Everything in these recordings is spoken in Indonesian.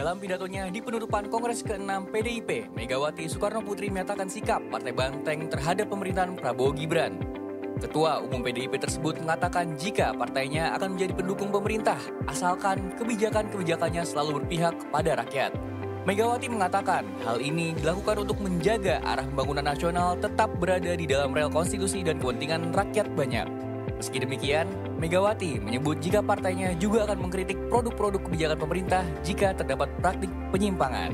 Dalam pidatonya di penutupan Kongres ke-6 PDIP, Megawati Soekarno Putri menyatakan sikap Partai Banteng terhadap pemerintahan Prabowo Gibran. Ketua Umum PDIP tersebut mengatakan jika partainya akan menjadi pendukung pemerintah, asalkan kebijakan-kebijakannya selalu berpihak kepada rakyat. Megawati mengatakan hal ini dilakukan untuk menjaga arah pembangunan nasional tetap berada di dalam rel konstitusi dan kepentingan rakyat banyak. Meski demikian, Megawati menyebut jika partainya juga akan mengkritik produk-produk kebijakan pemerintah jika terdapat praktik penyimpangan.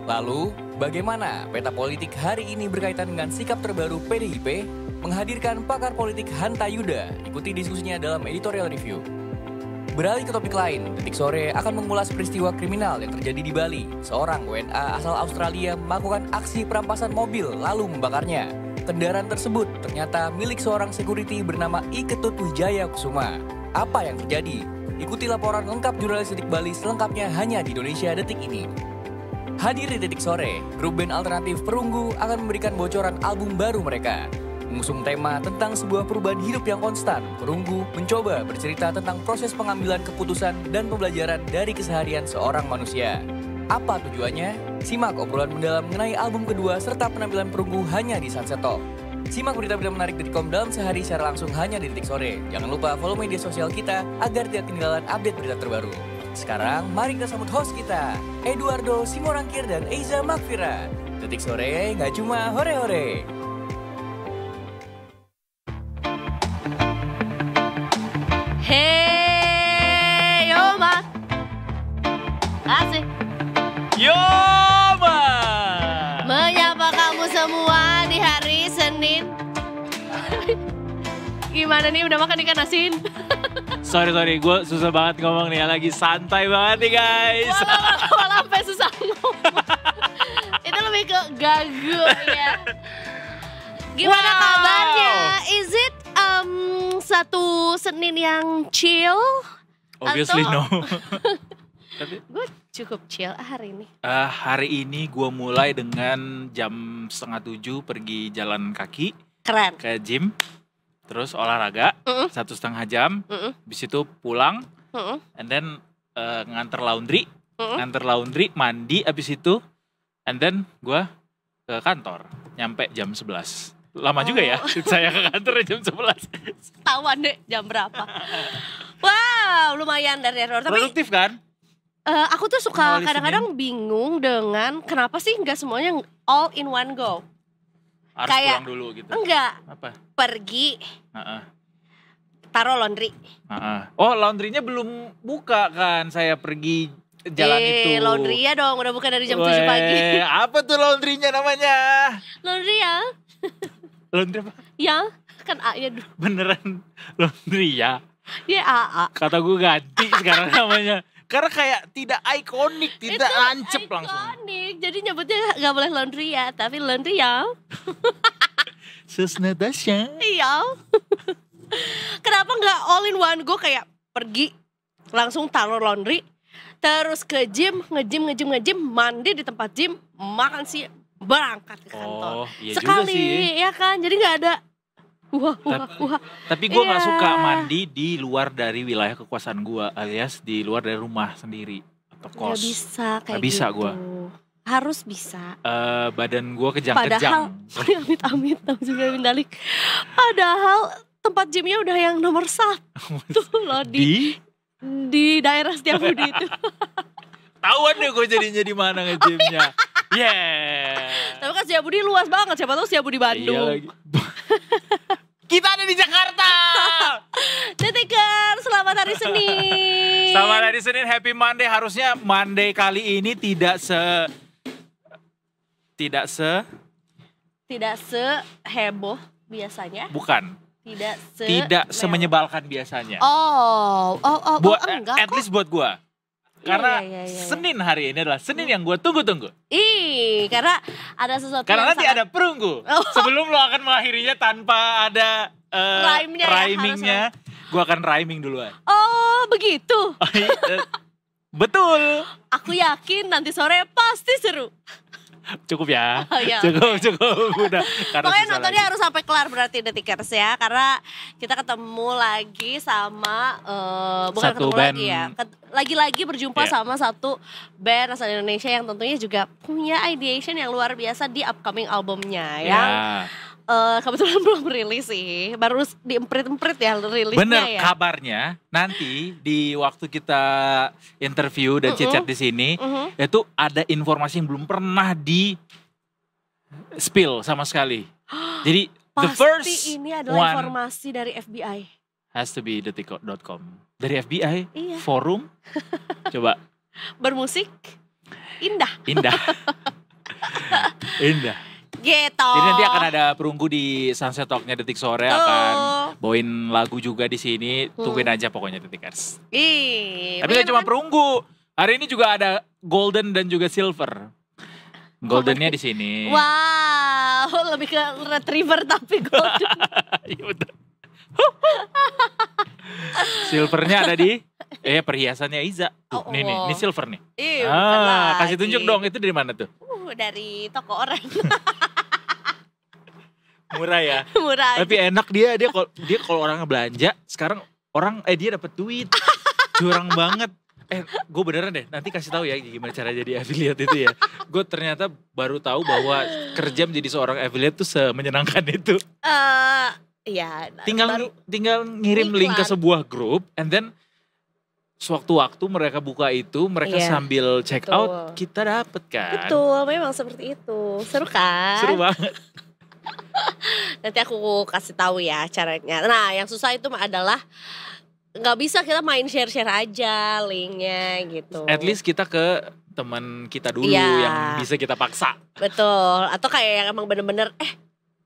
Lalu, bagaimana peta politik hari ini berkaitan dengan sikap terbaru PDIP? Menghadirkan pakar politik Hanta Yuda, ikuti diskusinya dalam editorial review. Beralih ke topik lain, Detik Sore akan mengulas peristiwa kriminal yang terjadi di Bali. Seorang WNA asal Australia melakukan aksi perampasan mobil lalu membakarnya. Kendaraan tersebut ternyata milik seorang security bernama Iketut Wijaya Kusuma. Apa yang terjadi? Ikuti laporan lengkap jurnalis Detik Bali selengkapnya hanya di Indonesia Detik ini. Hadir di Detik Sore, grup band alternatif Perunggu akan memberikan bocoran album baru mereka. Mengusung tema tentang sebuah perubahan hidup yang konstan, Perunggu mencoba bercerita tentang proses pengambilan keputusan dan pembelajaran dari keseharian seorang manusia. Apa tujuannya? Simak obrolan mendalam mengenai album kedua serta penampilan Perunggu hanya di Sunset Talk. Simak berita-berita menarik Detikcom dalam sehari secara langsung hanya di Detik Sore. Jangan lupa follow media sosial kita agar tidak ketinggalan update berita terbaru. Sekarang mari kita sambut host kita, Eduardo Simorangkir dan Eiza Makfira. Detik Sore nggak cuma hore-hore. Hey, Oma. Asik. Yoma! Menyapa kamu semua di hari Senin. Gimana nih, udah makan ikan asin? Sorry, gue susah banget ngomong nih, lagi santai banget nih guys. Walau sampai susah ngomong. Itu lebih ke gagu ya. Gimana kabarnya? Is it satu Senin yang chill? Obviously no. Tapi gue cukup chill hari ini. hari ini gue mulai dengan jam 6:30 pergi jalan kaki Keren. ke gym. Terus olahraga 1,5 jam. Habis itu pulang. And then nganter laundry. Mandi abis itu. And then gue ke kantor. Nyampe jam 11. Lama juga ya saya ke kantor jam 11. Tahuan deh jam berapa. Wow, lumayan dari error. Tapi Produktif kan? aku tuh suka Awal kadang-kadang bingung dengan kenapa sih nggak semuanya all in one go. Harus Kayak, pulang dulu gitu. Enggak, Apa? pergi, Heeh. taruh laundry. Oh, laundrynya belum buka kan, saya pergi jalan itu. Laundry ya dong, udah buka dari jam 7 pagi. Apa tuh laundrynya namanya? Laundry ya? Laundry apa? Ya, kan A ya dulu. Beneran laundry ya? Ya AA. Kata gue ganti sekarang namanya. Karena kayak tidak ikonik, tidak lancep langsung. Ikonik, jadi nyebutnya gak boleh laundry ya, tapi laundry ya. Sus Natasha. Iya. Kenapa gak all in one go, kayak pergi, langsung taruh laundry, terus ke gym, nge-gym, mandi di tempat gym, makan siang, berangkat ke kantor. Oh, iya sekali, juga sih. ya kan? Jadi gak ada wah. Tapi gue gak Iya. suka mandi di luar dari wilayah kekuasaan gue, alias di luar dari rumah sendiri atau kos. Gak bisa kayak Gak bisa gitu. gua. Harus bisa. Badan gue Padahal, kejang-kejang. amit-amit, padahal tempat gymnya udah yang nomor 1 loh di daerah Setiabudi itu. Tahuan deh gue jadinya di mana nge-gymnya. Tapi kan Setiabudi luas banget, siapa tahu Setiabudi Iya Bandung. lagi. Kita ada di Jakarta. Detiker, selamat hari Senin. Selamat hari Senin, happy Monday. Harusnya Monday kali ini tidak seheboh biasanya. bukan. Tidak Semenyebalkan biasanya. Enggak At kok. least buat gue. Karena Iya. Senin hari ini adalah Senin yang gue tunggu-tunggu. Karena ada sesuatu Karena yang nanti sangat- ada perunggu. Sebelum lo akan mengakhirinya tanpa ada Rhyme-nya ya, rhyming-nya, gue akan rhyming duluan. Oh, begitu. Betul. Aku yakin nanti sore pasti seru. Cukup ya. Oh, iya, Cukup udah. Karena Pokoknya susah nontonnya lagi. harus sampai kelar berarti The Tickers ya. Karena kita ketemu lagi sama bukan Satu ketemu band. lagi ya. Lagi-lagi berjumpa Iya. sama satu band asal Indonesia yang tentunya juga punya ideation yang luar biasa di upcoming albumnya yang kebetulan belum rilis sih. Baru diemprit-emprit ya rilisnya Bener, ya. kabarnya nanti di waktu kita interview dan chit-chat di sini itu ada informasi yang belum pernah di spill sama sekali. Jadi the Pasti first ini adalah one informasi dari FBI. has to be detik.com. Dari FBI, Iya. forum, coba Bermusik indah. indah. Indah. Gitu. Jadi nanti akan ada perunggu di Sunset Talk-nya Detik Sore akan bawain lagu juga di sini. Tungguin aja pokoknya Detikers. Ih, Tapi gak cuma kan? perunggu. Hari ini juga ada golden dan juga silver. Goldennya di sini. Wow, lebih ke retriever tapi golden. Iya betul. Silvernya ada di perhiasannya Iza. Tuh, Oh, nih nih, ini silver nih. Ih, bukan Kasih lagi. tunjuk dong, itu dari mana tuh? Dari toko orang. Murah ya. Murah. Tapi enak dia kalau orang belanja, sekarang dia dapat duit. Curang banget. Gue beneran deh, nanti kasih tahu ya gimana cara jadi affiliate itu ya. Gue ternyata baru tahu bahwa kerja menjadi seorang affiliate tuh semenyenangkan itu. Iya. Tinggal ngirim link ke Iklan. sebuah grup, and then sewaktu-waktu mereka buka itu, mereka Iya, sambil check betul. out, kita dapet kan. Betul, memang seperti itu. Seru kan? Seru banget. Nanti aku kasih tahu ya caranya. Nah, yang susah itu adalah nggak bisa kita main share-share aja linknya gitu. At least kita ke teman kita dulu Iya. yang bisa kita paksa. Betul. Atau kayak yang emang bener-bener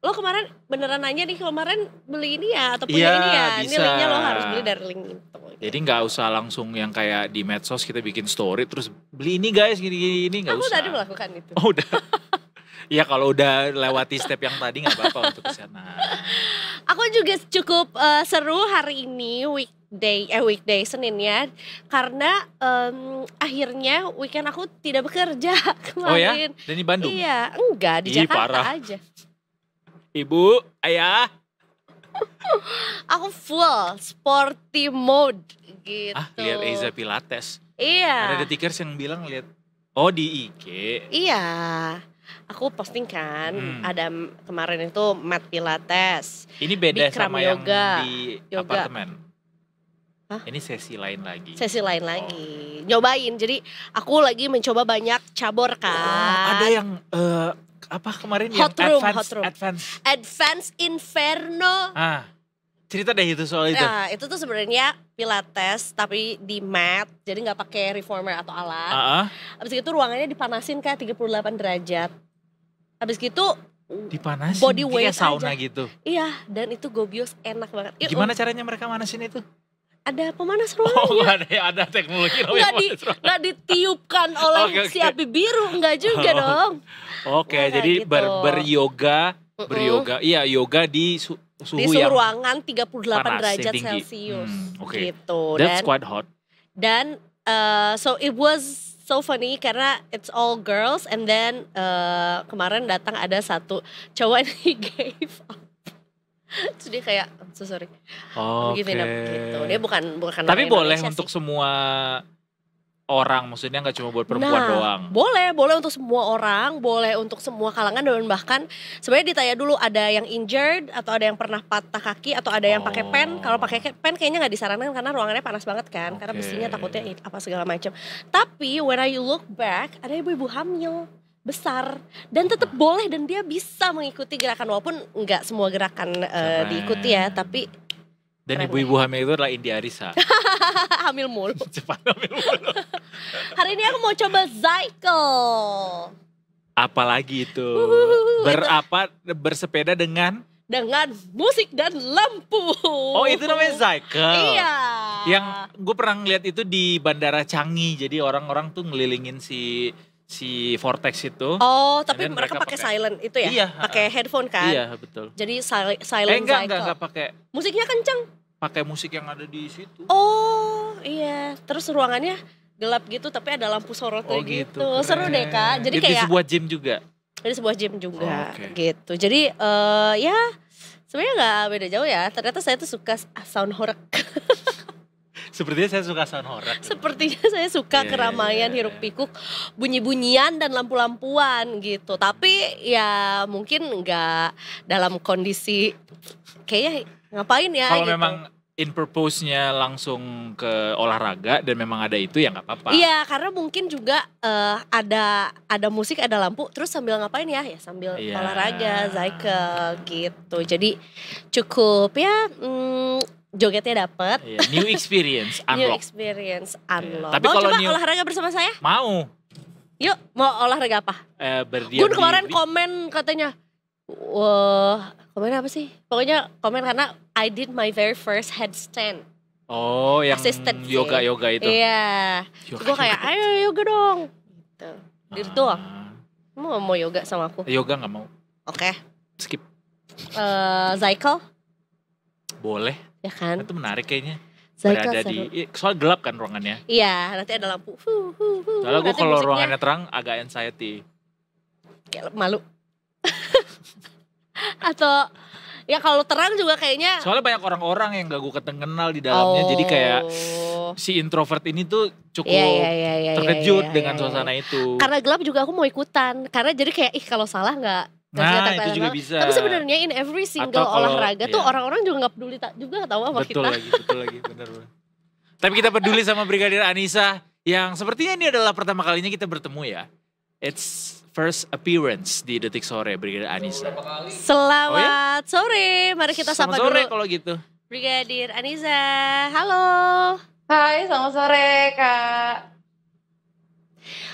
lo kemarin beneran nanya nih kemarin beli ini ya atau punya Iya, ini ya. Ini bisa. linknya lo harus beli dari link itu. Jadi nggak usah langsung yang kayak di medsos kita bikin story terus beli ini guys gini nggak Aku usah. tadi melakukan itu. Oh udah. Ya kalau udah lewati step yang tadi nggak apa-apa untuk kesana. Aku juga cukup seru hari ini weekday Senin ya. Karena akhirnya weekend aku tidak bekerja kemarin. Oh ya? Dan di Bandung? Iya, enggak di Ih, Jakarta parah. aja. Ibu, ayah. Aku full sporty mode gitu. Lihat Eiza Pilates. Iya. Ada detikers yang bilang lihat. Oh di IG. Iya. Aku posting kan ada kemarin itu mat pilates. Ini beda Bikram sama yoga. yang di Yoga. apartemen. Hah? Ini sesi lain lagi. Sesi lain lagi. Nyobain. Jadi aku lagi mencoba banyak cabur kan. Ada yang apa kemarin Hot yang room, hot room. Advance Inferno. Cerita deh itu soal itu. Nah, itu tuh sebenarnya pilates tapi di mat. Jadi nggak pakai reformer atau alat. Habis itu ruangannya dipanasin kayak 38 derajat. Habis gitu Dipanasin body kayak weight sauna aja. gitu. Iya, dan itu gobios enak banget. Gimana caranya mereka manasin itu? Ada pemanas Oh, ruangannya. ada teknologi namanya pemanas ruangan. Nggak ditiupkan oleh Oke. si api biru, enggak juga dong. Oke, Nah, jadi gitu. beryoga, iya yoga di suhu Di suhu yang ruangan 38 panas, derajat yang tinggi. Celcius. Oke. Gitu. That's Dan quite hot. Dan so it was so funny karena it's all girls and then kemarin datang ada satu cowok yang he gave up. Terus dia kayak so sorry. Oke. Give it up gitu. Dia bukan Tapi orang boleh Indonesia untuk sih. semua orang, maksudnya nggak cuma buat perempuan doang. Boleh untuk semua orang, boleh untuk semua kalangan dan bahkan sebenarnya ditanya dulu ada yang injured atau ada yang pernah patah kaki atau ada yang pakai pen. Kalau pakai pen kayaknya nggak disarankan karena ruangannya panas banget kan, karena Oke. besinya takutnya apa segala macam. Tapi when I look back ada ibu-ibu hamil besar dan tetap boleh dan dia bisa mengikuti gerakan walaupun nggak semua gerakan Keren. diikuti ya, tapi Dan keren ibu-ibu hamil itu adalah Indi Arisa. hamil mulu. Cepat hamil mulu. Hari ini aku mau coba cycle. Apalagi itu? Bersepeda dengan? Dengan musik dan lampu. Oh itu namanya cycle. Iya. Yang gue pernah ngeliat itu di Bandara Changi. Jadi orang-orang tuh ngelilingin si Vortex itu. Oh, tapi Dan mereka mereka pakai pakai- silent itu ya? Iya, Pakai headphone kan? Iya betul. Jadi silent cycle. Enggak pakai. Musiknya kenceng. Pakai musik yang ada di situ. Oh, iya. Terus ruangannya gelap gitu tapi ada lampu sorotnya Oh gitu. gitu. Seru deh Kak. Jadi Di kayak sebuah gym juga. di sebuah gym juga Oh, oke. gitu. Jadi ya sebenarnya nggak beda jauh ya. Ternyata saya tuh suka sound horror. Sepertinya saya suka sound horror. Sepertinya saya suka Iya, keramaian, iya. hiruk pikuk, bunyi-bunyian dan lampu-lampuan gitu. Tapi ya mungkin nggak dalam kondisi kayaknya ngapain ya Kalau gitu. memang in purpose-nya langsung ke olahraga dan memang ada itu ya nggak apa-apa. Iya, karena mungkin juga ada musik, ada lampu, terus sambil ngapain ya? Ya sambil Iya. olahraga, cycle gitu. Jadi cukup ya jogetnya dapet. Iya, new experience, New unlock. experience unlock. Tapi Mau kalau coba new- olahraga bersama saya? Mau Yuk, mau olahraga apa? berdiam Gun kemarin diri. komen katanya, wah, komen apa sih? Pokoknya komen karena I did my very first headstand. Oh, yang Assisted sih. yoga itu. Iya. Yoga, Gue kayak, ayo yoga dong. Gitu. Gitu doang. Ah, Mau yoga sama aku? yoga nggak mau. Oke. Skip. Cycle, Boleh. ya kan? Itu menarik kayaknya. Cycle Berada seru. soal gelap kan ruangannya. Iya, nanti ada lampu. Soalnya gue Nanti kalau musiknya ruangannya terang agak anxiety. kayak malu. Atau ya kalau terang juga kayaknya. Soalnya banyak orang-orang yang gak gue kenal di dalamnya. Jadi kayak si introvert ini tuh cukup Iya, terkejut iya, dengan iya, suasana itu. Karena gelap juga aku mau ikutan. Karena jadi kayak kalau salah nggak Nah, kelihatan itu juga banget. bisa. Tapi sebenarnya in every single Atau kalau- olahraga tuh iya. orang-orang juga nggak peduli juga tahu sama Betul kita. betul lagi, bener. Tapi kita peduli sama Brigadir Anissa yang sepertinya ini adalah pertama kalinya kita bertemu ya. It's first appearance di Detik Sore Brigadir Anissa. Selamat sore, mari kita sapa Selamat sore dulu kalau gitu. Brigadir Anissa. Halo. Hai, selamat sore Kak.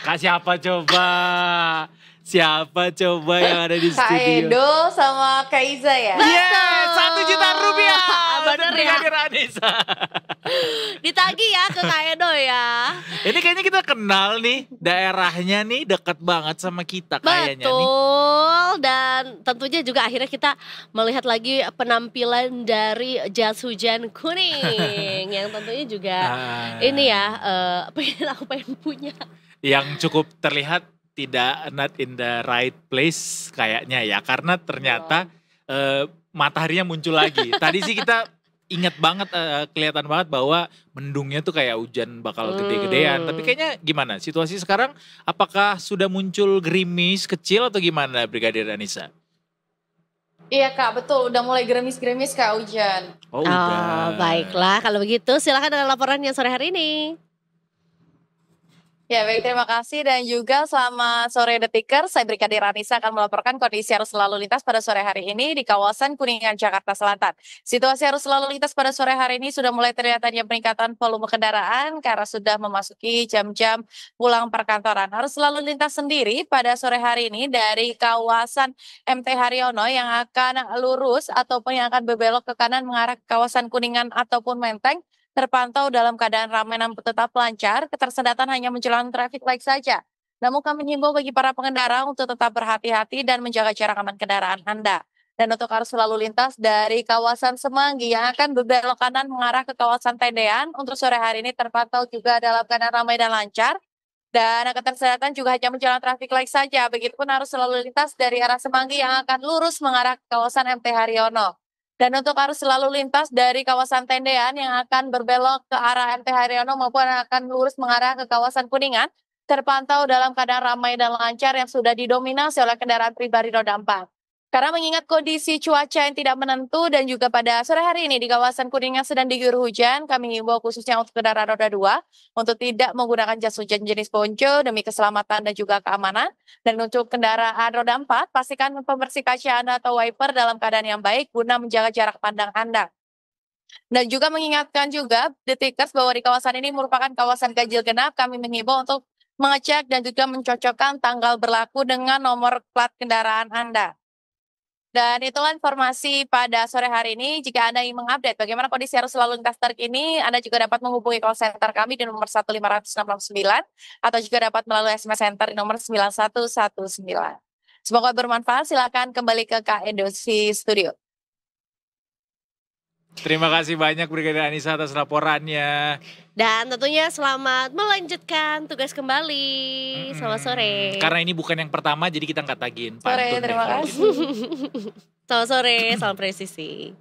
Kak siapa coba? Siapa coba yang ada di Kak studio? Edo sama Kak Iza ya? Yes, 1 juta rupiah. Bener untuk ya? Brigadir Anissa. Ditagih ya ke Kak Edo ya. Ini kayaknya kita kenal nih, daerahnya nih dekat banget sama kita kayaknya nih. Betul, dan tentunya juga akhirnya kita melihat lagi penampilan dari jas hujan kuning yang tentunya juga ini ya aku pengen punya. Yang cukup terlihat tidak not in the right place kayaknya ya, karena ternyata mataharinya muncul lagi. Tadi sih kita ingat banget, kelihatan banget bahwa mendungnya tuh kayak hujan bakal gede-gedean. Tapi kayaknya gimana situasi sekarang? Apakah sudah muncul gerimis kecil atau gimana Brigadir Anissa? Iya Kak, betul. Udah mulai gerimis-gerimis Kak hujan. Oh udah. Baiklah kalau begitu silakan dengan laporan yang sore hari ini. Ya baik, terima kasih dan juga selamat sore Detikers. Saya Brigadir Anissa akan melaporkan kondisi arus lalu lintas pada sore hari ini di kawasan Kuningan, Jakarta Selatan. Situasi arus lalu lintas pada sore hari ini sudah mulai terlihat adanya peningkatan volume kendaraan karena sudah memasuki jam-jam pulang perkantoran. Arus lalu lintas sendiri pada sore hari ini dari kawasan MT Haryono yang akan lurus ataupun yang akan berbelok ke kanan mengarah ke kawasan Kuningan ataupun Menteng terpantau dalam keadaan ramai namun tetap lancar, ketersendatan hanya menjelang traffic light saja. Namun kami himbau bagi para pengendara untuk tetap berhati-hati dan menjaga jarak aman kendaraan Anda. Dan untuk arus lalu lintas dari kawasan Semanggi yang akan berbelok kanan mengarah ke kawasan Tendean, untuk sore hari ini terpantau juga dalam keadaan ramai dan lancar. Dan ketersendatan juga hanya menjelang traffic light saja. Begitupun arus lalu lintas dari arah Semanggi yang akan lurus mengarah ke kawasan MT Haryono. Dan untuk arus lalu lintas dari kawasan Tendean yang akan berbelok ke arah MT Haryono maupun akan lurus mengarah ke kawasan Kuningan, terpantau dalam keadaan ramai dan lancar yang sudah didominasi oleh kendaraan pribadi roda 4. Karena mengingat kondisi cuaca yang tidak menentu dan juga pada sore hari ini di kawasan Kuningan sedang diguyur hujan, kami himbau khususnya untuk kendaraan roda 2 untuk tidak menggunakan jas hujan jenis ponco demi keselamatan dan juga keamanan. Dan untuk kendaraan roda 4, pastikan pembersih kaca Anda atau wiper dalam keadaan yang baik guna menjaga jarak pandang Anda. Dan juga mengingatkan juga Detikers bahwa di kawasan ini merupakan kawasan ganjil genap, kami menghimbau untuk mengecek dan juga mencocokkan tanggal berlaku dengan nomor plat kendaraan Anda. Dan itulah informasi pada sore hari ini. Jika Anda ingin mengupdate bagaimana kondisi arus lalu lintas terkini, Anda juga dapat menghubungi call center kami di nomor 1569 atau juga dapat melalui SMS center di nomor 9119. Semoga bermanfaat. Silakan kembali ke Kak Edo di studio. Terima kasih banyak Brigadir Anissa atas laporannya. Dan tentunya selamat melanjutkan tugas kembali. Selamat sore. Karena ini bukan yang pertama jadi kita nggak tagihin pantun. Sore, deh terima kalau kasih. gitu. Selamat sore, salam presisi.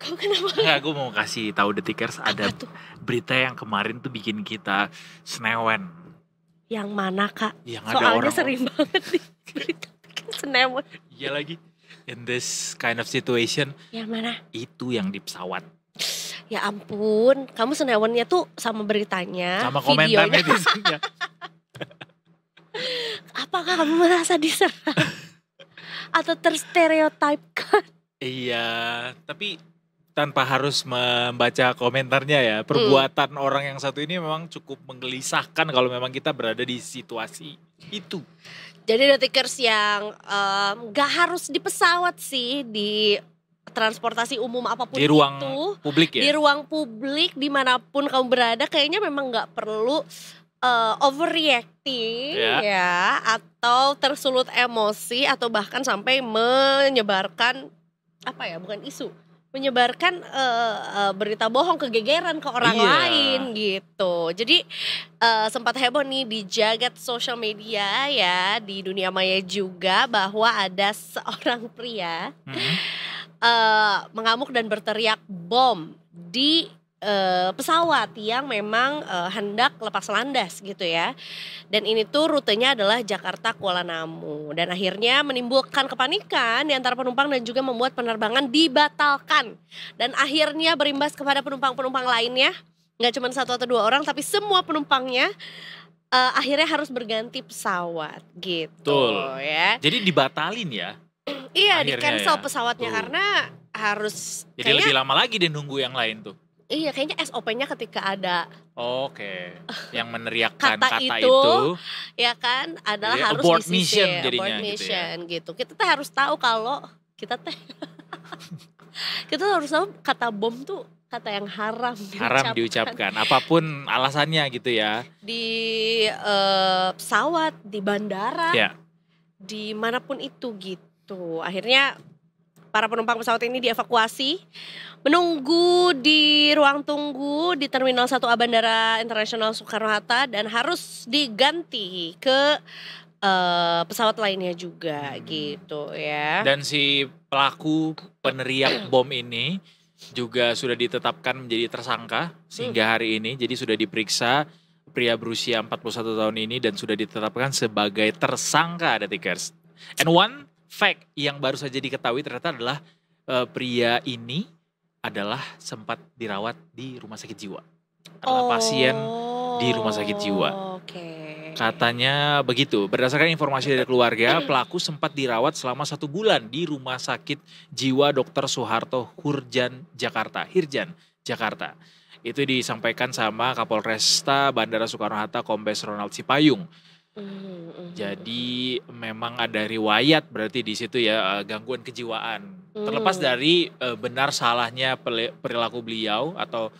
Kau kenapa? Enggak, gue mau kasih tahu Detikers ada Apa tuh? berita yang kemarin tuh bikin kita senewen. Yang mana kak? Yang ada Soalnya orang sering banget di berita senewon. Iya lagi. In this kind of situation, Yang mana? itu yang di pesawat. Ya ampun, kamu senewonnya tuh sama beritanya, Sama komentar videonya. netizennya. Apakah kamu merasa diserang? Atau terstereotipkan? Iya, tapi tanpa harus membaca komentarnya ya. Perbuatan orang yang satu ini memang cukup menggelisahkan kalau memang kita berada di situasi itu. Jadi detikers yang gak harus di pesawat sih, di transportasi umum apapun Di ruang itu, publik ya. di ruang publik dimanapun kamu berada, kayaknya memang gak perlu overreacting ya, atau tersulut emosi atau bahkan sampai menyebarkan apa ya, bukan isu, menyebarkan berita bohong, kegegeran ke orang Iya. lain gitu. Jadi sempat heboh nih di jagat sosial media ya, di dunia maya juga, bahwa ada seorang pria mengamuk dan berteriak bom di pesawat yang memang hendak lepas landas gitu ya. Dan ini tuh rutenya adalah Jakarta Kuala Namu, dan akhirnya menimbulkan kepanikan di antara penumpang dan juga membuat penerbangan dibatalkan. Dan akhirnya berimbas kepada penumpang-penumpang lainnya, nggak cuma satu atau dua orang tapi semua penumpangnya akhirnya harus berganti pesawat gitu. Betul. Ya. Jadi dibatalin ya. Iya, di Akhirnya cancel ya. pesawatnya Tuh. karena harus Jadi lebih lama lagi deh nunggu yang lain tuh. iya, kayaknya SOP-nya ketika ada Oke, yang meneriakkan Kata kata, itu, itu. ya kan, adalah Jadi harus abort disisir, mission jadinya abort gitu ya. mission gitu. Kita tuh harus tahu kalau kita teh kita tuh harus tahu kata bom tuh kata yang haram Diucapkan, apapun alasannya gitu ya. di pesawat, di bandara, Ya. dimanapun itu gitu. Akhirnya para penumpang pesawat ini dievakuasi, menunggu di ruang tunggu di Terminal 1A Bandara Internasional Soekarno-Hatta, dan harus diganti ke pesawat lainnya juga gitu ya. Dan si pelaku peneriak bom ini juga sudah ditetapkan menjadi tersangka sehingga hari ini. Jadi sudah diperiksa pria berusia 41 tahun ini dan sudah ditetapkan sebagai tersangka, Detikers. And one fact yang baru saja diketahui ternyata adalah pria ini adalah sempat dirawat di rumah sakit jiwa. Adalah pasien di rumah sakit jiwa. Oke. Katanya begitu. Berdasarkan informasi dari keluarga, pelaku sempat dirawat selama 1 bulan di Rumah Sakit Jiwa Dr. Soeharto Hirjan, Jakarta. Itu disampaikan sama Kapolresta Bandara Soekarno-Hatta Kombes Ronald Sipayung. Jadi memang ada riwayat berarti di situ ya, gangguan kejiwaan. Terlepas dari benar salahnya perilaku beliau atau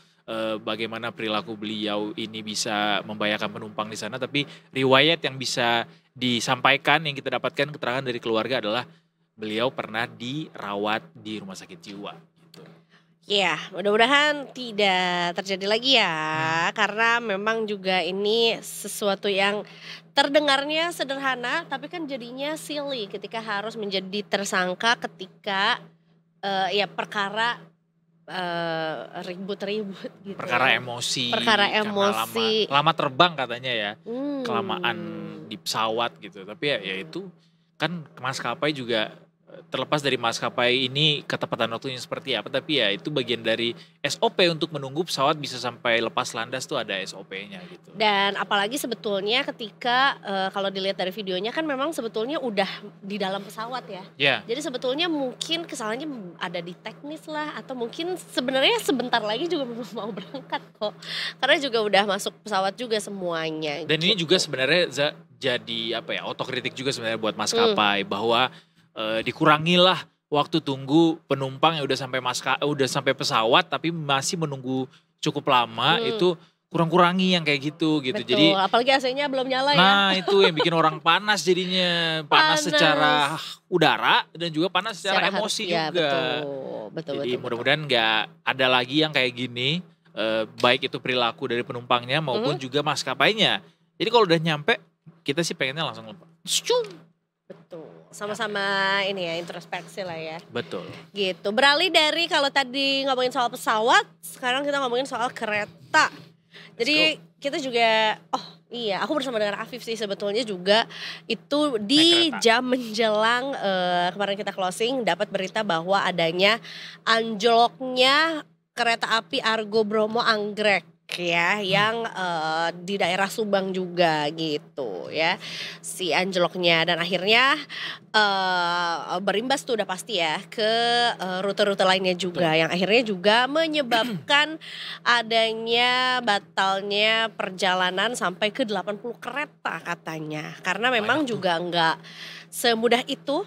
bagaimana perilaku beliau ini bisa membahayakan penumpang di sana, tapi riwayat yang bisa disampaikan yang kita dapatkan keterangan dari keluarga adalah beliau pernah dirawat di rumah sakit jiwa. Gitu. Ya, mudah-mudahan tidak terjadi lagi ya, karena memang juga ini sesuatu yang terdengarnya sederhana, tapi kan jadinya silly ketika harus menjadi tersangka ketika ya perkara ribut-ribut gitu. Perkara emosi. Perkara karena emosi. Lama terbang katanya ya. Hmm. Kelamaan di pesawat gitu. Tapi ya itu kan maskapai juga, terlepas dari maskapai ini ketepatan waktunya seperti apa, tapi ya itu bagian dari SOP untuk menunggu pesawat bisa sampai lepas landas tuh ada SOP-nya gitu. Dan apalagi sebetulnya ketika kalau dilihat dari videonya kan memang sebetulnya udah di dalam pesawat ya. Ya, Jadi sebetulnya mungkin kesalahannya ada di teknis lah, atau mungkin sebenarnya sebentar lagi juga belum mau berangkat kok. Karena juga udah masuk pesawat juga semuanya. dan ini gitu. juga sebenarnya jadi apa ya, otokritik juga sebenarnya buat maskapai bahwa dikurangilah waktu tunggu penumpang yang udah sampai pesawat tapi masih menunggu cukup lama. Itu kurang-kurangi yang kayak gitu. Betul, Jadi apalagi AC-nya belum nyala ya. nah itu yang bikin orang panas jadinya. Panas secara udara dan juga panas secara emosi ya, juga. Betul. Jadi mudah-mudahan nggak ada lagi yang kayak gini. Baik itu perilaku dari penumpangnya maupun juga maskapainya. Jadi kalau udah nyampe kita sih pengennya langsung lepas. Betul. Sama-sama ini ya introspeksi lah ya. Betul. Gitu. Beralih dari kalau tadi ngomongin soal pesawat, sekarang kita ngomongin soal kereta. Jadi kita juga iya, aku bersama dengan Afif sih sebetulnya juga itu di jam menjelang kemarin kita closing dapat berita bahwa adanya anjloknya kereta api Argo Bromo Anggrek ya yang di daerah Subang juga gitu ya si anjloknya dan akhirnya berimbas tuh udah pasti ya ke rute-rute lainnya juga yang akhirnya juga menyebabkan adanya batalnya perjalanan sampai ke 80 kereta katanya karena memang juga nggak semudah itu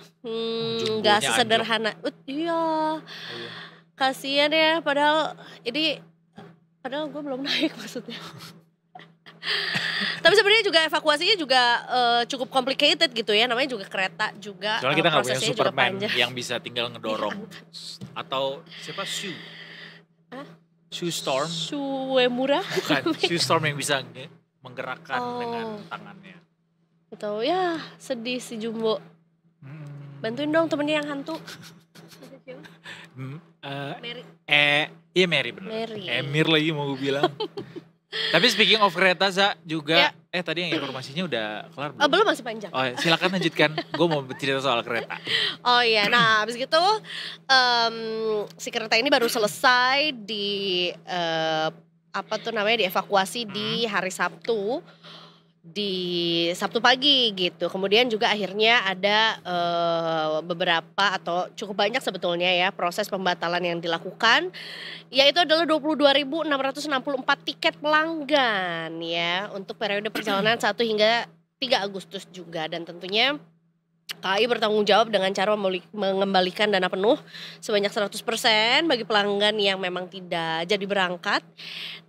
nggak sesederhana iya. Kasian ya, padahal gue belum naik maksudnya. Tapi sebenarnya juga evakuasinya juga cukup complicated gitu ya, namanya juga kereta juga. Soalnya kita nggak punya prosesnya Superman yang bisa tinggal ngedorong. Atau siapa Sue Storm? Suemura? Bukan, Sue Storm yang bisa menggerakkan dengan tangannya. Betul ya, sedih si Jumbo. Bantuin dong temennya yang hantu. Mary. Iya Mary bener. Mary. Emir lagi mau gue bilang. Tapi speaking of kereta Za juga, tadi yang informasinya udah kelar belum? Belum, masih panjang. Oh silakan lanjutkan, gue mau cerita soal kereta. Oh iya, nah abis gitu si kereta ini baru selesai dievakuasi di hari Sabtu. Di Sabtu pagi gitu. Kemudian juga akhirnya ada beberapa atau cukup banyak sebetulnya ya proses pembatalan yang dilakukan, yaitu adalah 22.664 tiket pelanggan ya untuk periode perjalanan 1 hingga 3 Agustus juga dan tentunya KAI bertanggung jawab dengan cara mengembalikan dana penuh sebanyak 100% bagi pelanggan yang memang tidak jadi berangkat.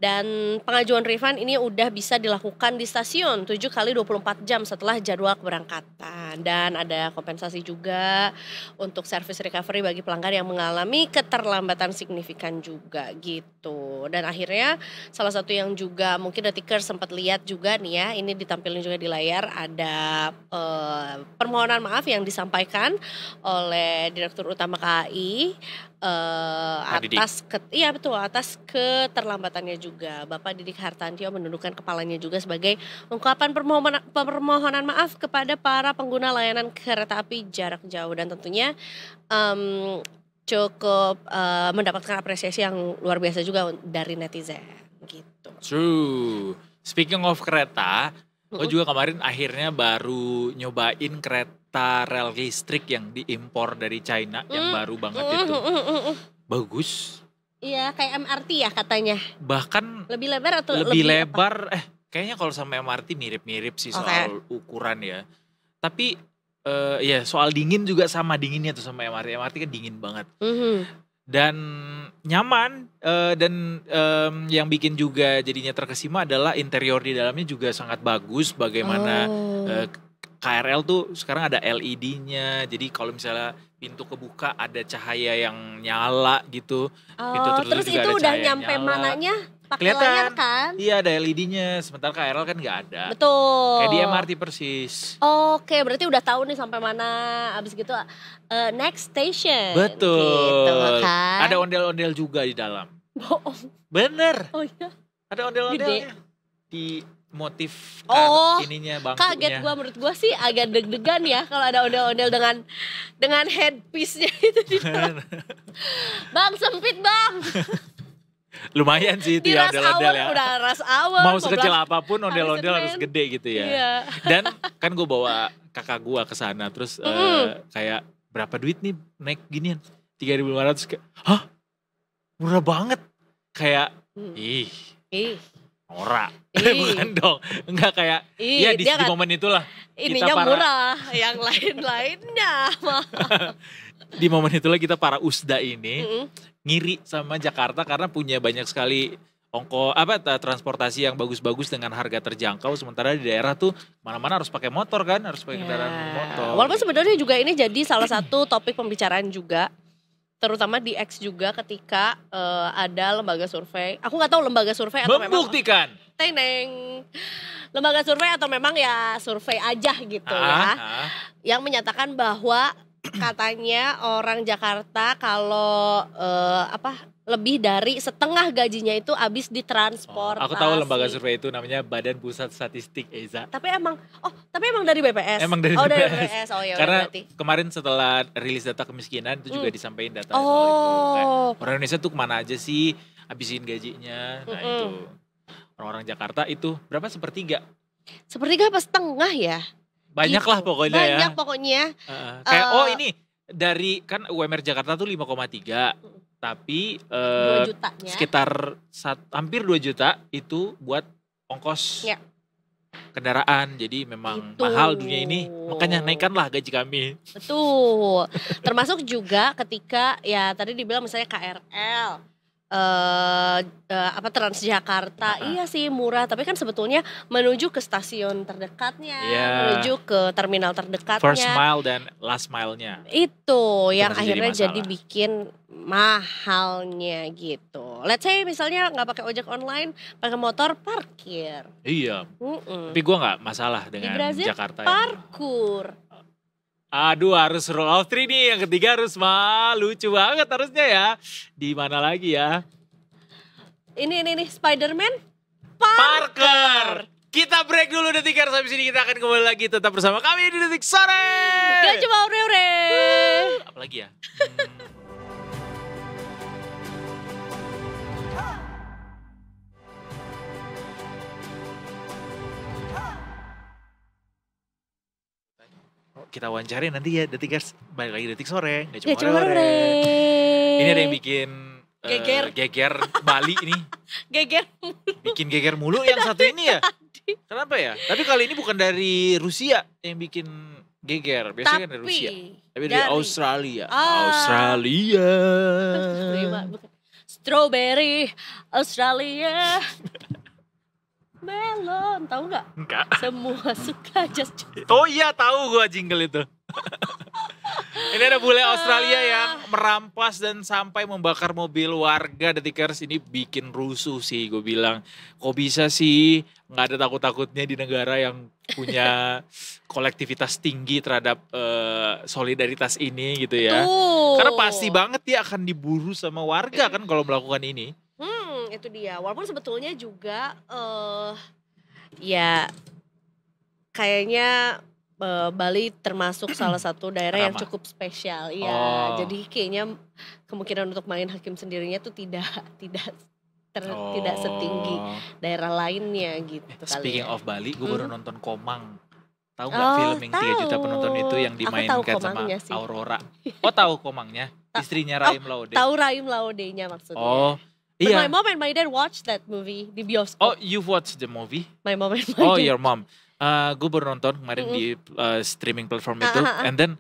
Dan pengajuan refund ini udah bisa dilakukan di stasiun 7 kali 24 jam setelah jadwal keberangkatan. Dan ada kompensasi juga untuk service recovery bagi pelanggan yang mengalami keterlambatan signifikan juga gitu. Dan akhirnya salah satu yang juga mungkin Detikers sempat lihat juga nih ya, ini ditampilkan juga di layar, ada permohonan maaf yang disampaikan oleh Direktur Utama KAI atas keterlambatannya juga. Bapak Didik Hartantio menundukkan kepalanya juga sebagai ungkapan permohonan maaf kepada para pengguna layanan kereta api jarak jauh dan tentunya cukup mendapatkan apresiasi yang luar biasa juga dari netizen gitu. True. Speaking of kereta, gue juga kemarin akhirnya baru nyobain kereta rel listrik yang diimpor dari China yang baru banget itu. Bagus. Iya, kayak MRT ya katanya. Bahkan lebih lebar atau lebih lebar? Kayaknya kalau sama MRT mirip-mirip sih soal ukuran ya. Tapi ya soal dingin juga sama dinginnya tuh sama MRT. MRT kan dingin banget. Dan nyaman dan yang bikin juga jadinya terkesima adalah interior di dalamnya juga sangat bagus. Bagaimana KRL tuh sekarang ada LED-nya, jadi kalau misalnya pintu kebuka ada cahaya yang nyala gitu. Pintu terus itu udah nyampe mananya pakai layar kan? Iya ada LED-nya, sementara KRL kan nggak ada. Betul. Kayak di MRT persis. Oke, berarti udah tahu nih sampai mana. Abis gitu next station. Betul. Gitu, kan? Ada ondel-ondel juga di dalam. Bohong. Bener. Oh iya. Ada ondel-ondelnya. Di motif ininya bangkunya. Kaget gue, menurut gue sih agak deg-degan ya kalau ada ondel-ondel dengan headpiece-nya itu di dalam. Bang, sempit bang. Lumayan sih itu ya ondel-ondel ya. Udah ras awal. Mau sekecil apapun ondel-ondel harus gede gitu ya. Iya. Dan kan gue bawa kakak gue ke sana terus kayak berapa duit nih naik ginian? 3.500 kayak, hah? Murah banget. Kayak ih. Norak. Bukan dong. Enggak kayak ya di momen itulah ininya murah, yang lain-lainnya mahal. Di momen itulah kita para usda ini ngiri sama Jakarta karena punya banyak sekali transportasi yang bagus-bagus dengan harga terjangkau, sementara di daerah tuh mana-mana harus pakai motor kan, harus pakai kendaraan motor. Walaupun sebenarnya juga ini jadi salah satu topik pembicaraan juga, terutama di X juga ketika ada lembaga survei. Aku nggak tahu lembaga survei atau membuktikan. Teneng. Lembaga survei atau memang ya survei aja gitu yang menyatakan bahwa katanya orang Jakarta kalau lebih dari setengah gajinya itu habis di transportasi. Aku tahu lembaga survei itu namanya Badan Pusat Statistik Eza. Tapi emang dari BPS. Emang dari dari BPS. BPS. Oh ya. Karena berarti. kemarin setelah rilis data kemiskinan itu juga disampaikan data soal itu. Kayak, orang Indonesia tuh kemana aja sih habisin gajinya. Nah itu orang-orang Jakarta itu berapa sepertiga? Sepertiga apa setengah ya? Banyak lah pokoknya ya. Banyak pokoknya. Kayak ini dari kan UMR Jakarta tuh 5,3. Tapi 2 jutanya. Sekitar hampir 2 juta itu buat ongkos kendaraan. Jadi memang mahal dunia ini. Makanya naikkanlah gaji kami. Betul. Termasuk juga ketika ya tadi dibilang misalnya KRL. Transjakarta iya sih murah, tapi kan sebetulnya menuju ke stasiun terdekatnya, menuju ke terminal terdekatnya, first mile dan last mile-nya itu yang akhirnya jadi bikin mahalnya gitu. Let's say misalnya nggak pakai ojek online, pakai motor parkir. Iya. Tapi gue nggak masalah dengan Jakarta. Parkur. Aduh, harus rule of 3 nih, yang ketiga harus lucu banget harusnya ya. Di mana lagi ya? Ini Spider-Man Parker. Kita break dulu Detikers, habis ini kita akan kembali lagi tetap bersama kami di Detik Sore. Gak cuma ore-ore. Apalagi ya? Kita wawancari nanti ya Detikers, balik lagi Detik Sore, gak cuma ore-ore. Ini ada yang bikin geger Bali ini. Bikin geger mulu yang satu ini ya. Kenapa ya? Tapi kali ini bukan dari Rusia yang bikin geger, biasanya kan dari Rusia. Tapi dari Australia. Australia. Strawberry Australia. Melon, tahu nggak? Enggak. Semua suka just. Oh iya, tahu gua jingle itu. Ini ada bule Australia yang merampas dan sampai membakar mobil warga. Detikers, ini bikin rusuh sih, gue bilang. Kok bisa sih nggak ada takut-takutnya di negara yang punya kolektivitas tinggi terhadap solidaritas ini gitu ya. Karena pasti banget dia akan diburu sama warga kan kalau melakukan ini. Itu dia. Walaupun sebetulnya juga ya kayaknya Bali termasuk salah satu daerah yang cukup spesial. Iya, jadi kayaknya kemungkinan untuk main hakim sendirinya tuh tidak setinggi daerah lainnya gitu. Speaking of Bali, gue baru nonton Komang. Tahu nggak film yang 3 juta penonton itu yang dimainkan sama Aurora? Oh, tahu Komangnya? Istrinya Raim Laude. Tahu Raim Laudenya maksudnya. Oh. But iya. my mom and my dad watched that movie di bioskop. Oh, you've watched the movie? My mom and my dad. Oh, your mom. Gue baru nonton kemarin di streaming platform itu. And then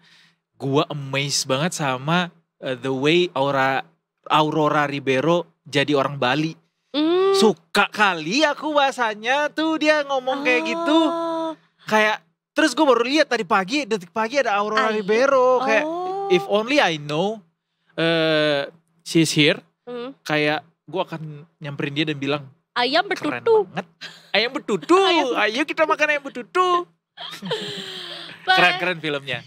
gue amazed banget sama the way Aurora Ribeiro jadi orang Bali. Suka kali aku bahasanya tuh dia ngomong kayak gitu. Kayak, terus gue baru lihat tadi pagi, detik pagi ada Aurora Ribeiro. Kayak, if only I know she's here. Kayak, gue akan nyamperin dia dan bilang, ayam bertutu. Keren banget. Ayam bertutu. Ayo kita makan ayam bertutu. Keren filmnya.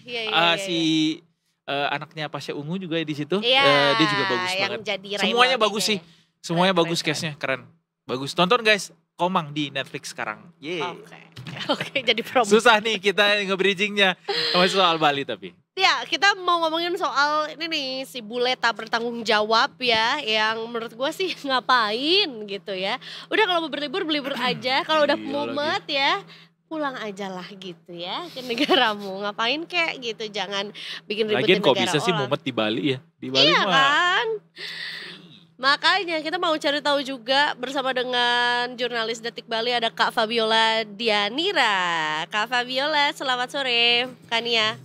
Si anaknya Pasha Ungu juga di situ. Dia juga bagus banget. Semuanya bagus sih. Semuanya bagus case-nya. Keren. Bagus. Tonton guys. Komang di Netflix sekarang. Oke, jadi promo. Susah nih kita nge-bridgingnya. Masih soal Bali tapi. Ya, kita mau ngomongin soal ini nih, si bule tak bertanggung jawab ya, yang menurut gue sih ngapain gitu ya. Udah kalau mau berlibur aja, kalau udah mumet ya, pulang aja lah gitu ya ke negaramu. Ngapain kek gitu, jangan bikin ributin negara orang. Lagian kok bisa sih mumet di Bali ya? Di Bali iya kan? Makanya kita mau cari tahu juga bersama dengan jurnalis Detik Bali ada Kak Fabiola Dianira. Kak Fabiola, selamat sore, Kania.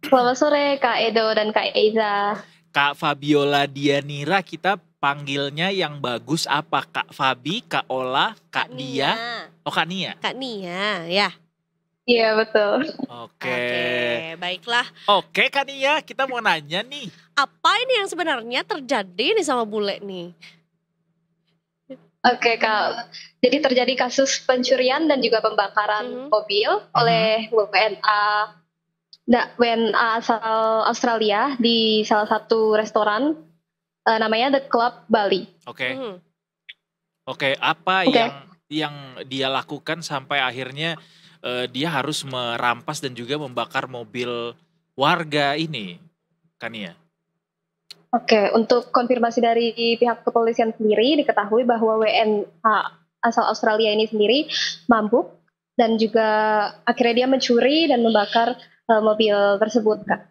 Selamat sore Kak Edo dan Kak Eiza. Kak Fabiola Dianira, kita panggilnya yang bagus apa? Kak Fabi, Kak Ola, Kak Dia? Oh, Kak Nia. Kak Nia, ya. Iya betul. Oke. Oke, baiklah. Oke, Kak Nia, kita mau nanya nih. Apa ini yang sebenarnya terjadi nih sama bule nih? Oke Kak, jadi terjadi kasus pencurian dan juga pembakaran mobil oleh WNA asal Australia di salah satu restoran namanya The Club Bali. Oke. Oke, apa yang dia lakukan sampai akhirnya dia harus merampas dan juga membakar mobil warga ini, Kania? Oke, untuk konfirmasi dari pihak kepolisian sendiri diketahui bahwa WNA asal Australia ini sendiri mabuk dan juga akhirnya dia mencuri dan membakar mobil tersebut, Kak.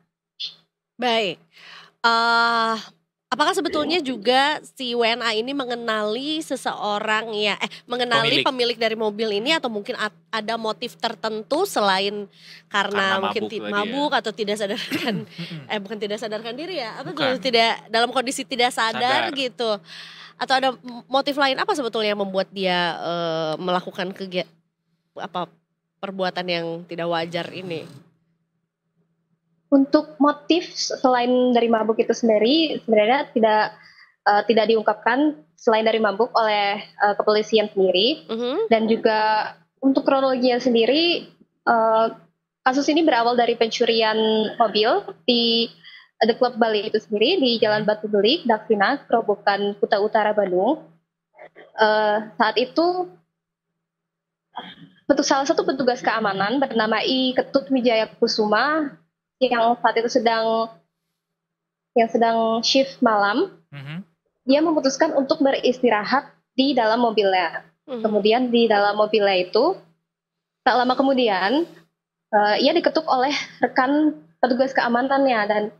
Baik. Apakah sebetulnya juga si WNA ini mengenali seseorang mengenali pemilik dari mobil ini, atau mungkin ada motif tertentu selain karena mungkin mabuk atau tidak sadarkan bukan tidak sadarkan diri ya, tidak dalam kondisi tidak sadar gitu, atau ada motif lain apa sebetulnya yang membuat dia melakukan perbuatan yang tidak wajar ini? Untuk motif selain dari mabuk itu sendiri sebenarnya tidak diungkapkan selain dari mabuk oleh kepolisian sendiri. Dan juga untuk kronologinya sendiri kasus ini berawal dari pencurian mobil di The Club Bali itu sendiri di Jalan Batu Belik, Daksina, Kerobokan, Kuta Utara, Bandung. Saat itu salah satu petugas keamanan bernama I Ketut Wijaya Kusuma yang saat itu sedang shift malam, dia memutuskan untuk beristirahat di dalam mobilnya. Kemudian di dalam mobilnya itu, tak lama kemudian, ia diketuk oleh rekan petugas keamanannya, dan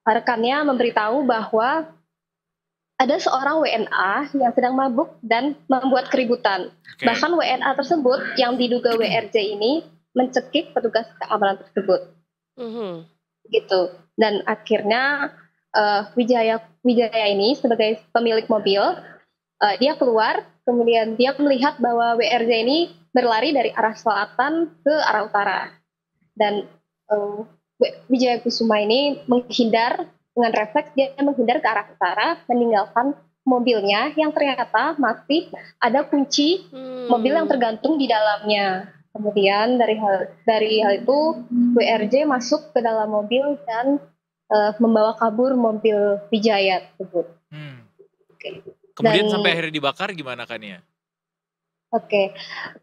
rekannya memberitahu bahwa ada seorang WNA yang sedang mabuk dan membuat keributan. Bahkan WNA tersebut yang diduga WRJ ini mencekik petugas keamanan tersebut. Gitu. Dan akhirnya Wijaya ini sebagai pemilik mobil, dia keluar, kemudian dia melihat bahwa WRJ ini berlari dari arah selatan ke arah utara, dan Wijaya Kusuma ini menghindar dengan refleks, dia menghindar ke arah utara, meninggalkan mobilnya yang ternyata masih ada kunci mobil yang tergantung di dalamnya. Kemudian dari hal itu WRJ masuk ke dalam mobil dan membawa kabur mobil Wijaya tersebut. Kemudian sampai akhirnya dibakar gimana kan ya?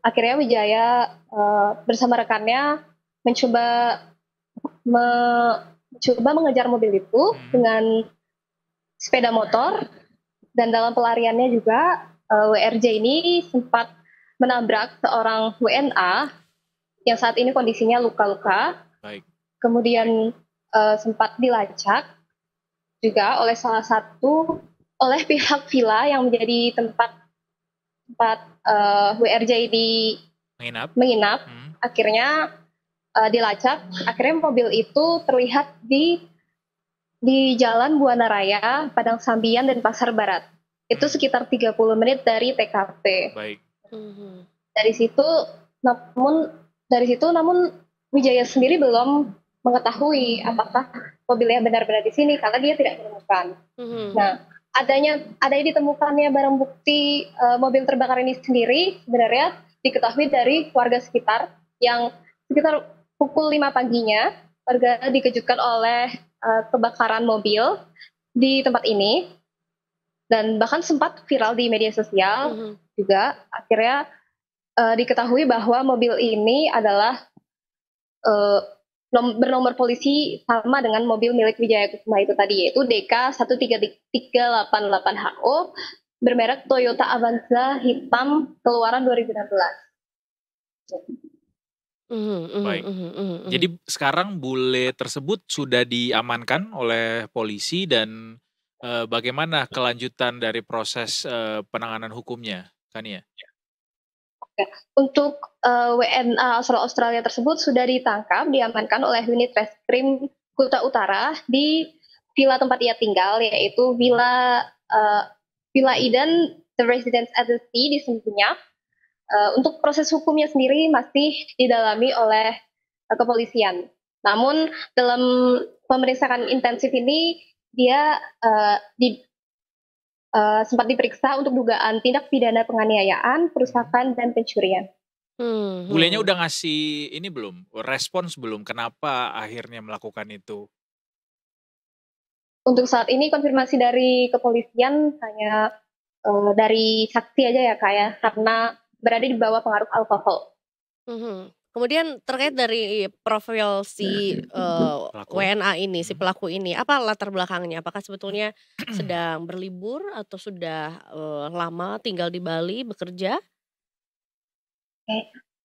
Akhirnya Wijaya bersama rekannya mencoba mengejar mobil itu dengan sepeda motor, dan dalam pelariannya juga WRJ ini sempat menabrak seorang WNA yang saat ini kondisinya luka-luka. Kemudian sempat dilacak juga oleh pihak villa yang menjadi tempat WRJ ini menginap. Akhirnya dilacak. Akhirnya mobil itu terlihat di Jalan Buana Raya, Padang Sambian dan Pasar Barat. Itu sekitar 30 menit dari TKP. Dari situ namun Wijaya sendiri belum mengetahui apakah mobilnya benar-benar di sini karena dia tidak ditemukan. Nah, adanya ditemukannya barang bukti mobil terbakar ini sendiri sebenarnya diketahui dari warga sekitar, yang sekitar pukul 5 paginya warga dikejutkan oleh kebakaran mobil di tempat ini, dan bahkan sempat viral di media sosial juga. Akhirnya diketahui bahwa mobil ini adalah bernomor polisi sama dengan mobil milik Wijaya Kusuma itu tadi, yaitu DK 13388HO bermerek Toyota Avanza hitam keluaran 2016. Baik. Jadi sekarang bule tersebut sudah diamankan oleh polisi, dan bagaimana kelanjutan dari proses penanganan hukumnya, Kania? Untuk WNA asal Australia tersebut sudah ditangkap, diamankan oleh unit reskrim Kuta Utara di villa tempat ia tinggal, yaitu Villa Villa Eden, The Residence at the Sea di Sentul. Untuk proses hukumnya sendiri masih didalami oleh kepolisian. Namun dalam pemeriksaan intensif ini dia sempat diperiksa untuk dugaan tindak pidana penganiayaan, perusakan, dan pencurian. Bulenya udah ngasih ini belum? Respons belum? Kenapa akhirnya melakukan itu? Untuk saat ini konfirmasi dari kepolisian hanya dari saksi aja ya Kak ya, karena berada di bawah pengaruh alkohol. Kemudian terkait dari profil si WNA ini, si pelaku ini, apa latar belakangnya? Apakah sebetulnya sedang berlibur atau sudah lama tinggal di Bali bekerja?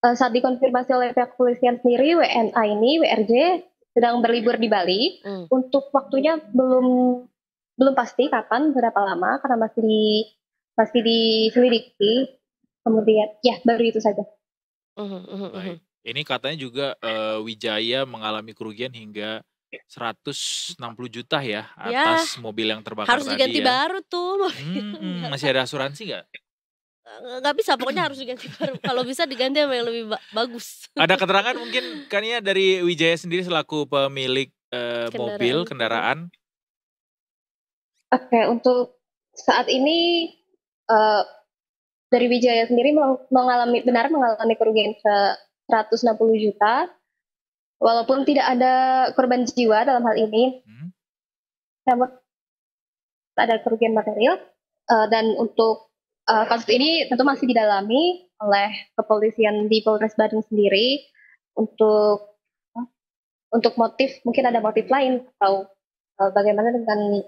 Saat dikonfirmasi oleh pihak kepolisian sendiri, WNA ini, WRJ, sedang berlibur di Bali. Untuk waktunya belum pasti kapan, berapa lama, karena masih diselidiki. Kemudian, ya baru itu saja. Baik. Ini katanya juga Wijaya mengalami kerugian hingga 160 juta ya atas mobil yang terbakar harus tadi diganti ya. baru tuh. Masih ada asuransi nggak? Nggak bisa, pokoknya harus diganti baru. Kalau bisa diganti sama yang lebih bagus. Ada keterangan mungkin kan ya dari Wijaya sendiri selaku pemilik mobil, kendaraan? Oke, untuk saat ini dari Wijaya sendiri mengalami kerugian 160 juta. Walaupun tidak ada korban jiwa dalam hal ini, namun ada kerugian material. Dan untuk kasus ini tentu masih didalami oleh kepolisian di Polres Badung sendiri untuk motif, mungkin ada motif lain atau bagaimana dengan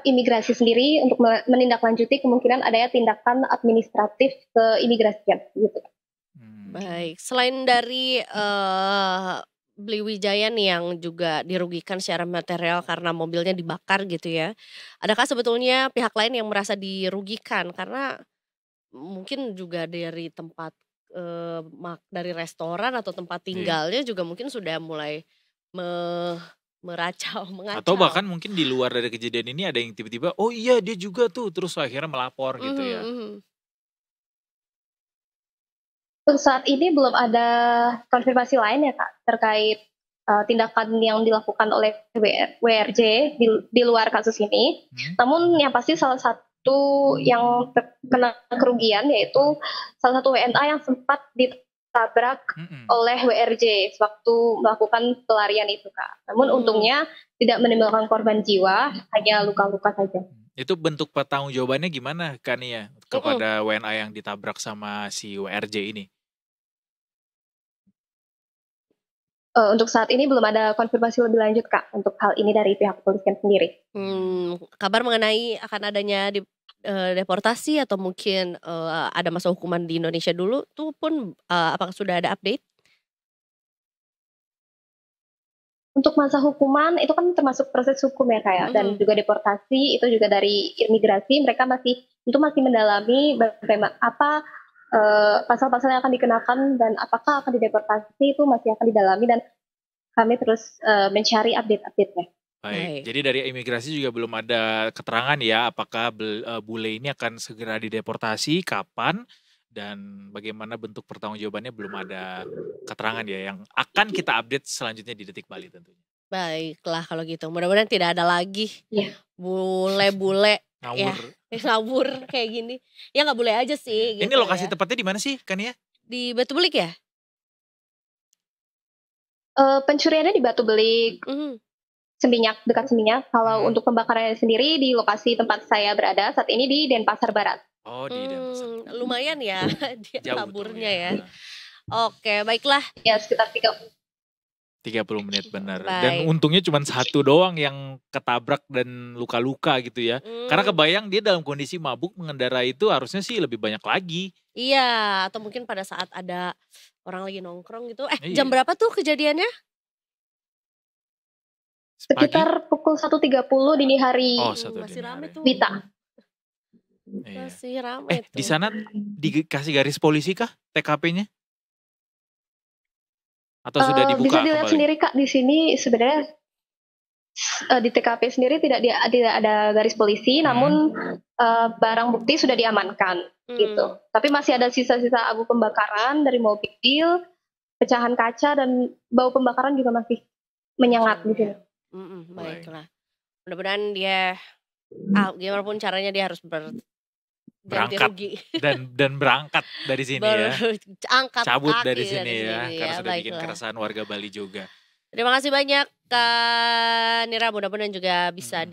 imigrasi sendiri untuk menindaklanjuti kemungkinan adanya tindakan administratif keimigrasian gitu. Baik, selain dari Beli Wijaya nih yang juga dirugikan secara material karena mobilnya dibakar gitu ya. Adakah sebetulnya pihak lain yang merasa dirugikan karena mungkin juga dari tempat dari restoran atau tempat tinggalnya juga mungkin sudah mulai mengacau. Atau bahkan mungkin di luar dari kejadian ini ada yang tiba-tiba, oh iya dia juga tuh, terus akhirnya melapor gitu ya. Untuk saat ini belum ada konfirmasi lain ya Kak terkait tindakan yang dilakukan oleh WRJ di luar kasus ini. Namun yang pasti salah satu yang terkena kerugian yaitu salah satu WNA yang sempat ditabrak oleh WRJ sewaktu melakukan pelarian itu Kak. Namun untungnya tidak menimbulkan korban jiwa, hanya luka-luka saja. Itu bentuk pertanggungjawabannya gimana kan ya kepada WNA yang ditabrak sama si WRJ ini? Untuk saat ini belum ada konfirmasi lebih lanjut Kak untuk hal ini dari pihak kepolisian sendiri. Kabar mengenai akan adanya deportasi atau mungkin ada masa hukuman di Indonesia dulu tuh pun apakah sudah ada update? Untuk masa hukuman itu kan termasuk proses hukum ya Kak ya, dan juga deportasi itu juga dari imigrasi, mereka masih mendalami bagaimana pasal-pasal yang akan dikenakan dan apakah akan dideportasi itu masih akan didalami dan kami terus mencari update-update-nya. Baik, jadi dari imigrasi juga belum ada keterangan ya apakah bule ini akan segera dideportasi, kapan, dan bagaimana bentuk pertanggungjawabannya belum ada keterangan ya yang akan kita update selanjutnya di Detik Bali tentunya. Baiklah kalau gitu, mudah-mudahan tidak ada lagi bule-bule ngawur kayak gini. Ya nggak boleh aja sih. Ini gitu lokasi ya. tepatnya di mana sih kan ya? Di Batu Belik ya? Pencuriannya di Batu Belik, Seminyak, dekat Seminyak. Kalau untuk pembakarannya sendiri di lokasi tempat saya berada saat ini di Denpasar Barat. Oh di Denpasar. Lumayan ya dia Jauh kaburnya ya. Oke baiklah. Ya sekitar 30 menit benar. Dan untungnya cuma satu doang yang ketabrak dan luka-luka gitu ya. Karena kebayang dia dalam kondisi mabuk mengendarai itu harusnya sih lebih banyak lagi. Iya, atau mungkin pada saat ada orang lagi nongkrong gitu. Jam berapa tuh kejadiannya? Sekitar pukul 1.30 dini hari. Masih rame tuh. Wita. Masih rame tuh. Di sana dikasih garis polisi kah TKP-nya? Atau sudah dibuka bisa dilihat kembali? Sendiri Kak di sini sebenarnya di TKP sendiri tidak ada garis polisi, namun barang bukti sudah diamankan gitu. Tapi masih ada sisa-sisa abu pembakaran dari mobil, pecahan kaca, dan bau pembakaran juga masih menyengat di sini. Baiklah. Mudah-mudahan dia gimana pun caranya dia harus berangkat dan berangkat dari sini ya. Cabut dari sini ya, karena sudah bikin keresahan warga Bali juga. Terima kasih banyak Kak Nira, mudah-mudahan juga bisa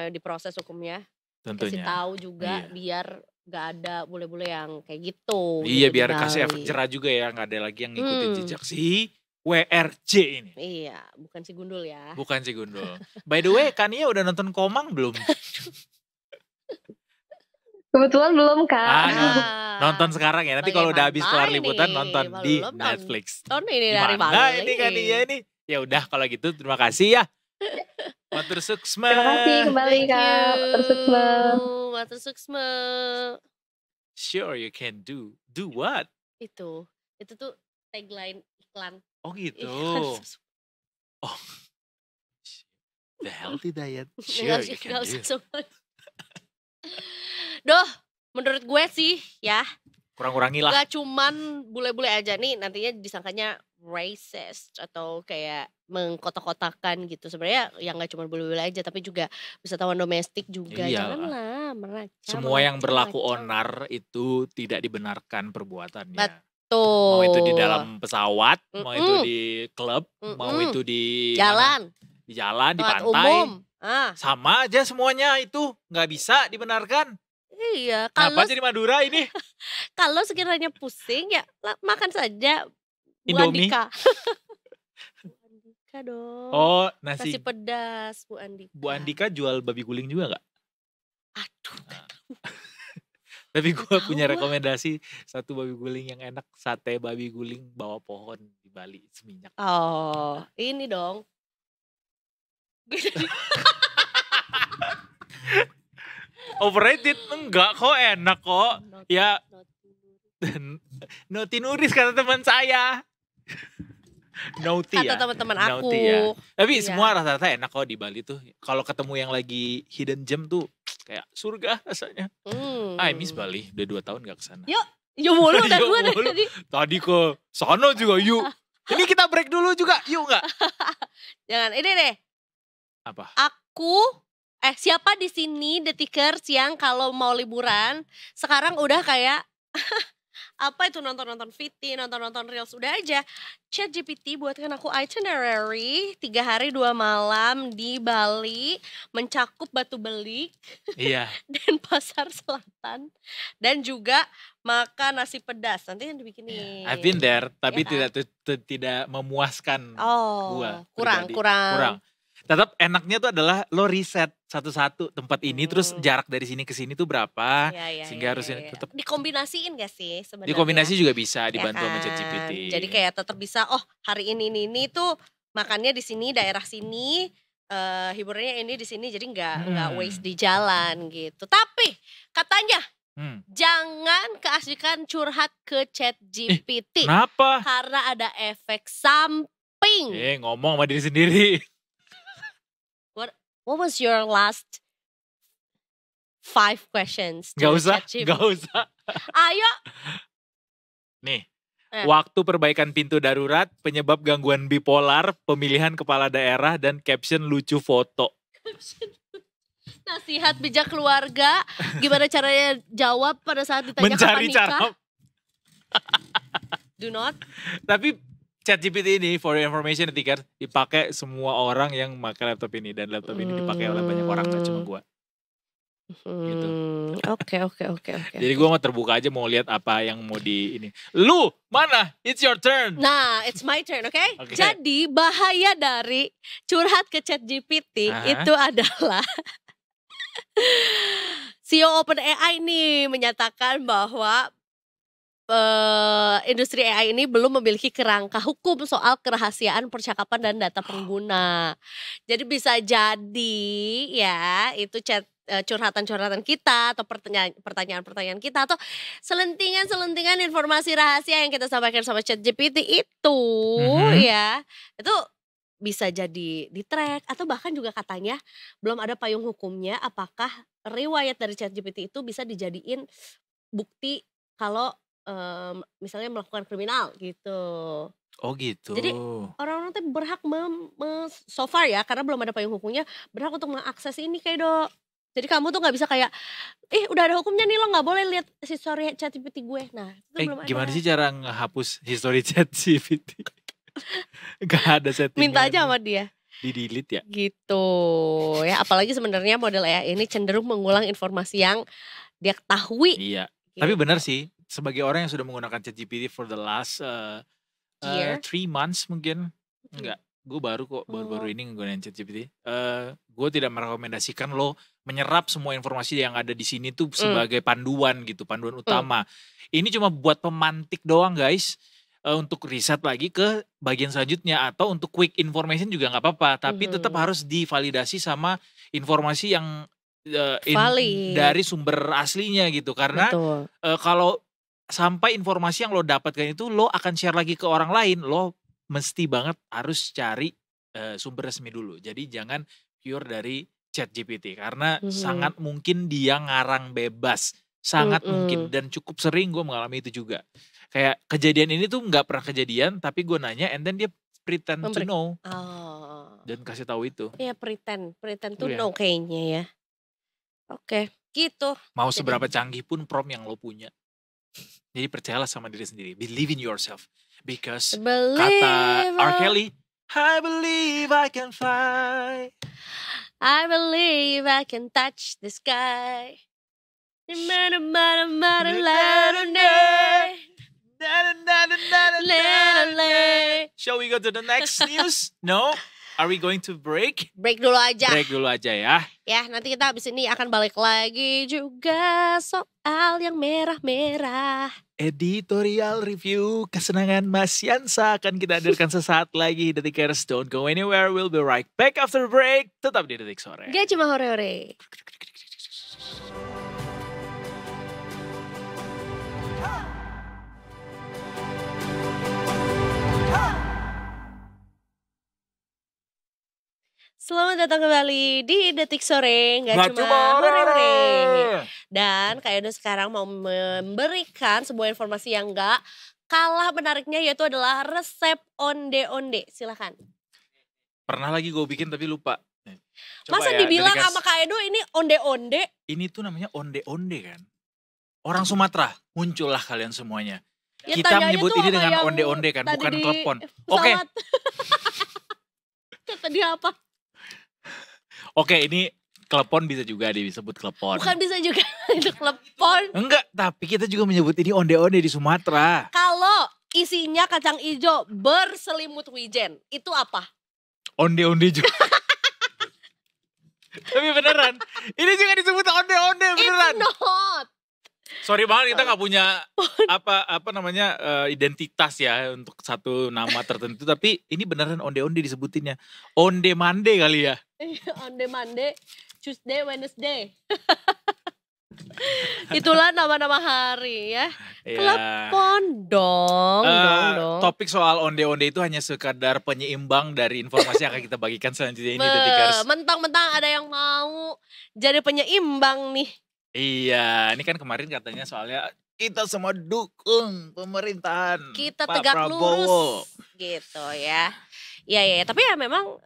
diproses hukumnya. Tentunya. Kasih tahu juga biar gak ada bule-bule yang kayak gitu. Iya, biar kasih efek jerah juga ya, gak ada lagi yang ngikutin jejak si WRJ ini. Iya, bukan si Gundul ya. Bukan si Gundul. By the way, Kania udah nonton Komang belum? Kebetulan belum, Kak. Nonton sekarang ya. Nanti kalau udah habis kelar liputan nonton di Netflix. Ini dari Bali. Nah, ini Kania ini. Ya udah kalau gitu terima kasih ya. Matur suksma. Terima kasih kembali Kak. Matur suksma. Sure you can do. Do what? Itu tuh tagline iklan. Oh gitu. Oh. The healthy diet. Sure you can do. Duh, menurut gue sih ya. Kurang-kurangi lah. Gak cuman bule-bule aja nih, nantinya disangkanya racist atau kayak mengkotak-kotakan gitu. Sebenarnya yang gak cuma bule-bule aja, tapi juga wisatawan domestik juga. Janganlah meracau. Semua yang berlaku onar itu tidak dibenarkan perbuatannya. Betul. Mau itu di dalam pesawat, mau itu di klub, mau itu di jalan, di jalan, di pantai. Umum. Sama aja semuanya itu, nggak bisa dibenarkan. Iya. Kenapa jadi Madura ini? Kalau sekiranya pusing ya makan saja Bu Indomie. Andika. Bu Andika dong. Oh, nasi pedas Bu Andika. Bu Andika jual babi guling juga nggak? Aduh. Tapi gue punya rekomendasi satu babi guling yang enak, sate babi guling bawah pohon di Bali, Seminyak. Oh, ini dong. Overrated enggak kok, enak kok. Ya Noti Nuris kata teman saya. Noti ya. Kata teman-teman aku. Noti ya. Tapi semua rata-rata enak kok di Bali tuh. Kalau ketemu yang lagi hidden gem tuh kayak surga rasanya. I miss Bali, udah 2 tahun gak kesana. Yuk mulu tadi. Tadi ke sana juga yuk. Ini kita break dulu juga, yuk gak? Jangan, ini deh. Apa? Siapa di sini detikers yang kalau mau liburan sekarang udah kayak apa itu nonton VT, nonton reels, udah aja ChatGPT buatkan aku itinerary 3 hari 2 malam di Bali, mencakup Batu Belik, dan Pasar Selatan, dan juga makan nasi pedas. Nanti yang dibikinin. I've been there, tapi tidak memuaskan gua. Kurang. Tetap enaknya tuh adalah lo riset satu-satu tempat ini, terus jarak dari sini ke sini tuh berapa, sehingga harus tetap dikombinasiin gak sih sebenarnya? Dikombinasi juga bisa dibantu sama ChatGPT. Jadi kayak tetap bisa, hari ini tuh makannya di sini, daerah sini, hiburannya ini di sini, jadi nggak waste di jalan gitu. Tapi katanya jangan keasikan curhat ke ChatGPT. Kenapa? Karena ada efek samping. Ngomong sama diri sendiri. What was your last 5 questions? Gak usah. Ayo. Nih, waktu perbaikan pintu darurat, penyebab gangguan bipolar, pemilihan kepala daerah, dan caption lucu foto. Nasihat bijak keluarga, gimana caranya jawab pada saat ditanya mencari kapan nikah. Cara. Do not. Tapi ChatGPT ini, for your information, dipakai semua orang yang pakai laptop ini, dan laptop ini dipakai oleh banyak orang, gak cuma gue. Gitu. Oke. Jadi gue mau terbuka aja, mau lihat apa yang mau di ini. Lu mana? It's your turn. Nah, it's my turn, okay? Jadi bahaya dari curhat ke ChatGPT itu adalah CEO OpenAI nih menyatakan bahwa industri AI ini belum memiliki kerangka hukum soal kerahasiaan percakapan dan data pengguna. Jadi bisa jadi ya itu curhatan-curhatan kita atau pertanyaan-pertanyaan kita atau selentingan informasi rahasia yang kita sampaikan sama ChatGPT itu ya itu bisa jadi di track atau bahkan juga katanya belum ada payung hukumnya apakah riwayat dari ChatGPT itu bisa dijadiin bukti kalau misalnya melakukan kriminal gitu. Oh gitu. Jadi orang-orang tuh berhak so far ya karena belum ada payung hukumnya berhak untuk mengakses ini kayak Dok. Jadi kamu tuh nggak bisa kayak udah ada hukumnya nih lo nggak boleh lihat history ChatGPT gue. Nah itu belum ada. Gimana sih cara ngehapus history ChatGPT? Gak ada settingan. Minta aja sama dia. Di delete ya. Gitu ya apalagi sebenarnya model AI ini cenderung mengulang informasi yang dia ketahui. Iya. Gitu. Tapi benar sih sebagai orang yang sudah menggunakan ChatGPT for the last 3 months mungkin. Enggak, gue baru kok baru-baru ini nggunain ChatGPT. Gue tidak merekomendasikan lo menyerap semua informasi yang ada di sini tuh sebagai panduan gitu, panduan utama. Ini cuma buat pemantik doang guys. Untuk riset lagi ke bagian selanjutnya atau untuk quick information juga nggak apa-apa. Tapi tetap harus divalidasi sama informasi yang dari sumber aslinya gitu. Karena kalau sampai informasi yang lo dapatkan itu lo akan share lagi ke orang lain, lo mesti banget harus cari sumber resmi dulu. Jadi jangan pure dari ChatGPT karena sangat mungkin dia ngarang bebas, sangat mungkin dan cukup sering gue mengalami itu juga. Kayak kejadian ini tuh nggak pernah kejadian, tapi gue nanya and then dia pretend to know dan kasih tahu itu. Iya pretend to know kayaknya ya. Oke, gitu. Mau seberapa canggih pun prompt yang lo punya. Jadi percayalah sama diri sendiri. Believe in yourself. Because kata R. Kelly, I believe I can fly. I believe I can touch the sky. Shall we go to the next news? No? Are we going to break? Break dulu aja. Break dulu aja ya. Ya, nanti kita habis ini akan balik lagi juga soal yang merah-merah. Editorial review kesenangan Mas Yansa akan kita hadirkan sesaat lagi. Detikers, don't go anywhere. We'll be right back after break. Tetap di Detik Sore. Gak cuma hore-hore. Selamat datang kembali di Detik Sore, nggak cuma hore-hore. Dan Kak Edo sekarang mau memberikan sebuah informasi yang nggak kalah menariknya, yaitu adalah resep onde-onde. Silakan. Pernah lagi gue bikin tapi lupa. Coba masa ya, dibilang sama Kak Edo ini onde-onde? Ini tuh namanya onde-onde kan. Orang Sumatera, muncullah kalian semuanya. Ya, kita menyebut ini dengan onde-onde kan, bukan klepon. Oke. Kata dia apa? Oke, ini klepon bisa juga disebut klepon. Bukan bisa juga itu klepon. Enggak, tapi kita juga menyebut ini onde-onde di Sumatera. Kalau isinya kacang hijau berselimut wijen, itu apa? Onde-onde juga. Tapi beneran, ini juga disebut onde-onde beneran. It's not. Sorry banget kita nggak punya apa namanya identitas ya untuk satu nama tertentu, tapi ini beneran onde-onde disebutinnya. Onde mande kali ya. Onde mande, Tuesday, Wednesday. Itulah nama-nama hari ya. Klepon dong. Topik soal onde-onde itu hanya sekadar penyeimbang dari informasi yang akan kita bagikan selanjutnya ini. Mentang-mentang ada yang mau jadi penyeimbang nih. Iya, ini kan kemarin katanya soalnya kita semua dukung pemerintahan kita Pak tegak Prabowo. Lurus gitu ya. Ya, tapi ya memang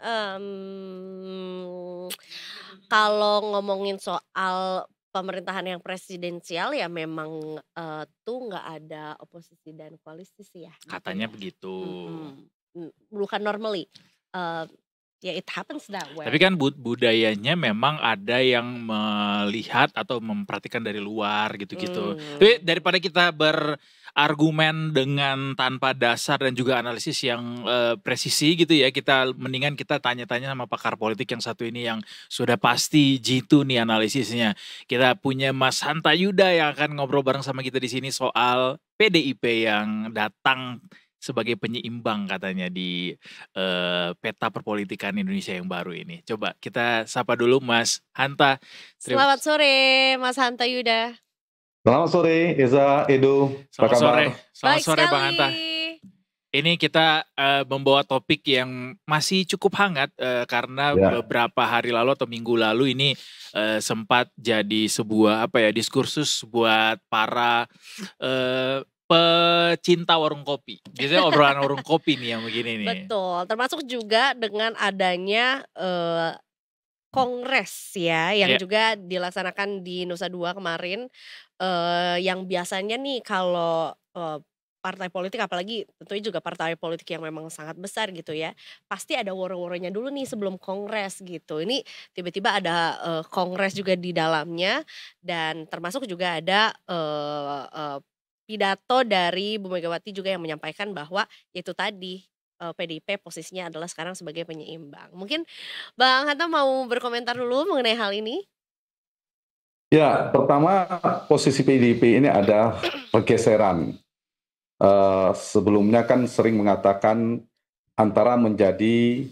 kalau ngomongin soal pemerintahan yang presidensial ya memang tuh nggak ada oposisi dan koalisi sih ya. Katanya begitu. Bukan normally. Ya it happens that way. Tapi kan budayanya memang ada yang melihat atau memperhatikan dari luar gitu-gitu. Tapi daripada kita berargumen dengan tanpa dasar dan juga analisis yang presisi gitu ya, mendingan kita tanya-tanya sama pakar politik yang satu ini yang sudah pasti jitu nih analisisnya. Kita punya Mas Hanta Yuda yang akan ngobrol bareng sama kita di sini soal PDIP yang datang sebagai penyeimbang katanya di peta perpolitikan Indonesia yang baru ini. Coba kita sapa dulu Mas Hanta. Selamat sore Mas Hanta Yuda. Selamat sore Eza, Edo. Selamat sore. Selamat sore Bang Hanta. Ini kita membawa topik yang masih cukup hangat karena beberapa hari lalu atau minggu lalu ini sempat jadi sebuah diskursus buat para pecinta warung kopi. Biasanya obrolan warung kopi nih yang begini nih. Betul, termasuk juga dengan adanya kongres ya yang juga dilaksanakan di Nusa Dua kemarin, yang biasanya nih kalau partai politik, apalagi tentunya juga partai politik yang memang sangat besar gitu ya, pasti ada war-warnya dulu nih sebelum kongres gitu. Ini tiba-tiba ada kongres juga di dalamnya, dan termasuk juga ada pidato dari Bu Megawati juga yang menyampaikan bahwa itu tadi, PDIP posisinya adalah sekarang sebagai penyeimbang. Mungkin Bang Hanta mau berkomentar dulu mengenai hal ini? Ya, pertama posisi PDIP ini ada pergeseran. Sebelumnya kan sering mengatakan antara menjadi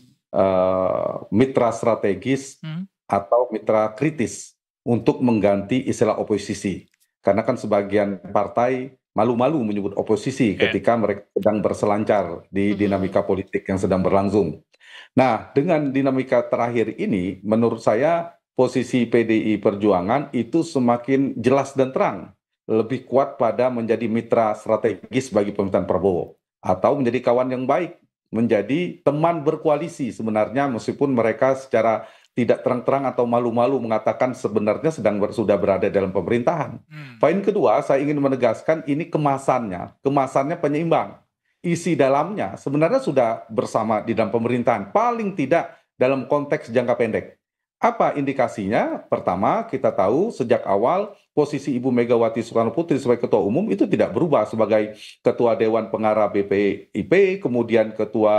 mitra strategis atau mitra kritis untuk mengganti istilah oposisi. Karena kan sebagian partai malu-malu menyebut oposisi ketika mereka sedang berselancar di dinamika politik yang sedang berlangsung. Nah, dengan dinamika terakhir ini, menurut saya posisi PDI Perjuangan itu semakin jelas dan terang. Lebih kuat pada menjadi mitra strategis bagi pemerintahan Prabowo, atau menjadi kawan yang baik, menjadi teman berkoalisi sebenarnya, meskipun mereka secara tidak terang-terang atau malu-malu mengatakan sebenarnya sudah berada dalam pemerintahan. Poin kedua, saya ingin menegaskan ini kemasannya penyeimbang. Isi dalamnya sebenarnya sudah bersama di dalam pemerintahan, paling tidak dalam konteks jangka pendek. Apa indikasinya? Pertama, kita tahu sejak awal posisi Ibu Megawati Soekarno Putri sebagai Ketua Umum itu tidak berubah sebagai Ketua Dewan Pengarah BPIP, kemudian Ketua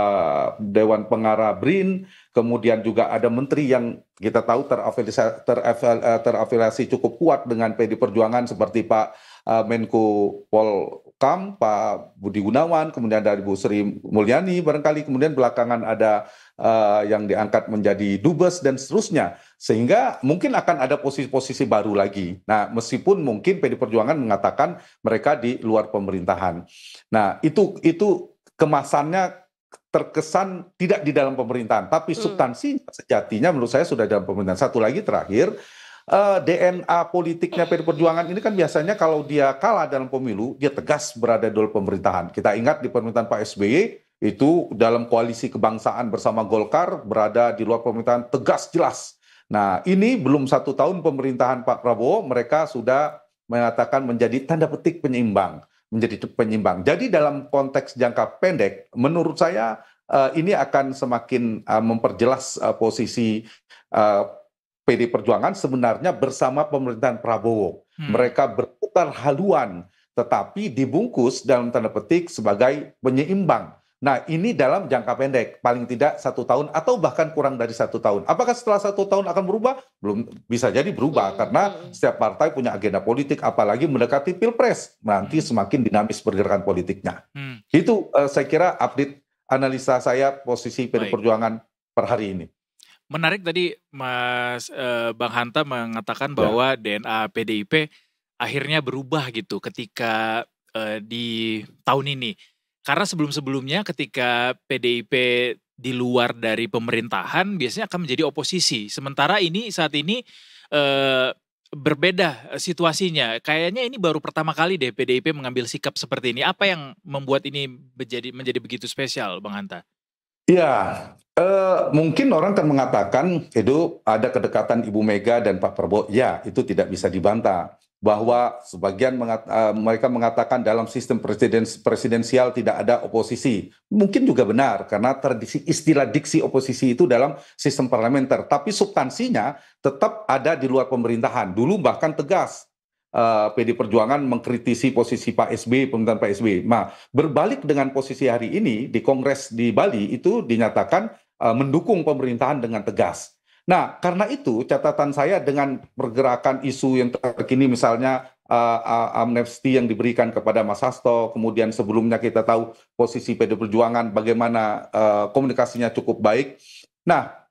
Dewan Pengarah BRIN, kemudian juga ada menteri yang kita tahu terafiliasi cukup kuat dengan PD Perjuangan seperti Pak Menko Polkam, Pak Budi Gunawan, kemudian dari Bu Sri Mulyani barangkali, kemudian belakangan ada yang diangkat menjadi dubes dan seterusnya, sehingga mungkin akan ada posisi-posisi baru lagi. Nah, meskipun mungkin PD Perjuangan mengatakan mereka di luar pemerintahan. Nah, itu kemasannya terkesan tidak di dalam pemerintahan, tapi substansi sejatinya menurut saya sudah dalam pemerintahan. Satu lagi terakhir, DNA politiknya PD Perjuangan ini kan biasanya kalau dia kalah dalam pemilu, dia tegas berada di luar pemerintahan. Kita ingat di pemerintahan Pak SBY, itu dalam koalisi kebangsaan bersama Golkar, berada di luar pemerintahan tegas jelas. Nah, ini belum 1 tahun pemerintahan Pak Prabowo, mereka sudah mengatakan menjadi tanda petik penyeimbang, menjadi penyeimbang. Jadi dalam konteks jangka pendek, menurut saya ini akan semakin memperjelas posisi PD Perjuangan sebenarnya bersama pemerintahan Prabowo. Mereka berputar haluan, tetapi dibungkus dalam tanda petik sebagai penyeimbang. Nah, ini dalam jangka pendek, paling tidak 1 tahun atau bahkan kurang dari 1 tahun. Apakah setelah 1 tahun akan berubah? Belum, bisa jadi berubah karena setiap partai punya agenda politik, apalagi mendekati Pilpres. Nanti semakin dinamis pergerakan politiknya. Itu saya kira update analisa saya posisi PD Perjuangan per hari ini. Menarik tadi Mas Bang Hanta mengatakan bahwa DNA PDIP akhirnya berubah gitu ketika di tahun ini. Karena sebelum-sebelumnya ketika PDIP di luar dari pemerintahan biasanya akan menjadi oposisi. Sementara ini saat ini berbeda situasinya. Kayaknya ini baru pertama kali deh PDIP mengambil sikap seperti ini. Apa yang membuat ini menjadi begitu spesial, Bang Hanta? Ya, mungkin orang akan mengatakan itu ada kedekatan Ibu Mega dan Pak Prabowo. Ya, itu tidak bisa dibantah. Bahwa sebagian mereka mengatakan dalam sistem presidensial tidak ada oposisi. Mungkin juga benar, karena tradisi istilah diksi oposisi itu dalam sistem parlementer. Tapi substansinya tetap ada di luar pemerintahan. Dulu bahkan tegas PD Perjuangan mengkritisi posisi Pak SBY, pemerintahan Pak SBY. Nah, berbalik dengan posisi hari ini di Kongres di Bali itu dinyatakan mendukung pemerintahan dengan tegas. Nah, karena itu catatan saya dengan pergerakan isu yang terkini misalnya amnesti yang diberikan kepada Mas Hasto, kemudian sebelumnya kita tahu posisi PD Perjuangan bagaimana komunikasinya cukup baik. Nah,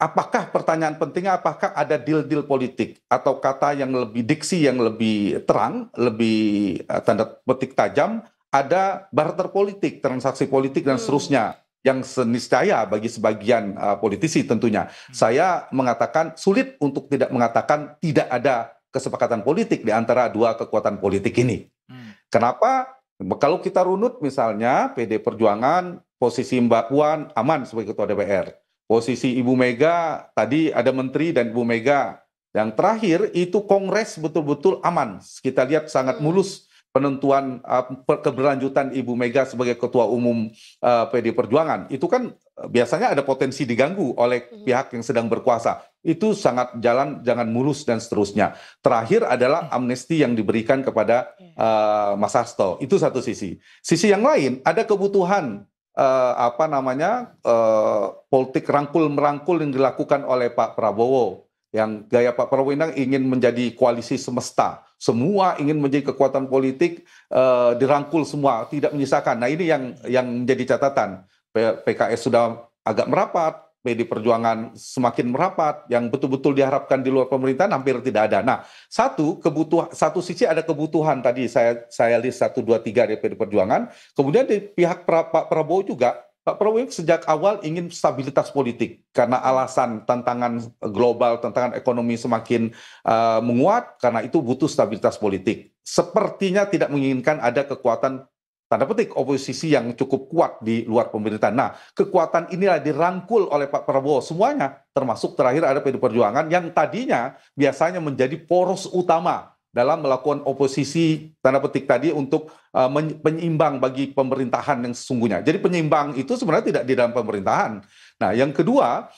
apakah pertanyaan pentingnya apakah ada deal-deal politik atau kata yang lebih diksi yang lebih terang, lebih tanda petik tajam, ada barter politik, transaksi politik dan seterusnya yang seniscaya bagi sebagian politisi tentunya. Saya mengatakan sulit untuk tidak mengatakan tidak ada kesepakatan politik di antara dua kekuatan politik ini. Kenapa? Kalau kita runut misalnya PD Perjuangan, posisi Mbak Puan aman sebagai Ketua DPR. Posisi Ibu Mega, tadi ada Menteri dan Ibu Mega. Yang terakhir itu Kongres betul-betul aman. Kita lihat sangat mulus penentuan keberlanjutan Ibu Mega sebagai Ketua Umum PD Perjuangan. Itu kan biasanya ada potensi diganggu oleh pihak yang sedang berkuasa. Itu sangat jangan mulus dan seterusnya. Terakhir adalah amnesti yang diberikan kepada Mas Hasto. Itu satu sisi. Sisi yang lain ada kebutuhan politik rangkul-merangkul yang dilakukan oleh Pak Prabowo. Yang gaya Pak Prabowo ini ingin menjadi koalisi semesta. Semua ingin menjadi kekuatan politik, dirangkul semua, tidak menyisakan. Nah ini yang menjadi catatan. PKS sudah agak merapat, PD Perjuangan semakin merapat, yang betul-betul diharapkan di luar pemerintahan hampir tidak ada. Nah satu sisi ada kebutuhan tadi saya list 1, 2, 3 dari PD Perjuangan. Kemudian di pihak Pak Prabowo juga, Pak Prabowo sejak awal ingin stabilitas politik karena alasan tantangan global, tantangan ekonomi semakin menguat, karena itu butuh stabilitas politik. Sepertinya tidak menginginkan ada kekuatan tanda petik oposisi yang cukup kuat di luar pemerintahan. Nah, kekuatan inilah dirangkul oleh Pak Prabowo semuanya, termasuk terakhir ada PD Perjuangan yang tadinya biasanya menjadi poros utama dalam melakukan oposisi tanda petik tadi untuk penyeimbang bagi pemerintahan yang sesungguhnya. Jadi penyeimbang itu sebenarnya tidak di dalam pemerintahan. Nah, yang kedua,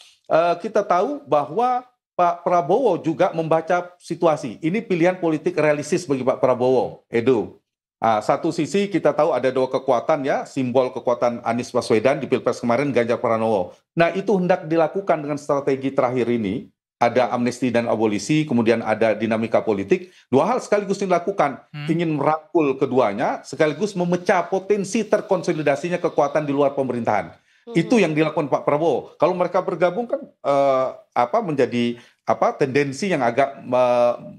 kita tahu bahwa Pak Prabowo juga membaca situasi. Ini pilihan politik realistis bagi Pak Prabowo, Edo. Satu sisi kita tahu ada dua kekuatan ya, simbol kekuatan Anies Baswedan di Pilpres kemarin, Ganjar Pranowo. Nah, itu hendak dilakukan dengan strategi terakhir ini. Ada amnesti dan abolisi, kemudian ada dinamika politik. Dua hal sekaligus dilakukan. Ingin merangkul keduanya, sekaligus memecah potensi terkonsolidasinya kekuatan di luar pemerintahan. Itu yang dilakukan Pak Prabowo. Kalau mereka bergabung kan menjadi tendensi yang agak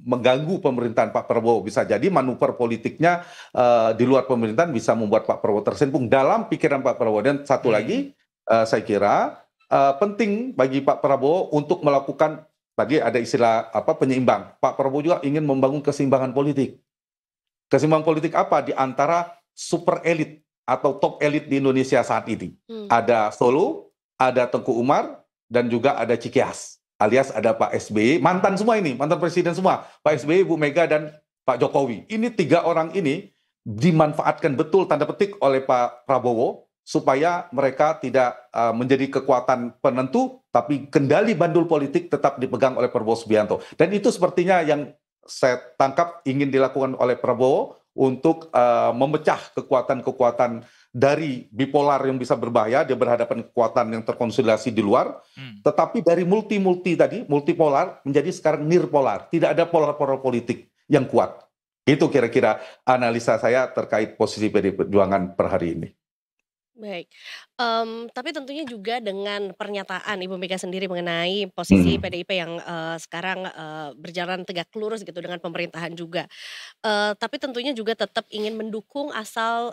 mengganggu pemerintahan Pak Prabowo. Bisa jadi manuver politiknya di luar pemerintahan bisa membuat Pak Prabowo tersinggung dalam pikiran Pak Prabowo. Dan satu lagi, saya kira penting bagi Pak Prabowo untuk melakukan, tadi ada istilah penyeimbang. Pak Prabowo juga ingin membangun keseimbangan politik. Keseimbangan politik apa? Di antara super elit atau top elit di Indonesia saat ini. Ada Solo, ada Tengku Umar, dan juga ada Cikias. Alias ada Pak SBY, mantan semua ini, mantan presiden semua. Pak SBY, Bu Mega, dan Pak Jokowi. Ini tiga orang ini dimanfaatkan betul tanda petik oleh Pak Prabowo, supaya mereka tidak menjadi kekuatan penentu, tapi kendali bandul politik tetap dipegang oleh Prabowo Subianto. Dan itu sepertinya yang saya tangkap ingin dilakukan oleh Prabowo untuk memecah kekuatan-kekuatan dari bipolar yang bisa berbahaya, dia berhadapan kekuatan yang terkonsolidasi di luar, tetapi dari multipolar menjadi sekarang nirpolar, tidak ada polar-polar politik yang kuat. Itu kira-kira analisa saya terkait posisi PD Perjuangan per hari ini. Baik, tapi tentunya juga dengan pernyataan Ibu Mega sendiri mengenai posisi PDIP yang sekarang berjalan tegak lurus gitu dengan pemerintahan juga. Tapi tentunya juga tetap ingin mendukung asal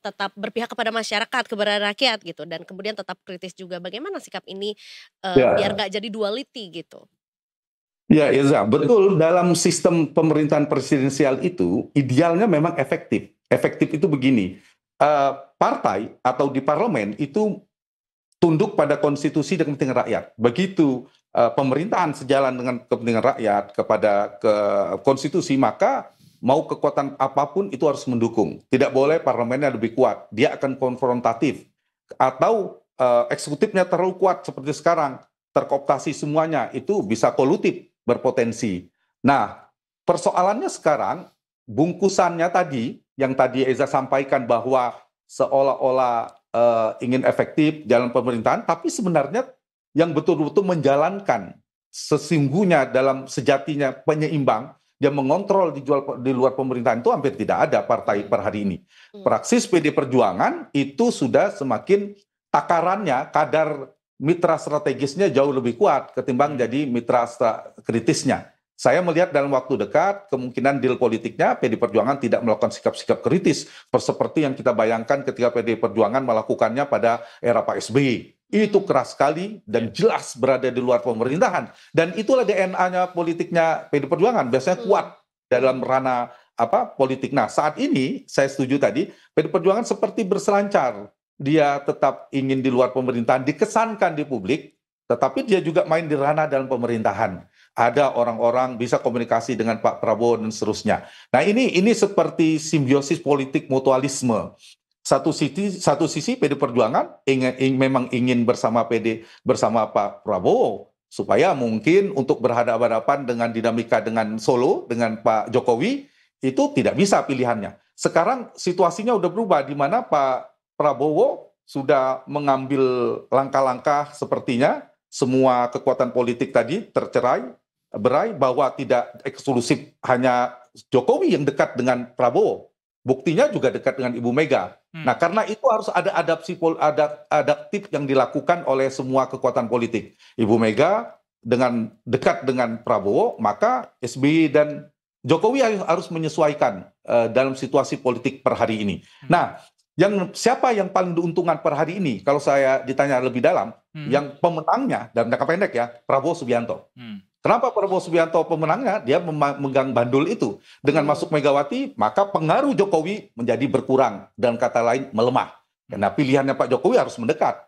tetap berpihak kepada masyarakat, kepada rakyat gitu, dan kemudian tetap kritis juga. Bagaimana sikap ini biar nggak jadi duality gitu? Ya, Eza, betul. Dalam sistem pemerintahan presidensial itu idealnya memang efektif. Efektif itu begini. Partai atau di parlemen itu tunduk pada konstitusi dan kepentingan rakyat. Begitu pemerintahan sejalan dengan kepentingan rakyat kepada konstitusi, maka mau kekuatan apapun itu harus mendukung. Tidak boleh parlemennya lebih kuat, dia akan konfrontatif. Atau eksekutifnya terlalu kuat seperti sekarang, terkooptasi semuanya, itu bisa kolutif, berpotensi. Nah, persoalannya sekarang, bungkusannya tadi, yang tadi Eza sampaikan bahwa seolah-olah ingin efektif jalan pemerintahan, tapi sebenarnya yang betul-betul menjalankan sesungguhnya dalam sejatinya penyeimbang, yang mengontrol di luar pemerintahan itu hampir tidak ada partai per hari ini. Praksis PD Perjuangan itu sudah semakin takarannya, kadar mitra strategisnya jauh lebih kuat ketimbang jadi mitra kritisnya. saya melihat dalam waktu dekat kemungkinan deal politiknya PD Perjuangan tidak melakukan sikap-sikap kritis seperti yang kita bayangkan ketika PD Perjuangan melakukannya pada era Pak SBY. Itu keras sekali dan jelas berada di luar pemerintahan. Dan itulah DNA-nya politiknya PD Perjuangan, biasanya kuat dalam ranah politik. Nah, saat ini saya setuju tadi PD Perjuangan seperti berselancar. Dia tetap ingin di luar pemerintahan, dikesankan di publik, tetapi dia juga main di ranah dalam pemerintahan. Ada orang-orang bisa komunikasi dengan Pak Prabowo dan seterusnya. Nah, ini seperti simbiosis politik mutualisme. Satu sisi PD Perjuangan memang ingin bersama Pak Prabowo supaya mungkin untuk berhadapan-hadapan dengan dinamika dengan Solo dengan Pak Jokowi itu tidak bisa pilihannya. Sekarang situasinya udah berubah di mana Pak Prabowo sudah mengambil langkah-langkah sepertinya semua kekuatan politik tadi berai bahwa tidak eksklusif hanya Jokowi yang dekat dengan Prabowo. Buktinya juga dekat dengan Ibu Mega. Nah, karena itu harus ada adaptif yang dilakukan oleh semua kekuatan politik. Ibu Mega dekat dengan Prabowo, maka SBY dan Jokowi harus menyesuaikan dalam situasi politik per hari ini. Nah, siapa yang paling diuntungkan per hari ini? Kalau saya ditanya lebih dalam, yang pemenangnya dalam jangka pendek ya, Prabowo Subianto. Kenapa Prabowo Subianto pemenangnya? Dia memegang bandul itu. Dengan masuk Megawati, maka pengaruh Jokowi menjadi berkurang. Dan kata lain, melemah. Karena pilihannya Pak Jokowi harus mendekat.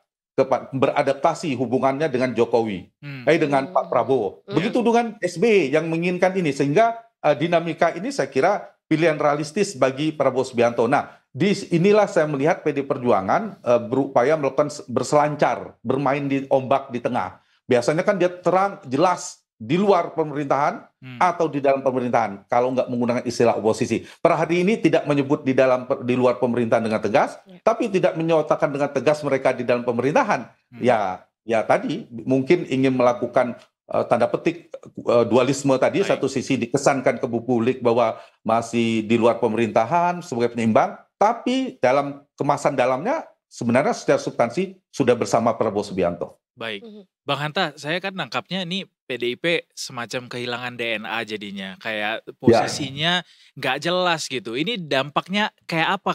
Beradaptasi hubungannya dengan Jokowi. Dengan Pak Prabowo. Begitu dengan SBY yang menginginkan ini. Sehingga dinamika ini saya kira pilihan realistis bagi Prabowo Subianto. Nah, inilah saya melihat PD Perjuangan berupaya melakukan berselancar, bermain di ombak di tengah. Biasanya kan dia terang, jelas, di luar pemerintahan atau di dalam pemerintahan kalau nggak menggunakan istilah oposisi. Per hari ini tidak menyebut di luar pemerintahan dengan tegas, tapi tidak menyatakan dengan tegas mereka di dalam pemerintahan. Ya tadi mungkin ingin melakukan tanda petik dualisme tadi. Satu sisi dikesankan ke publik bahwa masih di luar pemerintahan sebagai penyeimbang, tapi dalam kemasan dalamnya sebenarnya secara substansi sudah bersama Prabowo Subianto. Baik, Bang Hanta, saya kan nangkapnya ini PDIP semacam kehilangan DNA jadinya, kayak posisinya nggak jelas gitu. Ini dampaknya kayak apa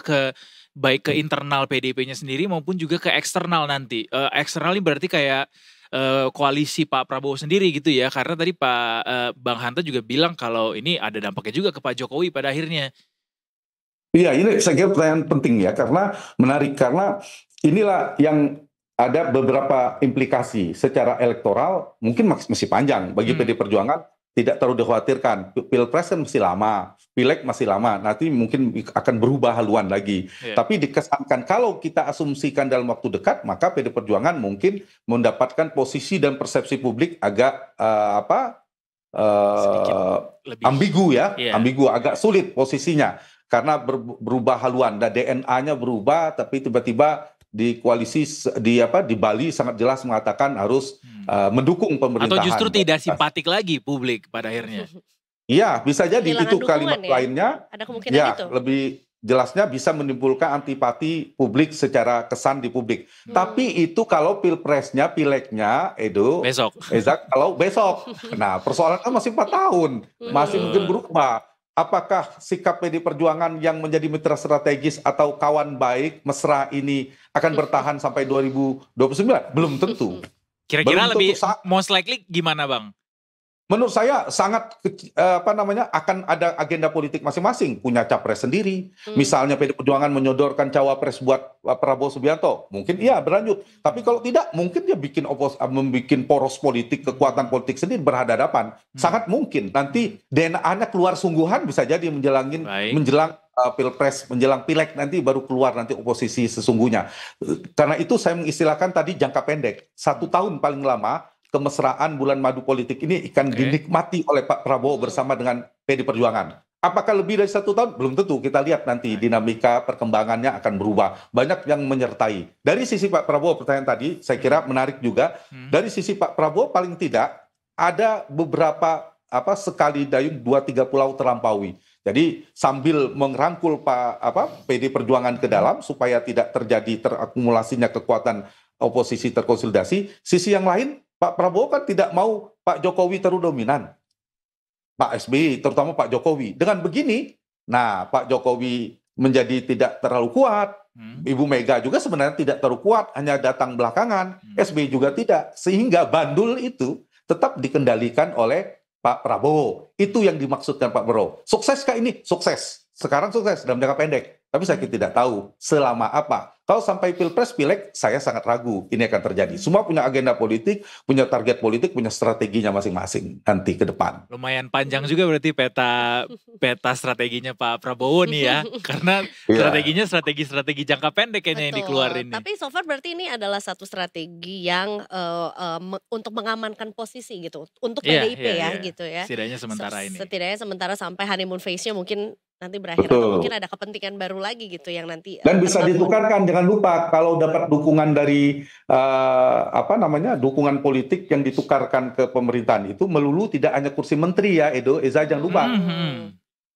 baik ke internal PDIP-nya sendiri maupun juga ke eksternal nanti. Eksternal ini berarti kayak koalisi Pak Prabowo sendiri gitu ya, karena tadi Bang Hanta juga bilang kalau ini ada dampaknya juga ke Pak Jokowi pada akhirnya. Iya, ini saya kira pertanyaan penting ya, karena menarik, karena inilah yang ada beberapa implikasi secara elektoral mungkin masih panjang bagi PD Perjuangan, tidak terlalu dikhawatirkan. Pilpres kan masih lama, Pileg masih lama, nanti mungkin akan berubah haluan lagi. Tapi dikesankan kalau kita asumsikan dalam waktu dekat, maka PD Perjuangan mungkin mendapatkan posisi dan persepsi publik agak ambigu ya, ambigu, agak sulit posisinya karena berubah haluan. Dan DNA-nya berubah, tapi tiba-tiba di koalisi di Bali sangat jelas mengatakan harus mendukung pemerintahan. Atau justru tidak simpatik lagi publik pada akhirnya. Iya, bisa jadi itu kalimat ya? lainnya. Ada kemungkinan itu. Lebih jelasnya bisa menimbulkan antipati publik secara kesan di publik. Tapi itu kalau pilpresnya, pilegnya, besok. Kalau besok. Nah, persoalannya masih 4 tahun, masih mungkin berubah. Apakah sikap PD Perjuangan yang menjadi mitra strategis atau kawan baik mesra ini akan bertahan sampai 2029? Belum tentu. Kira-kira lebih most likely gimana, Bang? Menurut saya sangat akan ada agenda politik masing-masing, punya capres sendiri. Misalnya PD Perjuangan menyodorkan cawapres buat Prabowo Subianto, mungkin iya berlanjut. Tapi kalau tidak, mungkin dia membuat poros politik, kekuatan politik sendiri berhadapan. Sangat mungkin nanti DNA-nya keluar sungguhan, bisa jadi menjelang Pilpres, menjelang Pileg nanti baru keluar nanti oposisi sesungguhnya. Karena itu saya mengistilahkan tadi jangka pendek, 1 tahun paling lama. Kemesraan bulan madu politik ini akan dinikmati oleh Pak Prabowo bersama dengan PD Perjuangan. Apakah lebih dari 1 tahun? Belum tentu. Kita lihat nanti dinamika perkembangannya akan berubah. Banyak yang menyertai. Dari sisi Pak Prabowo, pertanyaan tadi saya kira menarik juga. Dari sisi Pak Prabowo paling tidak ada beberapa sekali dayung 2-3 pulau terlampaui. Jadi sambil merangkul PD Perjuangan ke dalam supaya tidak terjadi terakumulasinya kekuatan oposisi terkonsolidasi. Sisi yang lain, Pak Prabowo kan tidak mau Pak Jokowi terlalu dominan. Pak SBY, terutama Pak Jokowi. Dengan begini, nah Pak Jokowi menjadi tidak terlalu kuat, Ibu Mega juga sebenarnya tidak terlalu kuat, hanya datang belakangan, SBY juga tidak. Sehingga bandul itu tetap dikendalikan oleh Pak Prabowo. Itu yang dimaksudkan Pak Prabowo. Sukseskah ini? Sukses. Sekarang sukses dalam jangka pendek. Tapi saya tidak tahu selama apa. Kalau sampai Pilpres, Pileg, saya sangat ragu ini akan terjadi. Semua punya agenda politik, punya target politik, punya strateginya masing-masing nanti ke depan. Lumayan panjang juga berarti peta strateginya Pak Prabowo nih ya. Karena strateginya strategi jangka pendek kayaknya yang dikeluarin nih. Tapi so far berarti ini adalah satu strategi yang untuk mengamankan posisi gitu. Untuk PDIP gitu ya. Setidaknya sementara ini. Setidaknya sementara sampai honeymoon phase-nya mungkin nanti berakhir. Atau mungkin ada kepentingan baru lagi gitu yang nanti. Dan bisa ditukarkan, jangan lupa kalau dapat dukungan dari dukungan politik yang ditukarkan ke pemerintahan itu melulu tidak hanya kursi menteri ya Eza, jangan lupa.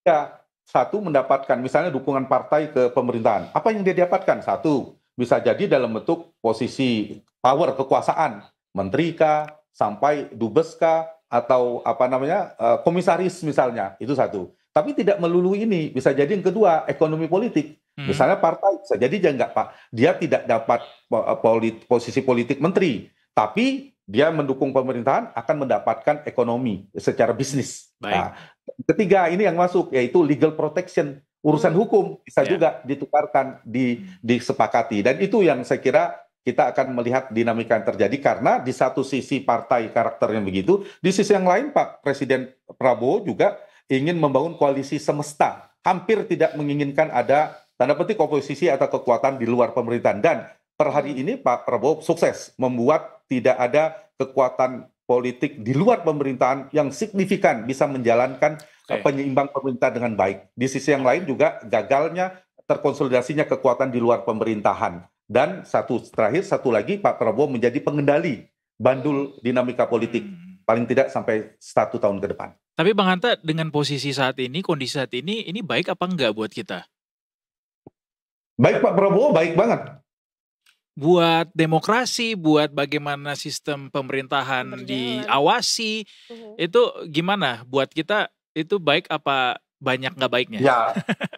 Ya, satu mendapatkan misalnya dukungan partai ke pemerintahan. Apa yang dia dapatkan? Satu, bisa jadi dalam bentuk posisi power kekuasaan, menteri kah, sampai dubes kah, atau komisaris misalnya, itu satu. Tapi tidak melulu ini, bisa jadi yang kedua, ekonomi politik. Misalnya partai, bisa jadi dia tidak dapat posisi politik menteri, tapi dia mendukung pemerintahan akan mendapatkan ekonomi secara bisnis. Nah, ketiga ini yang masuk, yaitu legal protection, urusan hukum, bisa juga ditukarkan, disepakati. Dan itu yang saya kira kita akan melihat dinamika yang terjadi, karena di satu sisi partai karakternya begitu, di sisi yang lain Pak Presiden Prabowo juga ingin membangun koalisi semesta, hampir tidak menginginkan ada tanda petik oposisi atau kekuatan di luar pemerintahan. Dan per hari ini Pak Prabowo sukses membuat tidak ada kekuatan politik di luar pemerintahan yang signifikan bisa menjalankan penyeimbang pemerintah dengan baik. Di sisi yang lain juga gagalnya terkonsolidasinya kekuatan di luar pemerintahan. Dan terakhir satu lagi, Pak Prabowo menjadi pengendali bandul dinamika politik paling tidak sampai 1 tahun ke depan. Tapi Bang Hanta, dengan posisi saat ini, kondisi saat ini baik apa enggak buat kita? Baik Pak Prabowo, baik banget. Buat demokrasi, buat bagaimana sistem pemerintahan diawasi, itu gimana? Buat kita itu baik apa banyak nggak baiknya? Ya,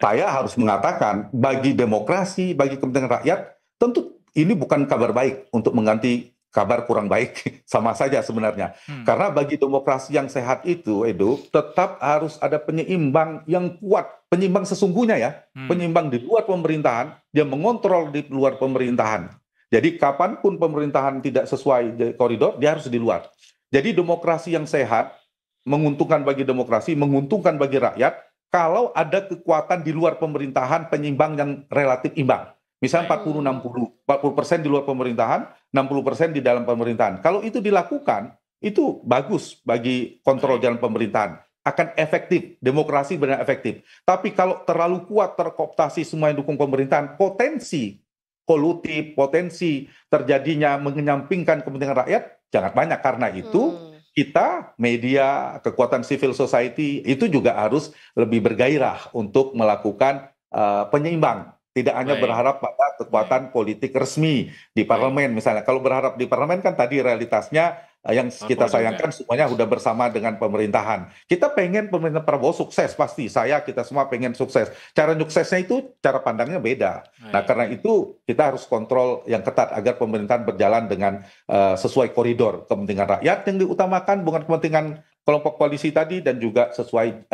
saya harus mengatakan bagi demokrasi, bagi kepentingan rakyat, tentu ini bukan kabar baik untuk mengganti kabar kurang baik, sama saja sebenarnya. Karena bagi demokrasi yang sehat itu, Edo, tetap harus ada penyeimbang yang kuat. Penyeimbang sesungguhnya ya. Penyeimbang di luar pemerintahan, dia mengontrol di luar pemerintahan. Jadi kapanpun pemerintahan tidak sesuai koridor, dia harus di luar. Jadi demokrasi yang sehat, menguntungkan bagi demokrasi, menguntungkan bagi rakyat, kalau ada kekuatan di luar pemerintahan, penyeimbang yang relatif imbang. Misalnya 40-60, 40% di luar pemerintahan, 60% di dalam pemerintahan. Kalau itu dilakukan, itu bagus bagi kontrol jalan pemerintahan. Akan efektif, demokrasi benar efektif. Tapi kalau terlalu kuat terkooptasi semua yang dukung pemerintahan, potensi kolutif, potensi terjadinya menyampingkan kepentingan rakyat, jangan banyak. Karena itu, kita, media, kekuatan civil society, itu juga harus lebih bergairah untuk melakukan penyeimbang. Tidak hanya berharap pada kekuatan politik resmi di parlemen misalnya. Kalau berharap di parlemen kan tadi realitasnya yang kita sayangkan semuanya sudah bersama dengan pemerintahan. Kita pengen pemerintahan Prabowo sukses pasti. Kita semua pengen sukses. Cara suksesnya itu cara pandangnya beda. Nah karena itu kita harus kontrol yang ketat agar pemerintahan berjalan dengan sesuai koridor kepentingan rakyat yang diutamakan, bukan kepentingan kelompok koalisi tadi, dan juga sesuai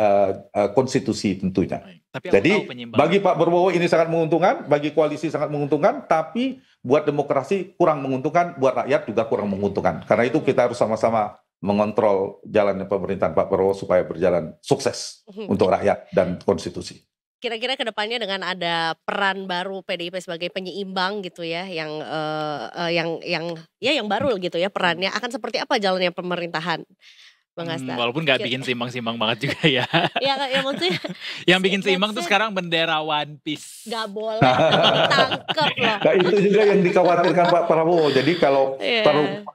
konstitusi tentunya. Jadi bagi Pak Prabowo ini sangat menguntungkan, bagi koalisi sangat menguntungkan, tapi buat demokrasi kurang menguntungkan, buat rakyat juga kurang menguntungkan. Karena itu kita harus sama-sama mengontrol jalannya pemerintahan Pak Prabowo supaya berjalan sukses untuk rakyat dan konstitusi. Kira-kira kedepannya dengan ada peran baru PDIP sebagai penyeimbang gitu ya, yang baru gitu ya perannya, akan seperti apa jalannya pemerintahan? Bang Hasta. Walaupun nggak bikin seimbang-seimbang banget juga ya. Ya maksudnya. Yang bikin seimbang tuh sekarang bendera One Piece. Gak boleh, ditangkep loh. Nah, itu juga yang dikhawatirkan Pak Prabowo. Jadi kalau taruh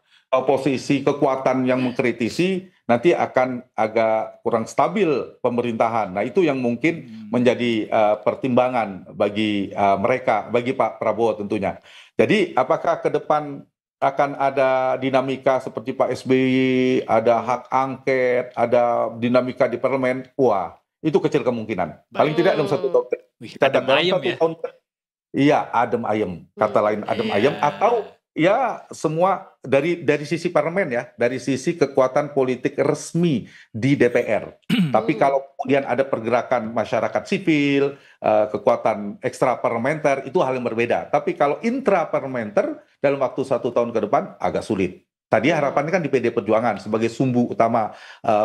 posisi kekuatan yang mengkritisi, nanti akan agak kurang stabil pemerintahan. Nah itu yang mungkin menjadi pertimbangan bagi mereka, bagi Pak Prabowo tentunya. Jadi apakah ke depan akan ada dinamika seperti Pak SBY, ada hak angket, ada dinamika di parlemen, wah itu kecil kemungkinan. Paling tidak dalam 1 tahun. Adem ayem ya. Iya, adem ayem. Kata lain adem ayem, atau ya semua dari sisi parlemen ya, dari sisi kekuatan politik resmi di DPR. Tapi kalau kemudian ada pergerakan masyarakat sipil, kekuatan ekstra parlementer, itu hal yang berbeda. Tapi kalau intra parlementer dalam waktu 1 tahun ke depan agak sulit. Tadi harapannya kan di PD Perjuangan sebagai sumbu utama,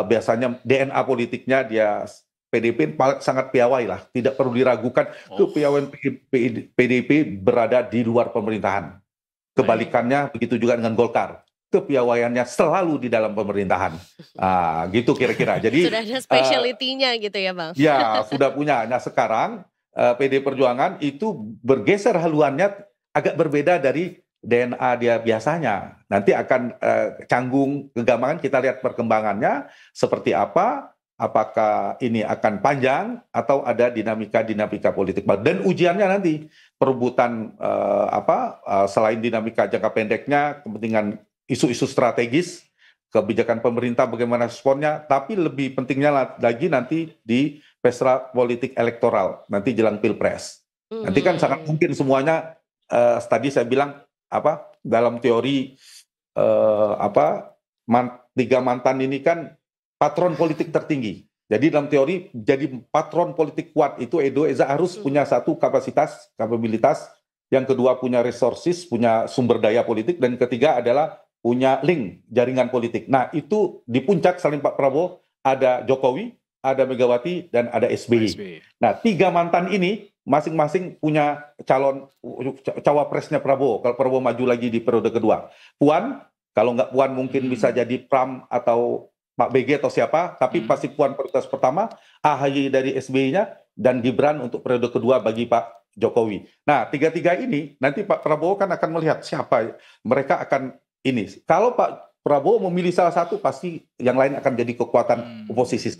biasanya DNA politiknya dia PDIP sangat piawai lah, tidak perlu diragukan kepiawaian PDIP berada di luar pemerintahan. Kebalikannya begitu juga dengan Golkar, kepiawaiannya selalu di dalam pemerintahan. Gitu kira-kira. Jadi sudah ada specialty-nya gitu ya Bang? Ya, sudah punya. Nah sekarang PD Perjuangan itu bergeser haluannya agak berbeda dari DNA dia biasanya. Nanti akan canggung kegampangan, kita lihat perkembangannya seperti apa. Apakah ini akan panjang atau ada dinamika politik baru. Dan ujiannya nanti perebutan selain dinamika jangka pendeknya, kepentingan isu-isu strategis, kebijakan pemerintah bagaimana responnya, tapi lebih pentingnya lagi nanti di pesta politik elektoral, nanti jelang Pilpres. Nanti kan sangat mungkin semuanya, tadi saya bilang dalam teori 3 mantan ini kan patron politik tertinggi. Jadi dalam teori jadi patron politik kuat itu Edo Eza harus punya satu kapabilitas, yang kedua punya resources, punya sumber daya politik, dan ketiga adalah punya link jaringan politik. Nah itu di puncak selain Pak Prabowo ada Jokowi, ada Megawati, dan ada SBY. Nah 3 mantan ini masing-masing punya calon cawapresnya Prabowo. Kalau Prabowo maju lagi di periode kedua, Puan, kalau nggak Puan mungkin bisa jadi Pram atau Pak BG atau siapa, tapi pasti Puan prioritas pertama, AHY dari SBY-nya, dan Gibran untuk periode kedua bagi Pak Jokowi. Nah, 3 ini nanti Pak Prabowo kan akan melihat siapa mereka akan ini. Kalau Pak Prabowo memilih salah satu, pasti yang lain akan jadi kekuatan oposisi.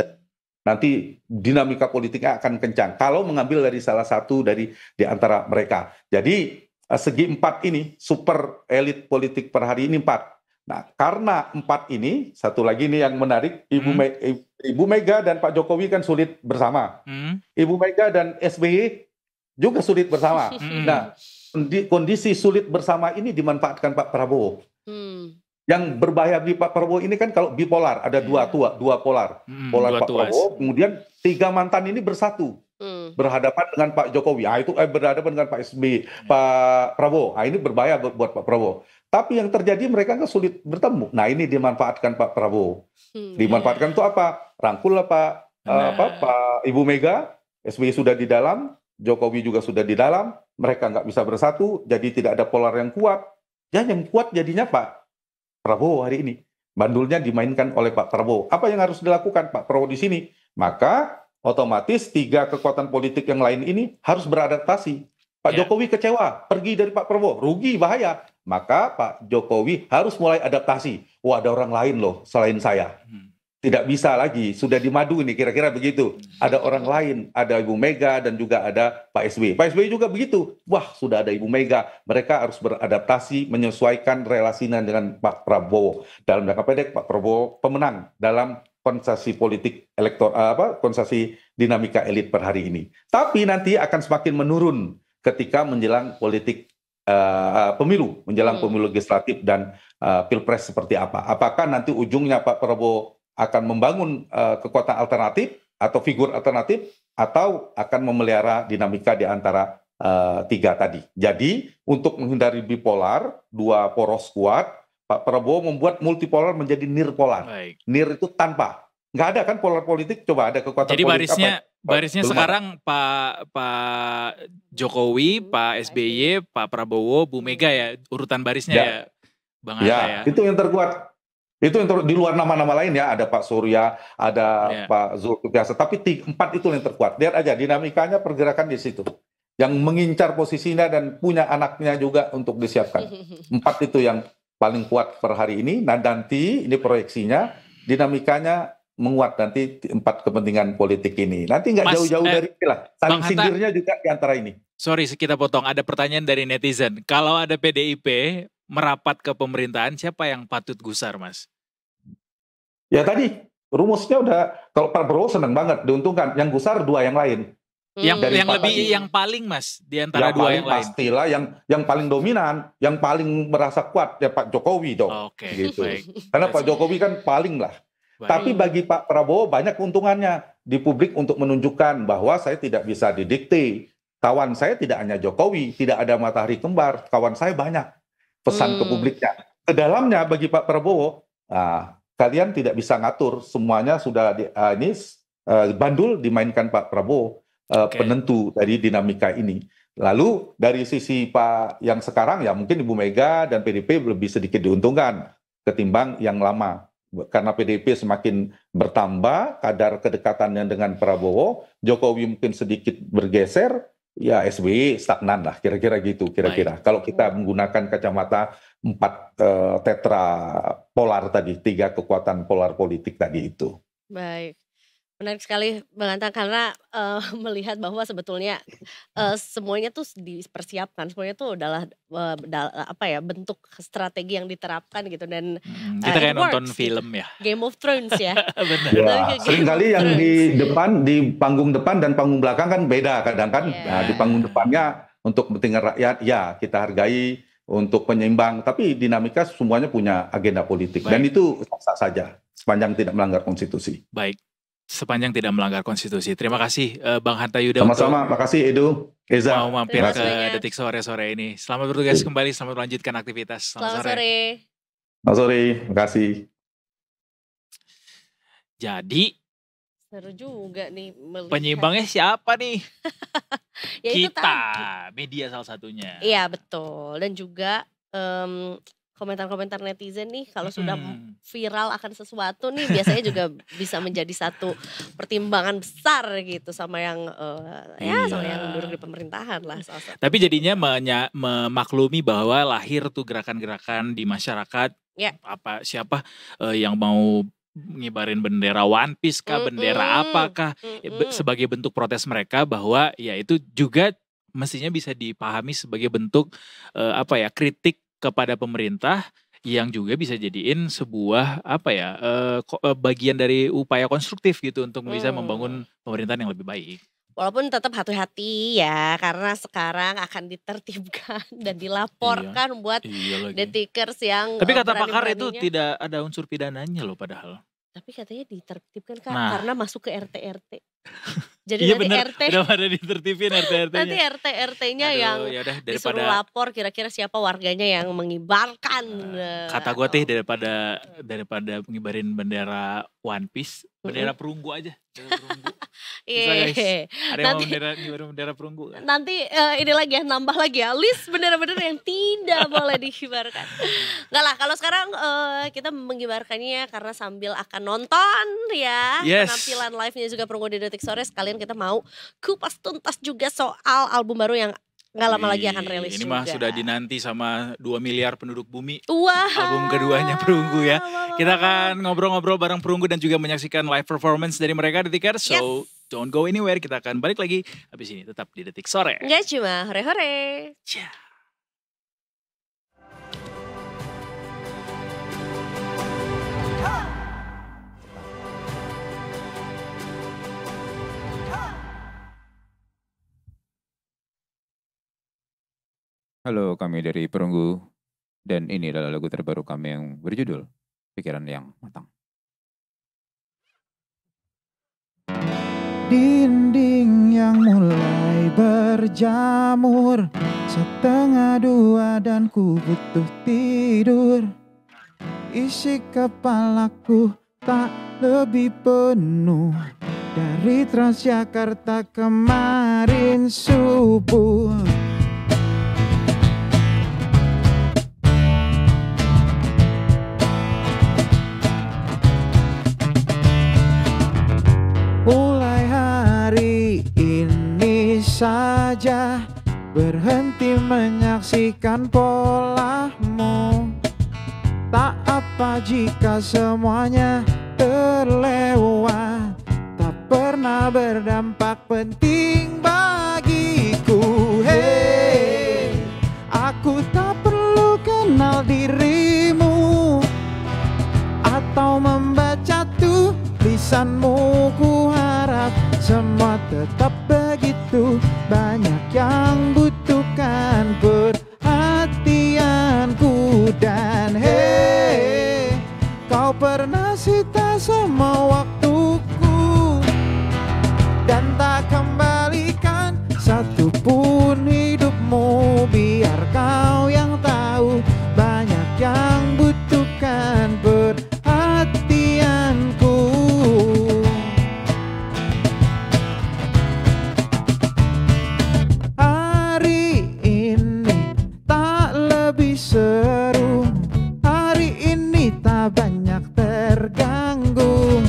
Nanti dinamika politiknya akan kencang. Kalau mengambil dari salah satu di antara mereka. Jadi segi 4 ini, super elit politik per hari ini 4. Nah, karena 4 ini, satu lagi nih yang menarik, Ibu Mega dan Pak Jokowi kan sulit bersama. Ibu Mega dan SBY juga sulit bersama. Nah, kondisi sulit bersama ini dimanfaatkan Pak Prabowo. Yang berbahaya di Pak Prabowo ini kan kalau bipolar, ada dua polar. Polar Pak Prabowo, kemudian 3 mantan ini bersatu. Berhadapan dengan Pak Jokowi. Itu berhadapan dengan Pak SBY, Pak Prabowo. Ini berbahaya buat Pak Prabowo. Tapi yang terjadi mereka kan sulit bertemu. Nah ini dimanfaatkan Pak Prabowo. Dimanfaatkan itu apa? Rangkul lah Pak Ibu Mega, SBY sudah di dalam, Jokowi juga sudah di dalam, mereka nggak bisa bersatu, jadi tidak ada polar yang kuat. Dan yang kuat jadinya Pak Prabowo hari ini. Bandulnya dimainkan oleh Pak Prabowo. Apa yang harus dilakukan Pak Prabowo di sini? Maka otomatis 3 kekuatan politik yang lain ini harus beradaptasi. Pak Jokowi kecewa, pergi dari Pak Prabowo, rugi, bahaya. Maka Pak Jokowi harus mulai adaptasi. Wah, ada orang lain loh selain saya. Tidak bisa lagi, sudah dimadu ini, kira-kira begitu. Ada orang lain, ada Ibu Mega dan juga ada Pak SBY. Pak SBY juga begitu. Wah, sudah ada Ibu Mega. Mereka harus beradaptasi, menyesuaikan relasinya dengan Pak Prabowo. Dalam jangka pendek, Pak Prabowo pemenang dalam konstelasi politik konstelasi dinamika elit per hari ini. Tapi nanti akan semakin menurun ketika menjelang politik pemilu, menjelang pemilu legislatif dan pilpres seperti apa. Apakah nanti ujungnya Pak Prabowo akan membangun kekuatan alternatif atau figur alternatif, atau akan memelihara dinamika di antara 3 tadi. Jadi untuk menghindari bipolar, 2 poros kuat, Pak Prabowo membuat multipolar menjadi nirpolar. Nir itu tanpa. Nggak ada kan polar politik, coba ada kekuatan jadi politik. Jadi barisnya sekarang Pak Jokowi, Pak SBY, Pak Prabowo, Bu Mega ya, urutan barisnya ya Bang Hatta ya. Itu yang terkuat. Itu yang di luar nama-nama lain ya, ada Pak Surya, ada Pak Zulkifli Hasan, tapi 4 itu yang terkuat. Lihat aja dinamikanya, pergerakan di situ. Yang mengincar posisinya dan punya anaknya juga untuk disiapkan. 4 itu yang paling kuat per hari ini. Nah nanti ini proyeksinya, dinamikanya menguat nanti 4 kepentingan politik ini. Nanti nggak jauh-jauh dari inilah. Saling sindirnya juga di antara ini. Sorry kita potong, ada pertanyaan dari netizen. Kalau ada PDIP, merapat ke pemerintahan, siapa yang patut gusar, Mas? Ya tadi rumusnya udah, kalau Pak Prabowo senang banget diuntungkan, yang gusar dua yang lain. Yang paling, Mas, di antara dua yang lain. Pastilah yang paling dominan, yang paling merasa kuat ya Pak Jokowi dong. Oke, gitu. baik. Karena Pak Jokowi kan paling lah. Baik. Tapi bagi Pak Prabowo banyak keuntungannya di publik untuk menunjukkan bahwa saya tidak bisa didikte. Kawan saya tidak hanya Jokowi, tidak ada matahari kembar, kawan saya banyak. Pesan ke publiknya. Kedalamnya bagi Pak Prabowo, kalian tidak bisa ngatur, semuanya sudah bandul dimainkan Pak Prabowo. Penentu dari dinamika ini. Lalu dari sisi Pak yang sekarang ya mungkin Ibu Mega dan PDIP lebih sedikit diuntungkan ketimbang yang lama. Karena PDIP semakin bertambah kadar kedekatannya dengan Prabowo, Jokowi mungkin sedikit bergeser, ya SBY stagnan lah kira-kira gitu kira-kira. Kalau kita menggunakan kacamata 4 tetra polar tadi, 3 kekuatan polar politik tadi itu. Baik. Menarik sekali Bang Hanta, karena melihat bahwa sebetulnya semuanya tuh dipersiapkan, semuanya tuh adalah bentuk strategi yang diterapkan gitu, dan kita kayak nonton film ya, Game of Thrones ya. Benar. Ya, seringkali yang di panggung depan dan panggung belakang kan beda kadang kan. Nah, di panggung depannya untuk kepentingan rakyat ya kita hargai, untuk penyeimbang, tapi dinamika semuanya punya agenda politik. Dan itu sah saja sepanjang tidak melanggar konstitusi. Baik. Sepanjang tidak melanggar konstitusi. Terima kasih Bang Hanta Yuda. Sama-sama, makasih Edo, Eza. Mau mampir ke Detik sore-sore ini. Selamat bertugas kembali, selamat melanjutkan aktivitas. Selamat sore. Selamat sore, makasih. Jadi seru juga nih melihat. Penyeimbangnya siapa nih? Ya kita, media salah satunya. Iya betul, dan juga komentar-komentar netizen nih kalau sudah viral akan sesuatu nih biasanya juga bisa menjadi satu pertimbangan besar gitu sama yang sama yang duduk di pemerintahan lah. Tapi jadinya memaklumi bahwa lahir tuh gerakan-gerakan di masyarakat. Siapa yang mau ngibarin bendera One Piece kah, bendera apakah, sebagai bentuk protes mereka bahwa ya itu juga mestinya bisa dipahami sebagai bentuk kritik kepada pemerintah yang juga bisa jadiin sebuah bagian dari upaya konstruktif gitu untuk bisa membangun pemerintahan yang lebih baik. Walaupun tetap hati-hati ya, karena sekarang akan ditertibkan dan dilaporkan buat detikers yang tapi kata pakar itu tidak ada unsur pidananya loh padahal. Tapi katanya ditertibkan karena masuk ke RT-RT. Jadi iya nanti bener, RT udah pada ditertibin RT-RT-nya. Nanti RT-RT-nya yang disuruh lapor kira-kira siapa warganya yang mengibarkan. Kata gue teh daripada mengibarin bendera One Piece, bendera perunggu aja. Iya. Ada yang mau bendera perunggu kan? Nanti ini lagi ya, nambah lagi ya list bendera-bendera yang tidak boleh dikibarkan. Enggak lah, kalau sekarang kita mengibarkannya karena sambil akan nonton ya penampilan live-nya juga Perunggu di Detik Sore, sekalian kita mau kupas tuntas juga soal album baru yang nggak lama lagi akan rilis. Ini mah sudah dinanti sama 2 miliar penduduk bumi. Wah. Album keduanya Perunggu ya. Kita akan ngobrol-ngobrol bareng Perunggu dan juga menyaksikan live performance dari mereka di Detikers. So don't go anywhere, kita akan balik lagi habis ini tetap di Detik Sore. Nggak cuma hore-hore. Halo, kami dari Perunggu, dan ini adalah lagu terbaru kami yang berjudul Pikiran yang Matang. Dinding yang mulai berjamur, 1:30 dan ku butuh tidur. Isi kepalaku tak lebih penuh dari Transjakarta kemarin subuh. Mulai hari ini saja berhenti menyaksikan polamu. Tak apa jika semuanya terlewat, tak pernah berdampak penting bagiku. Hey, aku tak perlu kenal pesanmu ku harap semua tetap begitu. Banyak yang butuhkan perhatianku. Dan hey, kau pernah sita semua waktuku dan tak kembalikan satupun hidupmu. Biar kau yang tahu, banyak yang butuhkan perhatianku. Hari ini tak lebih seru, hari ini tak banyak terganggu.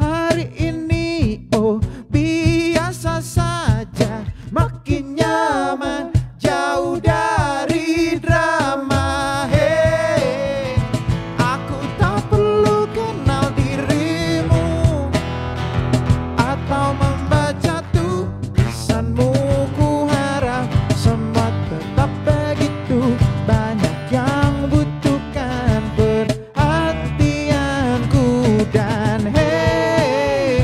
Hari ini oh biasa saja, makin nyaman jauh dari drama. Hey, aku tak perlu kenal dirimu atau membaca tulisanmu. Ku harap semua tetap begitu. Banyak yang butuhkan perhatianku. Dan hey,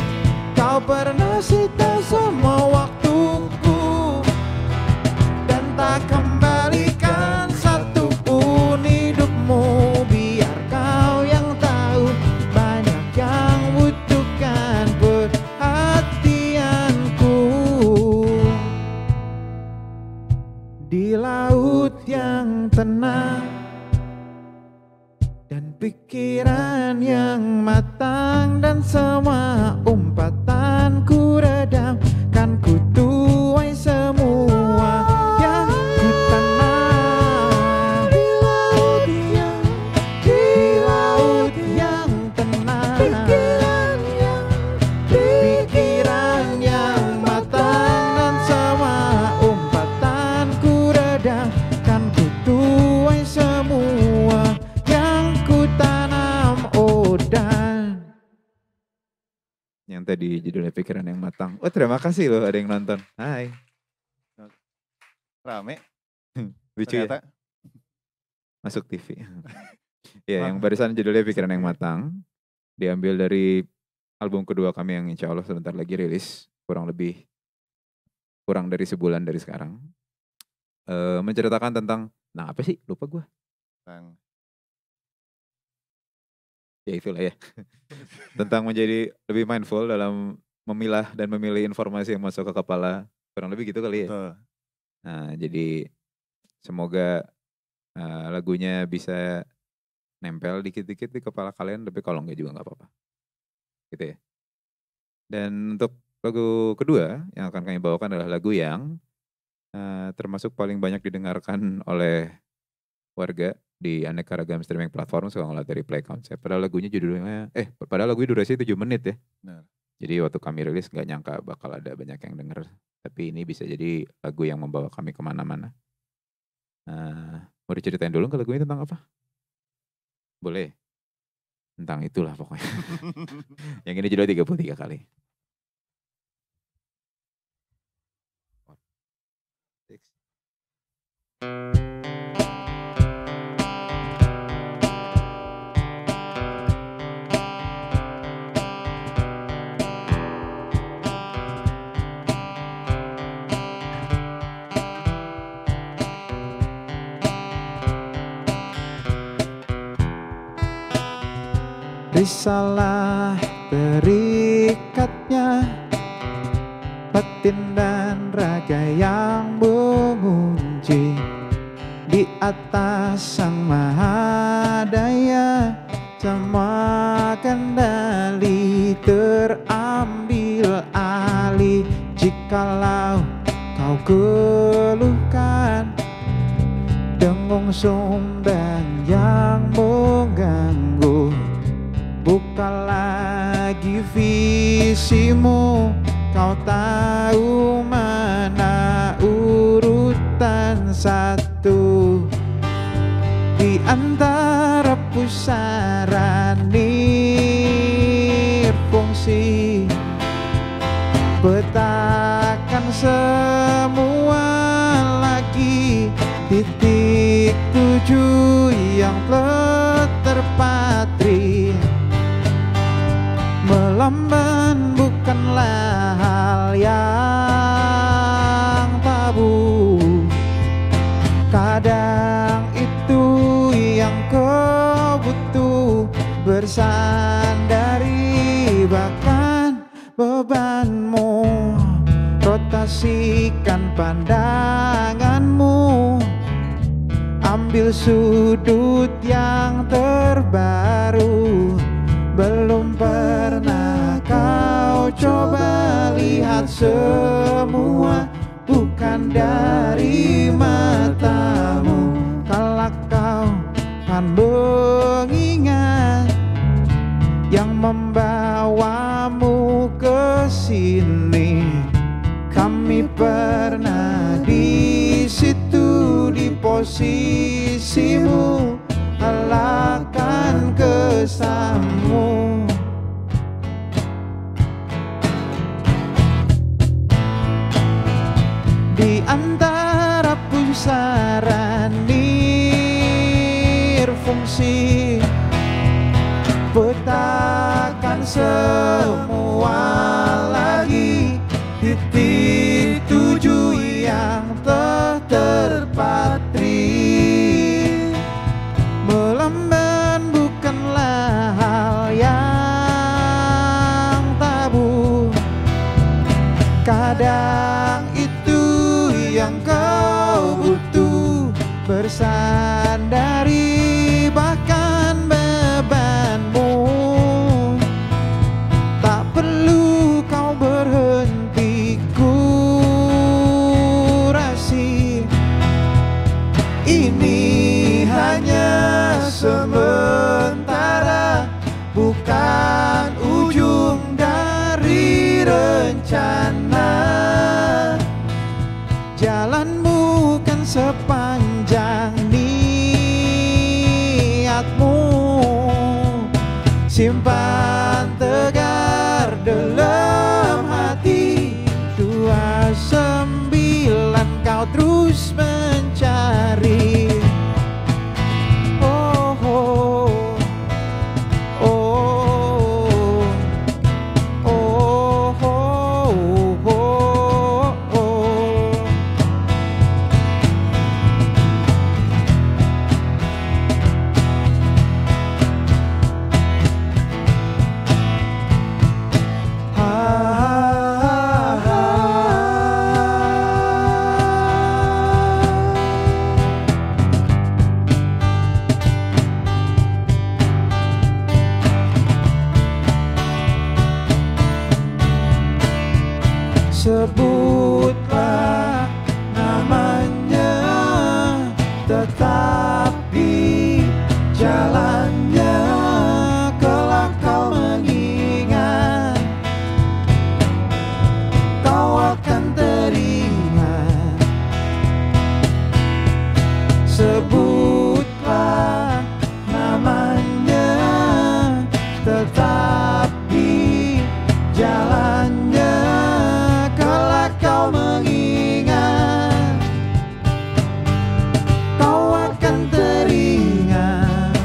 kau pernah sita semua waktuku dan tak kembalikan satupun hidupmu. Biar kau yang tahu, banyak yang butuhkan perhatianku. Di laut yang tenang dan pikiran yang matang, dan semua umpatanku redam, kan ku tuai semua yang ku tanam. Di laut yang tenang, pikiran yang matang, dan semua umpatanku redam, kan ku tuai semua yang ku tanam. Oh, dan yang tadi judulnya pikiran yang matang. Oh, terima kasih loh ada yang nonton. Hai. Rame. Lucu ya? Ternyata. Masuk TV. Ya, yang barusan judulnya pikiran yang matang. Diambil dari album kedua kami yang insya Allah sebentar lagi rilis. Kurang dari sebulan dari sekarang. Menceritakan tentang, nah apa sih? Lupa gue. Tentang Ya itulah ya. Tentang menjadi lebih mindful dalam memilah dan memilih informasi yang masuk ke kepala. Kurang lebih gitu kali ya. betul. Nah, jadi semoga lagunya bisa nempel dikit-dikit di kepala kalian, tapi kalau enggak juga nggak apa-apa. Gitu ya. Dan untuk lagu kedua yang akan kami bawakan adalah lagu yang termasuk paling banyak didengarkan oleh warga di aneka ragam streaming platform kalau ngeliat dari play count saya. Padahal lagunya durasi 7 menit ya. Benar. Jadi waktu kami rilis nggak nyangka bakal ada banyak yang denger. Tapi ini bisa jadi lagu yang membawa kami kemana-mana. Mau diceritain dulu ke lagunya tentang apa? Boleh. Tentang itulah pokoknya. Yang ini judulnya 33 kali. Risalah terikatnya batin dan raga yang mengunci di atas Sang Maha Daya. Semua kendali terambil alih. Jikalau kau keluhkan dengung sumbang yang mengganggu, buka lagi visimu. Kau tahu mana urutan satu di antara pusaran nirfungsi. Petakan semua lagi titik tujuh yang telah terpatri. butuh bersandari, bahkan bebanmu. Rotasikan pandanganmu, ambil sudut yang terbaru. Belum pernah kau coba lihat semua, bukan dari matamu. Kalau kau kan mengingat yang membawamu ke sini, kami pernah di situ, di posisimu. Halalkan kesamu. Di antara pusaran nirfungsi, petakan semua lagi titik tuju yang terpatri. Melemban bukanlah hal yang tabu, kadang itu yang kau butuh. Bersandari bahkan bebanmu, tak perlu kau berhenti kurasi. Ini hanya sementara, bukan ujung dari rencana. Jalanmu kan sepanjang niatmu, simpan tegar dalam hati. 29 kau terus mencari. Sebutlah namanya, tetapi jalannya kelak kau mengingat. Kau akan teringat. Sebutlah namanya, tetapi jalannya kau mengingat. Kau akan teringat.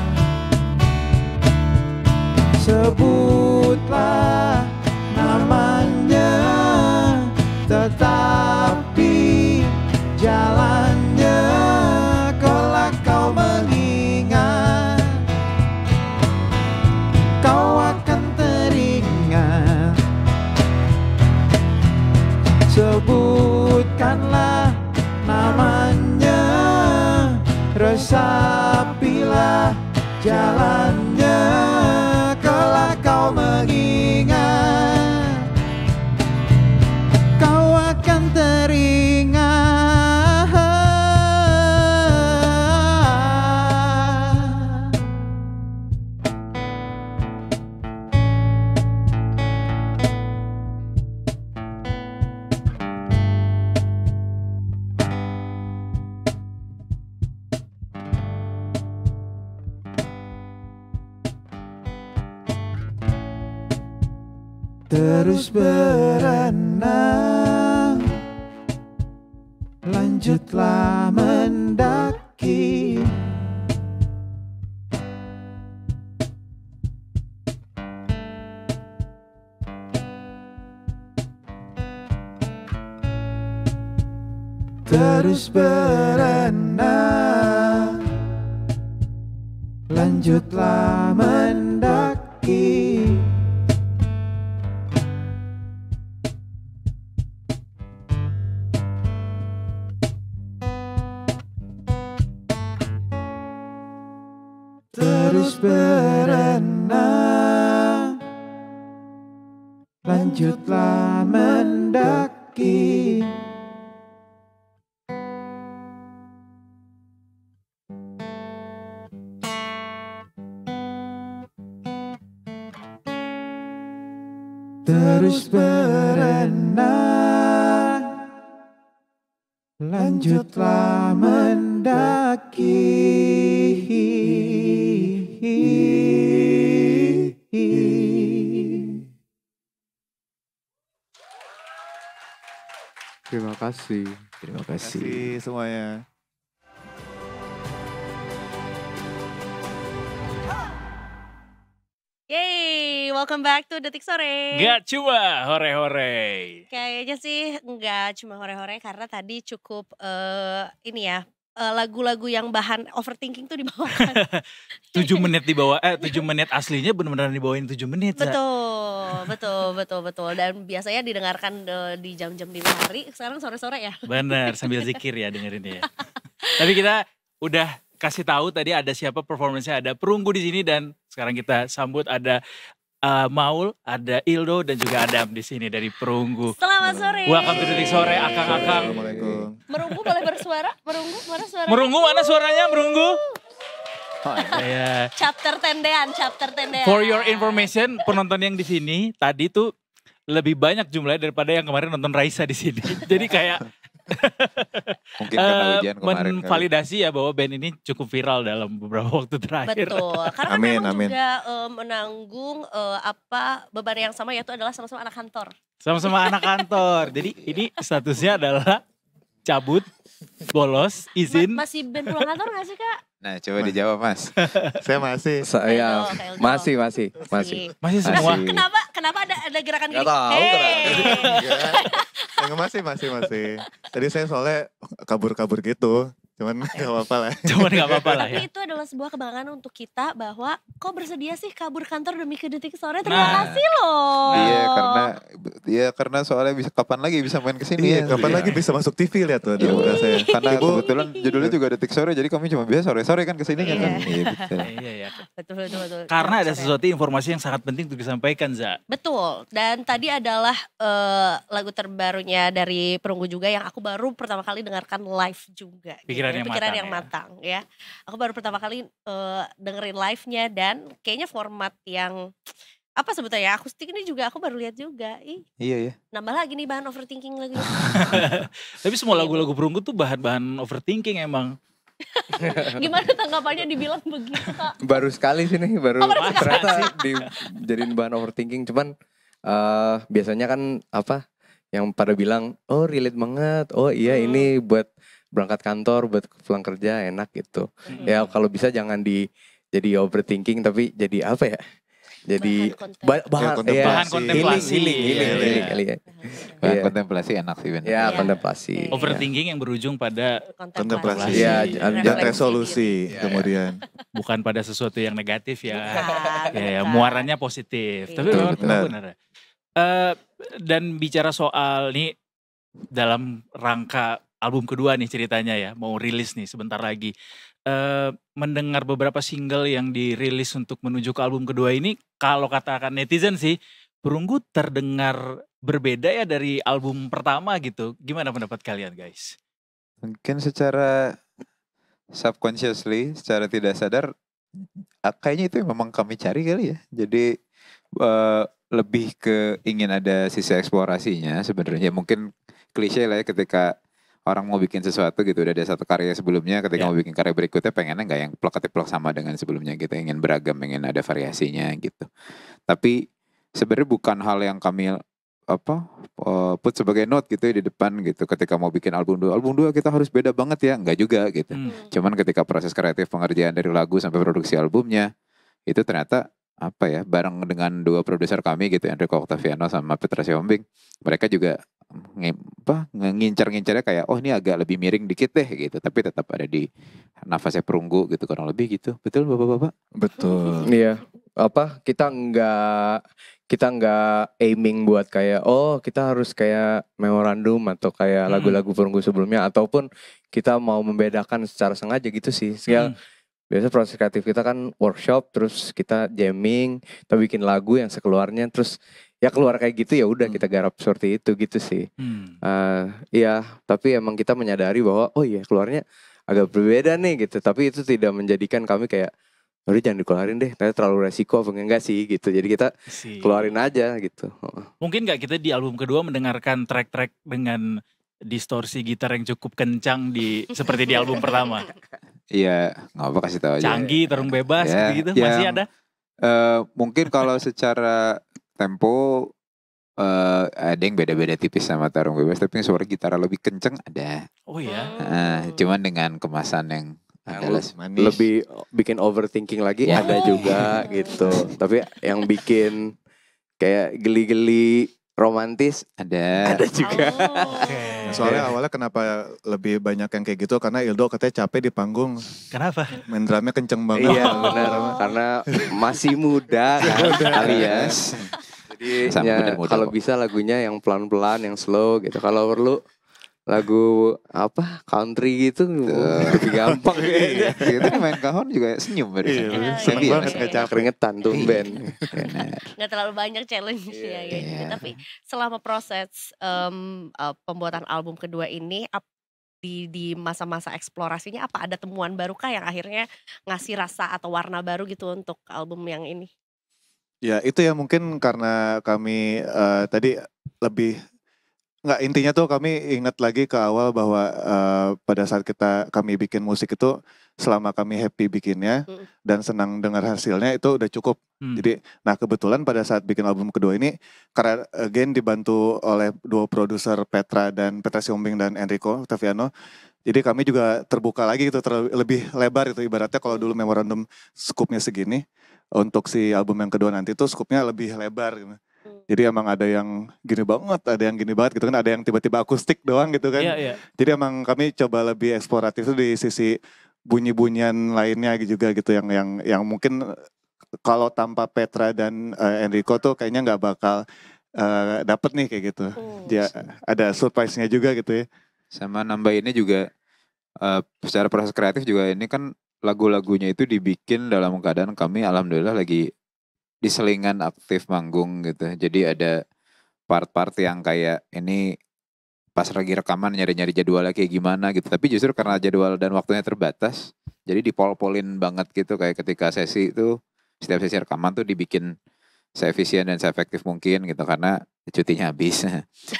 Sebutlah namanya, tetapi jalannya kelak kau mengingat. Kau akan teringat. Sebutkanlah namanya, resapilah jalannya, kelak kau mengingat. Kau akan teringat. Terus berenang, lanjutlah mendaki. Terus berenang, lanjutlah mendaki. Terus berenang, lanjutlah mendaki. Terus berenang, lanjutlah mendaki. Terima kasih. Terima kasih semuanya. Yeay, welcome back to Detik Sore. Gak cuma hore-hore. Kayaknya sih nggak cuma hore-hore karena tadi cukup ini ya lagu-lagu yang bahan overthinking tuh dibawakan. 7 menit dibawa 7 menit aslinya benar-benar dibawain 7 menit. Betul. Dan biasanya didengarkan di jam-jam dini hari, sekarang sore-sore ya. Bener, sambil zikir ya dengerin ya. Tapi kita udah kasih tahu tadi ada siapa performance-nya, ada Perunggu di sini dan sekarang kita sambut ada Maul, ada Ildo dan juga Adam di sini dari Perunggu. Selamat sore. Welcome to Detik Sore, akang-akang. Assalamualaikum. Merunggu boleh bersuara? Merunggu mana suaranya? Merunggu mana suaranya, Merunggu? Chapter tendean. For your information, penonton yang di sini tadi tuh lebih banyak jumlahnya daripada yang kemarin nonton Raisa di sini. Jadi kayak mungkin karena ujian kemarin validasi ya bahwa band ini cukup viral dalam beberapa waktu terakhir. Betul, karena Amin, memang amin. juga menanggung beban yang sama, yaitu adalah sama-sama anak kantor. Sama-sama anak kantor. Jadi ini statusnya adalah cabut, bolos, izin. Masih band pulang kantor gak sih Kak? Nah, coba dijawab Mas. Saya masih. Saya Kayak masih. Masih semua. Masih. Kenapa ada gerakan gini? Gak tahu Masih. Tadi saya soalnya kabur-kabur gitu. Cuman gak apa-apa lah. Cuman gak apa-apa lah Tapi ya. itu adalah sebuah kebanggaan untuk kita bahwa kok bersedia sih kabur kantor demi ke Detik Sore. Terima kasih loh. Iya, karena soalnya kapan lagi bisa main kesini Iya, ya. kapan lagi bisa masuk TV lihat tuh ada muka saya. Karena Ibu, kebetulan judulnya juga Detik Sore, jadi kami cuma biasa sore-sore kan kesininya kan. Iya, betul. Iya ya. Betul. Karena ada Sore. sesuatu informasi yang sangat penting untuk disampaikan, Za. Betul, dan tadi adalah lagu terbarunya dari Perunggu juga yang aku baru pertama kali dengarkan live juga. Pikiran yang matang, ya. Aku baru pertama kali dengerin live-nya dan kayaknya format yang apa sebetulnya akustik ini juga aku baru lihat juga. Iya ya. Nambah lagi nih bahan overthinking lagi. Tapi semua lagu-lagu Perunggu tuh bahan-bahan overthinking emang. Gimana tanggapannya dibilang begitu Kak? Baru sekali sih nih, baru baru ternyata dijadiin bahan overthinking. Cuman biasanya kan apa yang pada bilang, oh relate banget, oh iya ini buat berangkat kantor, buat pulang kerja enak gitu. Ya kalau bisa jangan jadi overthinking, tapi jadi apa ya? Jadi bahan kontemplasi. Healing kali ya. Bahan kontemplasi enak sih benar. Ya, kontemplasi. Overthinking yang berujung pada kontemplasi. Iya, dan resolusi kemudian. bukan pada sesuatu yang negatif ya. Bukan. Ya, muarannya positif. Tapi Betul, memang benar. Dan bicara soal nih dalam rangka album kedua nih ceritanya ya, mau rilis nih sebentar lagi. Mendengar beberapa single yang dirilis untuk menuju ke album kedua ini, kalau katakan netizen sih, Perunggu terdengar berbeda ya dari album pertama gitu. Gimana pendapat kalian guys? Mungkin secara subconsciously, secara tidak sadar, kayaknya itu yang memang kami cari kali ya. Jadi lebih ke ingin ada sisi eksplorasinya sebenarnya. Mungkin klise lah ya ketika orang mau bikin sesuatu gitu, udah ada satu karya sebelumnya, ketika mau bikin karya berikutnya pengennya nggak yang plek sama dengan sebelumnya gitu, ingin beragam, ingin ada variasinya gitu. Tapi sebenarnya bukan hal yang kami put sebagai note gitu ya di depan gitu, ketika mau bikin album 2 kita harus beda banget ya, enggak juga gitu. Cuman ketika proses kreatif pengerjaan dari lagu sampai produksi albumnya, itu ternyata bareng dengan 2 produser kami gitu, Enrico Octaviano sama Petra Siombing, mereka juga ngincar-ngincarnya kayak oh ini agak lebih miring dikit deh gitu, tapi tetap ada di nafasnya perunggu gitu kurang lebih gitu. Betul Bapak-bapak? Betul. Iya, kita nggak aiming buat kayak oh kita harus kayak memorandum atau kayak lagu-lagu perunggu sebelumnya, ataupun kita mau membedakan secara sengaja gitu sih. Biasa proses kreatif kita kan workshop, terus kita jamming, kita bikin lagu yang sekeluarnya, terus ya keluar kayak gitu, ya udah kita garap seperti itu gitu sih. Iya, tapi emang kita menyadari bahwa oh iya keluarnya agak berbeda nih gitu, tapi itu tidak menjadikan kami kayak udah jangan dikeluarin deh, terlalu resiko apa enggak sih gitu. Jadi kita keluarin aja gitu. Mungkin nggak kita di album kedua mendengarkan track-track dengan distorsi gitar yang cukup kencang seperti di album pertama. Iya, nggak apa kasih tahu aja. Canggih, tarung bebas gitu masih ada. Mungkin kalau secara tempo ada yang beda-beda tipis sama tarung bebas, tapi yang suara gitar lebih kenceng ada. Oh iya. Cuman dengan kemasan yang lebih bikin overthinking lagi ada juga gitu. Tapi yang bikin kayak geli-geli romantis ada juga. Soalnya awalnya kenapa lebih banyak yang kayak gitu, karena Ildo katanya capek di panggung. Kenapa? Main drumnya kenceng banget. Iya benar, karena masih muda kan alias. Jadi kalau bisa lagunya yang pelan-pelan, yang slow gitu. Kalau perlu lagu apa country gitu lebih gampang kayaknya. Kita main kahon juga senyum seneng banget kayak keringetan tumben. Nggak terlalu banyak challenge-nya gitu. Tapi selama proses pembuatan album kedua ini di masa-masa eksplorasinya apa ada temuan baru kah yang akhirnya ngasih rasa atau warna baru gitu untuk album yang ini? Ya itu ya mungkin karena kami tadi lebih nggak, intinya tuh kami ingat lagi ke awal bahwa pada saat kami bikin musik itu selama kami happy bikinnya dan senang dengar hasilnya itu udah cukup. Jadi nah kebetulan pada saat bikin album kedua ini karena again dibantu oleh dua produser Petra Siombing dan Enrico Taviano. Jadi kami juga terbuka lagi gitu, lebih lebar itu, ibaratnya kalau dulu memorandum skupnya segini, untuk si album yang kedua nanti tuh skupnya lebih lebar gitu. Jadi emang ada yang gini banget, ada yang gini banget gitu kan, ada yang tiba-tiba akustik doang gitu kan. Jadi emang kami coba lebih eksploratif itu di sisi bunyi-bunyian lainnya juga gitu, yang mungkin kalau tanpa Petra dan Enrico tuh kayaknya nggak bakal dapet nih kayak gitu. Dia ada surprise-nya juga gitu ya. Sama nambahinnya juga secara proses kreatif juga ini kan lagu-lagunya itu dibikin dalam keadaan kami alhamdulillah lagi di selingan aktif manggung gitu. Jadi ada part-part yang kayak ini pas lagi rekaman nyari-nyari jadwalnya kayak gimana gitu. Tapi justru karena jadwal dan waktunya terbatas, jadi dipol-polin banget gitu. Kayak ketika sesi itu, setiap sesi rekaman tuh dibikin seefisien dan seefektif mungkin gitu. Karena cutinya habis.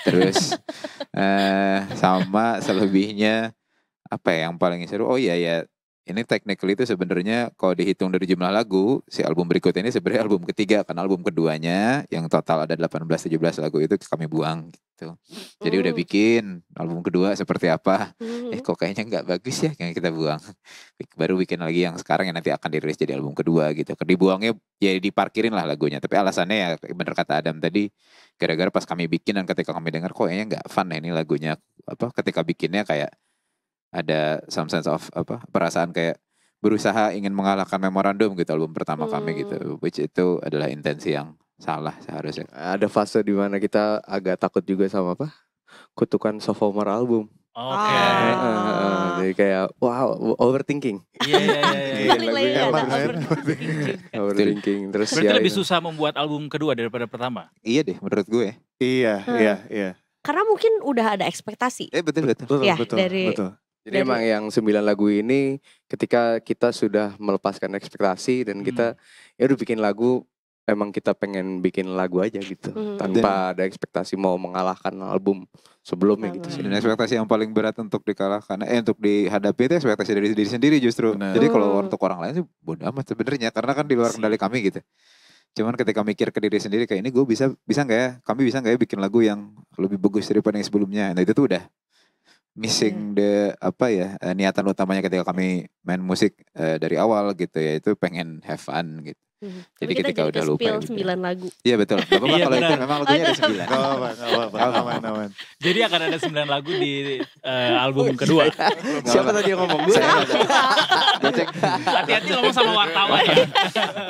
Terus sama selebihnya apa ya yang paling seru? Oh iya ya. Ini technically itu sebenarnya kalau dihitung dari jumlah lagu, si album berikutnya ini sebenarnya album ketiga, karena album keduanya yang total ada 18-17 lagu itu kami buang gitu. Jadi udah bikin album kedua seperti apa, kok kayaknya nggak bagus ya yang kita buang. Baru bikin lagi yang sekarang yang nanti akan dirilis jadi album kedua gitu. Dibuangnya ya diparkirin lah lagunya, tapi alasannya ya bener kata Adam tadi, gara-gara pas kami bikin dan ketika kami dengar kok kayaknya nggak fun ya ini lagunya, ketika bikinnya kayak ada some sense of perasaan kayak berusaha ingin mengalahkan memorandum gitu album pertama kami gitu, which itu adalah intensi yang salah seharusnya. Ada fase di mana kita agak takut juga sama kutukan sophomore album. Oke. Jadi kayak wow, overthinking. Iya. Overthinking. Terus berarti lebih susah membuat album kedua daripada pertama. Iya deh menurut gue. Iya. Karena mungkin udah ada ekspektasi. Betul. Betul. Jadi emang yang 9 lagu ini ketika kita sudah melepaskan ekspektasi dan kita ya udah bikin lagu, emang kita pengen bikin lagu aja gitu. Tanpa ada ekspektasi mau mengalahkan album sebelumnya gitu sih. Dan ekspektasi yang paling berat untuk dikalahkan, untuk dihadapi itu ekspektasi dari diri sendiri justru. Jadi kalau untuk orang lain sih bodo amat sebenarnya, karena kan di luar kendali kami gitu. Cuman ketika mikir ke diri sendiri kayak ini gue bisa nggak ya, kami bisa nggak ya bikin lagu yang lebih bagus daripada yang sebelumnya. Nah itu tuh udah missing niatan utamanya ketika kami main musik dari awal gitu ya, itu pengen have fun gitu. Jadi ketika udah lupa ya spill 9 lagu. Iya betul. Gak apa-apa kalau itu memang lagunya ada 9. Gak apa-apa, aman. Jadi akan ada 9 lagu di album kedua. Siapa tadi yang ngomong? Gue cek. Hati-hati ngomong sama wartawan ya.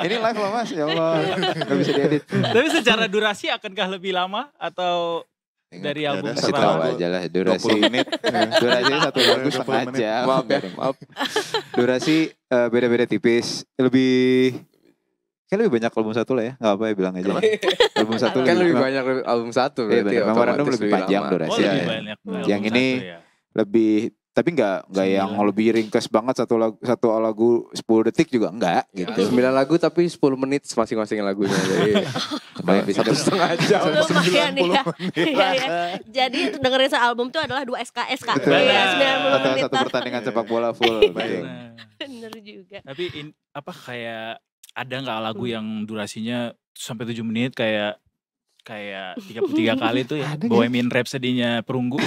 Ini live loh Mas, ya Allah. Gak bisa diedit. Tapi secara durasi akankah lebih lama atau dari album Kasih tahu aja lah durasi. 20 menit. Durasi satu lagu 20 setengah menit. jam. Maaf. Durasi beda-beda tipis. Kan lebih banyak album satu lah ya. Gak apa ya bilang aja. Album satu Kan lebih banyak album satu Iya berarti. benar. Memorandum otomatis lebih panjang lama. durasi. lebih Ya. banyak. Yang album ini satu ya. lebih tapi nggak yang lebih ringkas banget satu lagu 10 detik juga enggak gitu. 9 lagu tapi 10 menit masing-masing lagunya. Jadi Lumayan bisa 1,5 jam. Lumayan ya. Iya, iya. Jadi dengerin album itu adalah 2 SKS Kak. Betul. Iya, 90 Atau menit. satu pertandingan sepak bola full. Betul. Nah, Bener juga. tapi kayak ada nggak lagu yang durasinya sampai 7 menit kayak 33 kali tuh ya Ada nggak? Bohemian Rhapsody-nya Perunggu.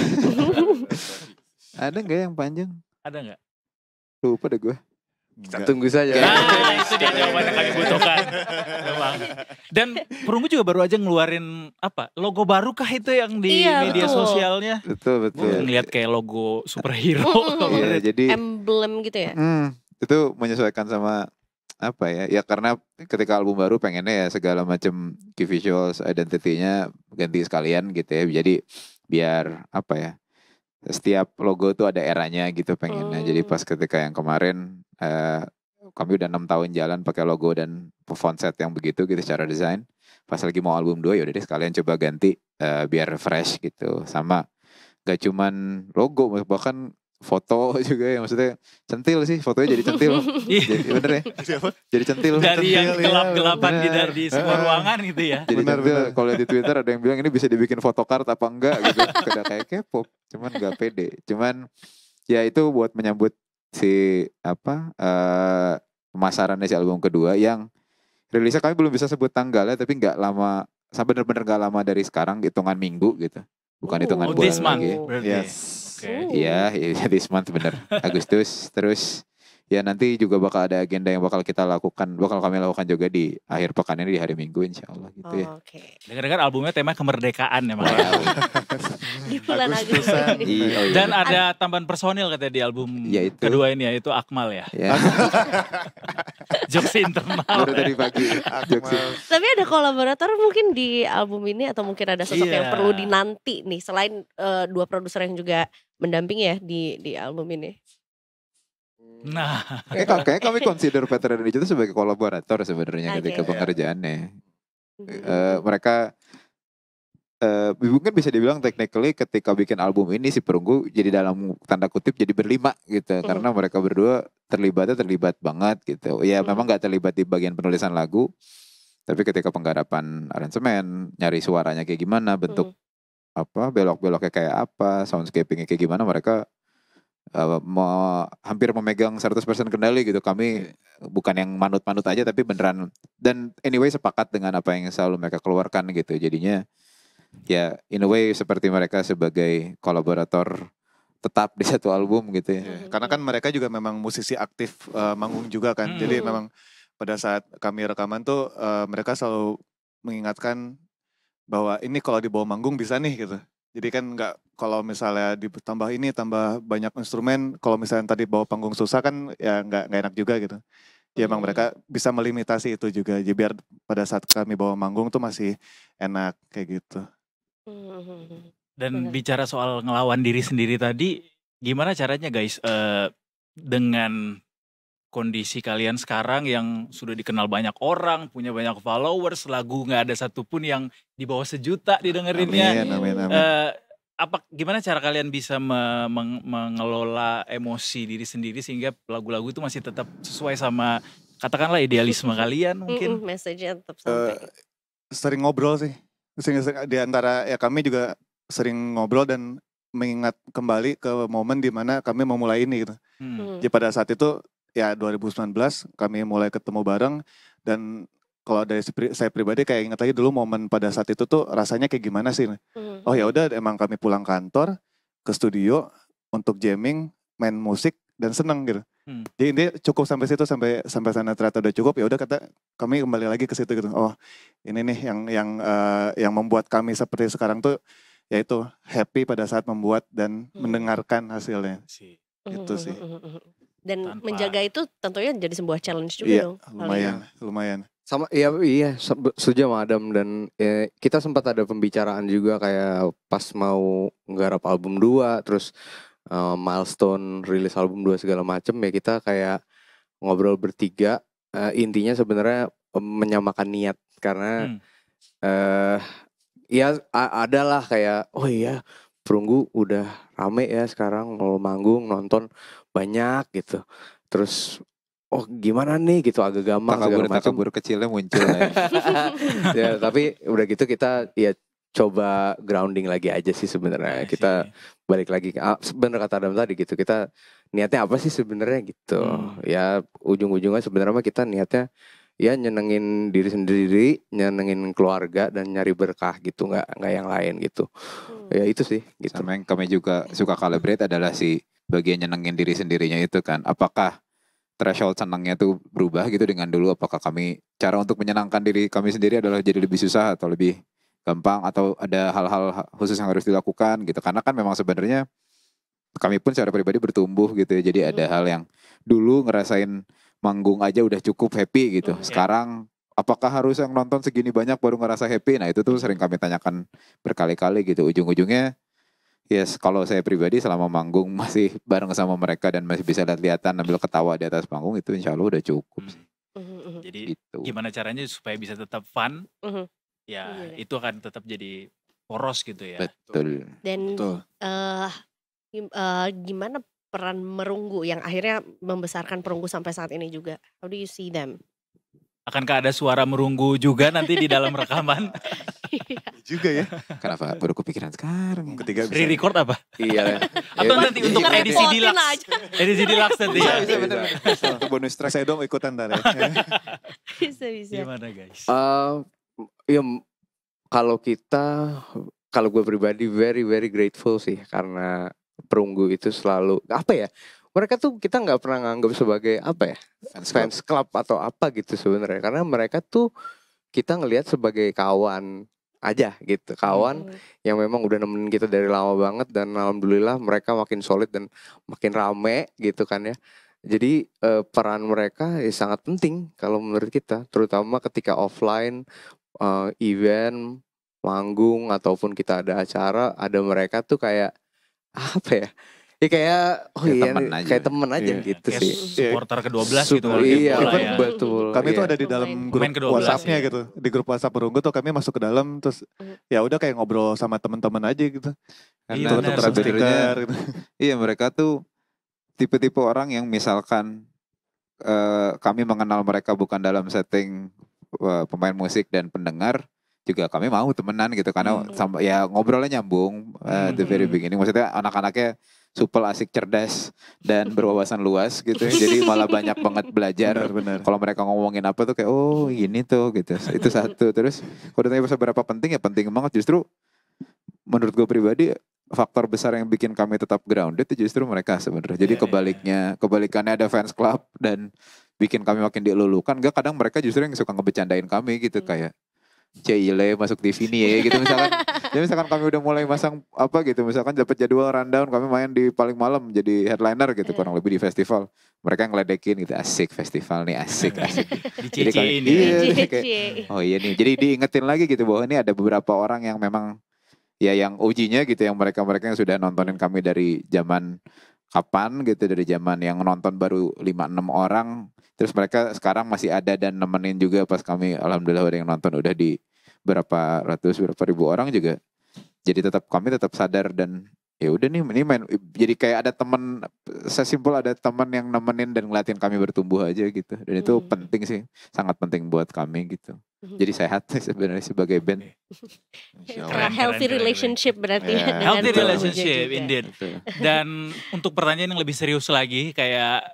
Ada nggak yang panjang? Ada nggak? Lupa deh gue. Kita tunggu saja. Nah, itu dia jawaban yang kami butuhkan. Memang. Dan Perunggu juga baru aja ngeluarin logo baru kah itu yang di Iya, media betul. sosialnya? Betul. Gue ngeliat kayak logo superhero. Iya, jadi Emblem gitu ya. itu menyesuaikan sama apa ya? Ya karena ketika album baru pengennya ya segala macam key visuals identity-nya ganti sekalian gitu ya. Jadi biar apa ya? Setiap logo tuh ada eranya gitu pengennya. Jadi pas ketika yang kemarin kami udah 6 tahun jalan pakai logo dan font set yang begitu gitu secara desain. Pas lagi mau album 2 yaudah deh sekalian coba ganti biar fresh gitu. Sama gak cuman logo bahkan foto juga ya maksudnya centil sih fotonya jadi centil. Jadi, bener ya? Jadi centil. Dari yang Centil, gelap-gelapan bener. di sebuah ruangan gitu ya. Jadi centil kalau di Twitter ada yang bilang ini bisa dibikin photocard apa enggak gitu. Udah kayak K-pop, cuman gak pede. Cuman ya itu buat menyambut si pemasarannya si album kedua yang rilisnya kami belum bisa sebut tanggalnya tapi nggak lama, bener-bener nggak lama dari sekarang, hitungan minggu gitu, bukan hitungan bulan This month lagi. berarti. Yes. Oke. Iya, this month bener. Agustus. Terus ya nanti juga bakal ada agenda yang bakal kami lakukan juga di akhir pekan ini di hari Minggu insya Allah gitu ya. Oke. Dengar-dengar albumnya tema kemerdekaan ya makanya. Di bulan Agustus ini. Oh, iya. Dan ada tambahan personil katanya di album Ya, itu. kedua ini ya, itu Akmal ya. Ya, Jokes internal. baru tadi pagi. Jokes. Tapi ada kolaborator mungkin di album ini atau mungkin ada sosok yang Iya. perlu dinanti nih selain 2 produser yang juga mendampingi ya di album ini. Nah, Kayaknya kami consider Petra dan Ijo itu sebagai kolaborator sebenarnya Oke. ketika pengerjaannya. Mereka mungkin bisa dibilang technically ketika bikin album ini si Perunggu jadi dalam tanda kutip jadi berlima gitu karena mereka berdua terlibat banget gitu. Ya memang nggak terlibat di bagian penulisan lagu, tapi ketika penggarapan aransemen, nyari suaranya kayak gimana, bentuk belok-beloknya kayak apa, soundscapingnya kayak gimana, mereka hampir memegang 100% kendali gitu. Kami bukan yang manut-manut aja tapi beneran, dan anyway sepakat dengan apa yang selalu mereka keluarkan gitu. Jadinya ya in a way seperti mereka sebagai kolaborator tetap di satu album gitu ya. Karena kan mereka juga memang musisi aktif manggung juga kan. Jadi memang pada saat kami rekaman tuh mereka selalu mengingatkan bahwa ini kalau dibawa manggung bisa nih gitu. Jadi kan nggak kalau misalnya ditambah ini tambah banyak instrumen, kalau misalnya tadi bawa panggung susah kan ya nggak enak juga gitu. Ya emang mereka bisa melimitasi itu juga. Jadi biar pada saat kami bawa manggung tuh masih enak kayak gitu. dan bicara soal ngelawan diri sendiri tadi, gimana caranya guys dengan kondisi kalian sekarang yang sudah dikenal banyak orang, punya banyak followers, lagu nggak ada satupun yang di bawah 1 juta didengerinnya. Amin. Gimana cara kalian bisa mengelola emosi diri sendiri sehingga lagu-lagu itu masih tetap sesuai sama katakanlah idealisme kalian mungkin? Message-nya tetap sampai. Sering ngobrol sih. Di antara ya kami juga sering ngobrol dan mengingat kembali ke momen di mana kami memulai ini gitu. Jadi pada saat itu ya 2019 kami mulai ketemu bareng, dan kalau dari saya pribadi kayak ingat lagi dulu momen pada saat itu tuh rasanya kayak gimana sih. Oh ya udah emang kami pulang kantor ke studio untuk jamming, main musik dan seneng gitu. Jadi intinya cukup sampai situ, sampai sana ternyata udah cukup, ya udah kami kembali lagi ke situ gitu. Oh ini nih yang membuat kami seperti sekarang tuh, yaitu happy pada saat membuat dan mendengarkan hasilnya. Itu sih. Dan menjaga itu tentunya jadi sebuah challenge juga dong. Lumayan. Sama iya setuju sama Adam, dan kita sempat ada pembicaraan juga kayak pas mau nggarap album 2 terus milestone rilis album 2 segala macem, ya kita kayak ngobrol bertiga, intinya sebenarnya menyamakan niat karena ya adalah kayak oh iya Perunggu udah rame ya sekarang, mau manggung nonton banyak gitu, terus oh gimana nih gitu, agak gampang segala macam. Takabur kecilnya muncul ya. Ya tapi udah gitu kita ya coba grounding lagi aja sih sebenarnya. Kita balik lagi bener kata Adam tadi gitu, kita niatnya apa sih sebenarnya gitu. Ya ujung-ujungnya sebenarnya kita niatnya ya nyenengin diri sendiri, nyenengin keluarga, dan nyari berkah gitu, nggak yang lain gitu. Ya itu sih gitu. Sama yang kami juga suka calibrate adalah si bagian nyenengin diri sendirinya itu kan. Apakah threshold senangnya tuh berubah gitu dengan dulu? Apakah cara untuk menyenangkan diri kami sendiri adalah jadi lebih susah atau lebih gampang, atau ada hal-hal khusus yang harus dilakukan gitu? Karena kan memang sebenarnya kami pun secara pribadi bertumbuh gitu ya. Jadi ada hal yang dulu ngerasain manggung aja udah cukup happy gitu. Sekarang apakah harus yang nonton segini banyak baru ngerasa happy? Nah itu tuh sering kami tanyakan berkali-kali gitu. Ujung-ujungnya yes, kalau saya pribadi selama manggung masih bareng sama mereka dan masih bisa lihat-lihatan sambil ketawa di atas panggung, itu insya Allah udah cukup sih. Jadi gitu. Gimana caranya supaya bisa tetap fun? Ya itu akan tetap jadi poros gitu ya. Betul. Dan gimana peran Merunggu yang akhirnya membesarkan Perunggu sampai saat ini juga? How do you see them? Akankah ada suara Merunggu juga nanti di dalam rekaman? Juga ya. Kenapa baru kepikiran sekarang? Ketiga bisa. Re-record apa? Iya. Atau nanti untuk edisi deluxe. Edisi deluxe nanti ya. Bisa bener. Untuk bonus track. Saya dong ikutan ntar ya. Bisa. Gimana guys? Ya kalau gue pribadi very very grateful sih, karena Perunggu itu selalu apa ya, mereka tuh kita nggak pernah nganggap sebagai apa ya fans club atau apa gitu sebenarnya, karena mereka tuh kita ngelihat sebagai kawan aja gitu, kawan yang memang udah nemenin kita dari lama banget, dan alhamdulillah mereka makin solid dan makin rame gitu kan ya. Jadi peran mereka sangat penting kalau menurut kita, terutama ketika offline event, manggung ataupun kita ada acara, ada mereka tuh kayak apa ya? Ya kayak kayak temen aja gitu kayak sih. Supporter ke-12 gitu. Iya, ya. betul. Kami tuh ada di dalam grup WhatsApp-nya gitu. Di grup WhatsApp Perunggu tuh kami masuk ke dalam, terus ya udah kayak ngobrol sama teman-teman aja gitu. Karena sebenarnya gitu. Iya, mereka tuh tipe-tipe orang yang misalkan kami mengenal mereka bukan dalam setting pemain musik dan pendengar, juga kami mau temenan gitu karena sama ya ngobrolnya nyambung the very beginning. Maksudnya anak-anaknya supel, asik, cerdas, dan berwawasan luas gitu. Jadi malah banyak banget belajar. Kalau mereka ngomongin apa tuh kayak oh gini tuh gitu. Itu satu. Terus kalau ditanya seberapa penting, ya penting banget. Justru menurut gue pribadi faktor besar yang bikin kami tetap grounded itu justru mereka sebenarnya. Jadi kebalikannya ada fans club dan bikin kami makin dilulukan. Enggak, kadang mereka justru yang suka ngebecandain kami gitu kayak Cile masuk TV nih ya gitu misalkan. Ya misalkan kami udah mulai masang apa gitu, misalkan dapat jadwal rundown, kami main di paling malam jadi headliner gitu kurang lebih di festival. Mereka yang ngeledekin gitu, asik festival nih, asik. Jadi kami, oh iya nih. Jadi diingetin lagi gitu bahwa ini ada beberapa orang yang memang ya yang OG-nya gitu, yang mereka yang sudah nontonin kami dari zaman kapan gitu, dari zaman yang nonton baru 5-6 orang. Terus mereka sekarang masih ada dan nemenin juga pas kami alhamdulillah ada yang nonton udah di berapa ribu orang juga. Jadi kami tetap sadar dan ya udah nih ini main, jadi kayak ada teman, sesimpel ada teman yang nemenin dan ngeliatin kami bertumbuh aja gitu. Dan itu penting sih, sangat penting buat kami gitu. Jadi sehat sebenarnya sebagai band. Healthy relationship berarti. Healthy relationship indeed. Dan untuk pertanyaan yang lebih serius lagi, kayak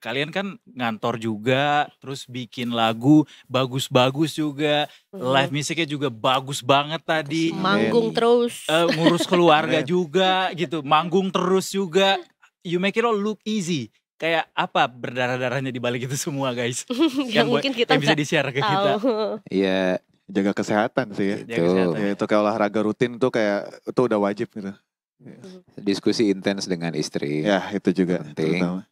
kalian kan ngantor juga, terus bikin lagu bagus-bagus juga, live musiknya juga bagus banget tadi. Manggung terus. Ngurus keluarga juga gitu, manggung terus juga. You make it all look easy. kayak apa berdarah-darahnya di balik itu semua guys? Yang mungkin kita yang bisa di-share ke kita. Iya. Jaga kesehatan sih ya. Jaga kesehatan. Ya, itu kayak olahraga rutin tuh kayak itu udah wajib gitu. Diskusi intens dengan istri. Ya itu juga penting. terutama.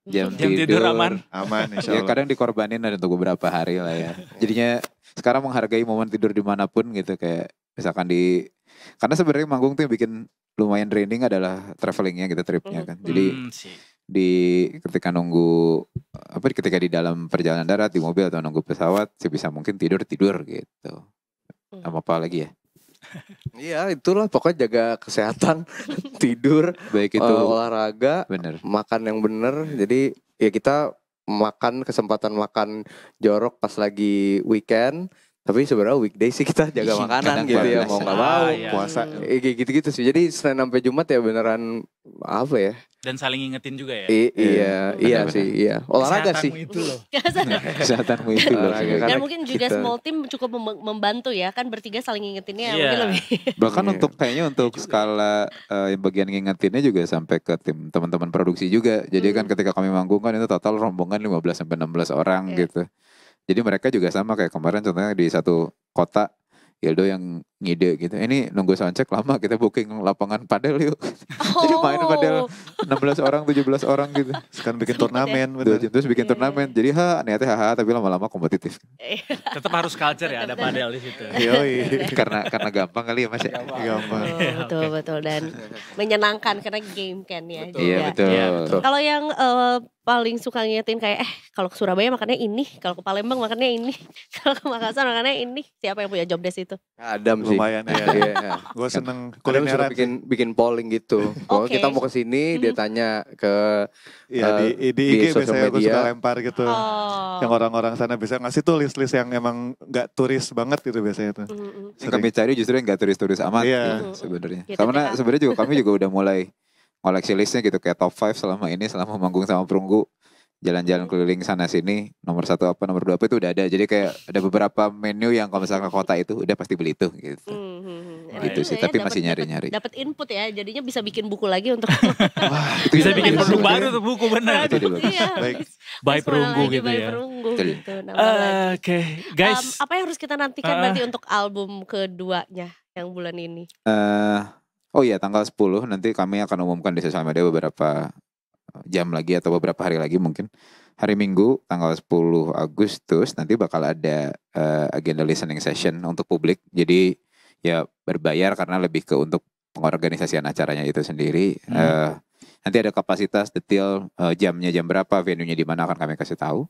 Jam tidur aman. Aman insya Ya Allah. kadang dikorbanin ada untuk beberapa hari lah ya. Jadinya sekarang menghargai momen tidur dimanapun gitu, kayak misalkan karena sebenarnya manggung tuh yang bikin lumayan draining adalah travelingnya gitu, tripnya kan. Jadi ketika nunggu ketika di dalam perjalanan darat, di mobil atau nunggu pesawat, sebisa mungkin tidur gitu. Apa lagi ya? Iya itulah pokoknya jaga kesehatan, tidur, baik itu olahraga, makan yang bener. Jadi ya kita kesempatan makan jorok pas lagi weekend. Tapi sebenarnya weekday sih kita jaga makanan gitu ya, mau nggak mau puasa. Kayak gitu-gitu sih. Jadi Senin sampai Jumat ya beneran apa ya? Dan saling ingetin juga ya. Iya sih, iya. Olahraga sih. Itu loh. Kesehatanmu itu loh. Dan mungkin juga small team cukup membantu ya, kan bertiga saling ngingetinnya mungkin lebih. Bahkan kayaknya untuk skala yang bagian ngingetinnya juga sampai ke tim teman-teman produksi juga. Jadi kan ketika kami manggung kan itu total rombongan 15 sampai 16 orang gitu. Jadi mereka juga sama kayak kemarin contohnya di satu kota, Hildo yang ngide gitu. Ini nunggu soundcheck lama, kita booking lapangan padel yuk. Jadi main padel 16 orang, 17 orang gitu. Sekarang bikin turnamen. Terus bikin turnamen. Jadi niatnya haha tapi lama-lama kompetitif. Tetap harus culture ya, ada padel di situ. karena gampang kali ya Mas ya. Gampang. Betul. Dan menyenangkan karena game kan ya. Iya betul. Kalau yang paling suka ngingetin kayak kalau ke Surabaya makannya ini, kalau ke Palembang makannya ini, kalau ke Makassar makannya ini, siapa yang punya job desk itu? Adam sih. Lumayan ya. Gue seneng kulineran. bikin polling gitu. Kalau kita mau ke sini dia tanya ke di IG biasanya gue suka media. lempar gitu. Yang orang-orang sana bisa ngasih tuh list-list yang emang gak turis banget gitu biasanya tuh. Yang kami cari justru yang gak turis-turis amat sebenarnya. Karena sebenarnya kami juga udah mulai koleksi listnya gitu, kayak top 5 selama manggung sama Perunggu, jalan-jalan keliling sana sini, nomor 1 apa, nomor 2 apa itu udah ada. Jadi kayak ada beberapa menu yang kalau misalnya ke kota itu udah pasti beli itu gitu. Gitu sih, tapi masih nyari-nyari. Dapat input ya, jadinya bisa bikin buku lagi untuk itu bisa bikin produk baru tuh buku benar. Baik. By Perunggu gitu ya. Oke, guys. Apa yang harus kita nantikan nanti untuk album keduanya yang bulan ini? Oh iya, tanggal 10 nanti kami akan umumkan di sosial media beberapa jam lagi atau beberapa hari lagi mungkin. Hari Minggu tanggal 10 Agustus nanti bakal ada agenda listening session untuk publik. Jadi ya berbayar karena lebih ke untuk pengorganisasian acaranya itu sendiri. Nanti ada kapasitas detail jamnya jam berapa, venue-nya di mana akan kami kasih tahu.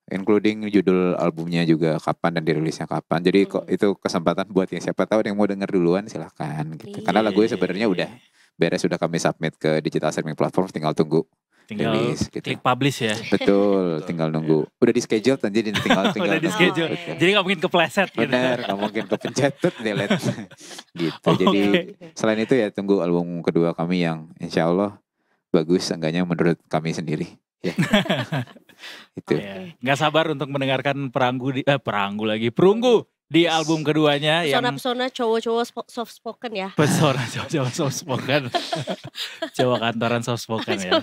Including judul albumnya juga kapan dan dirilisnya kapan. Jadi kok itu kesempatan buat yang siapa tahu yang mau denger duluan silahkan gitu. Karena lagunya sebenarnya udah beres, sudah kami submit ke digital streaming platform, tinggal tunggu rilis gitu. Klik publish ya. Betul, tinggal nunggu. Udah di schedule jadi tinggal udah di schedule. Jadi gak mungkin kepleset gitu. Bener, gak mungkin kepencet delete gitu. Jadi selain itu ya tunggu album kedua kami yang insya Allah bagus, seenggaknya menurut kami sendiri. Ya. Itu. Nggak sabar untuk mendengarkan Perunggu di album keduanya yang pesona cowok-cowok soft spoken ya. Pesona cowok soft spoken. Cowok kantoran soft spoken ya.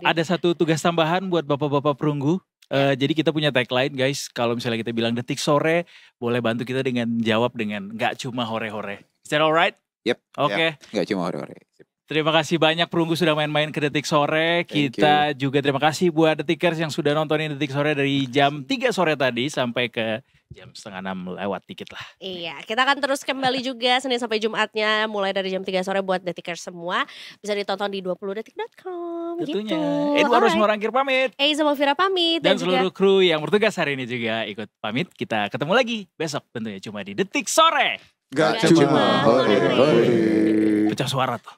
Ada satu tugas tambahan buat bapak-bapak Perunggu. Jadi kita punya tagline guys, kalau misalnya kita bilang detik sore, boleh bantu kita dengan jawab dengan nggak cuma hore-hore. Is that alright? Yep. Oke. Nggak cuma hore-hore. Terima kasih banyak Perunggu sudah main-main ke Detik Sore. Kita juga terima kasih buat Detikers yang sudah nontonin Detik Sore dari jam 3 sore tadi sampai ke jam 5:30 lewat dikit lah. Iya, kita akan terus kembali juga Senin sampai Jumatnya mulai dari jam 3 sore buat Detikers semua. Bisa ditonton di 20detik.com tentunya. gitu. Edward Rosmorangkir pamit. Sama Vira pamit. Dan seluruh kru yang bertugas hari ini juga ikut pamit. Kita ketemu lagi besok tentunya cuma di Detik Sore. Gak cuma hore-hore. Pecah suara tuh.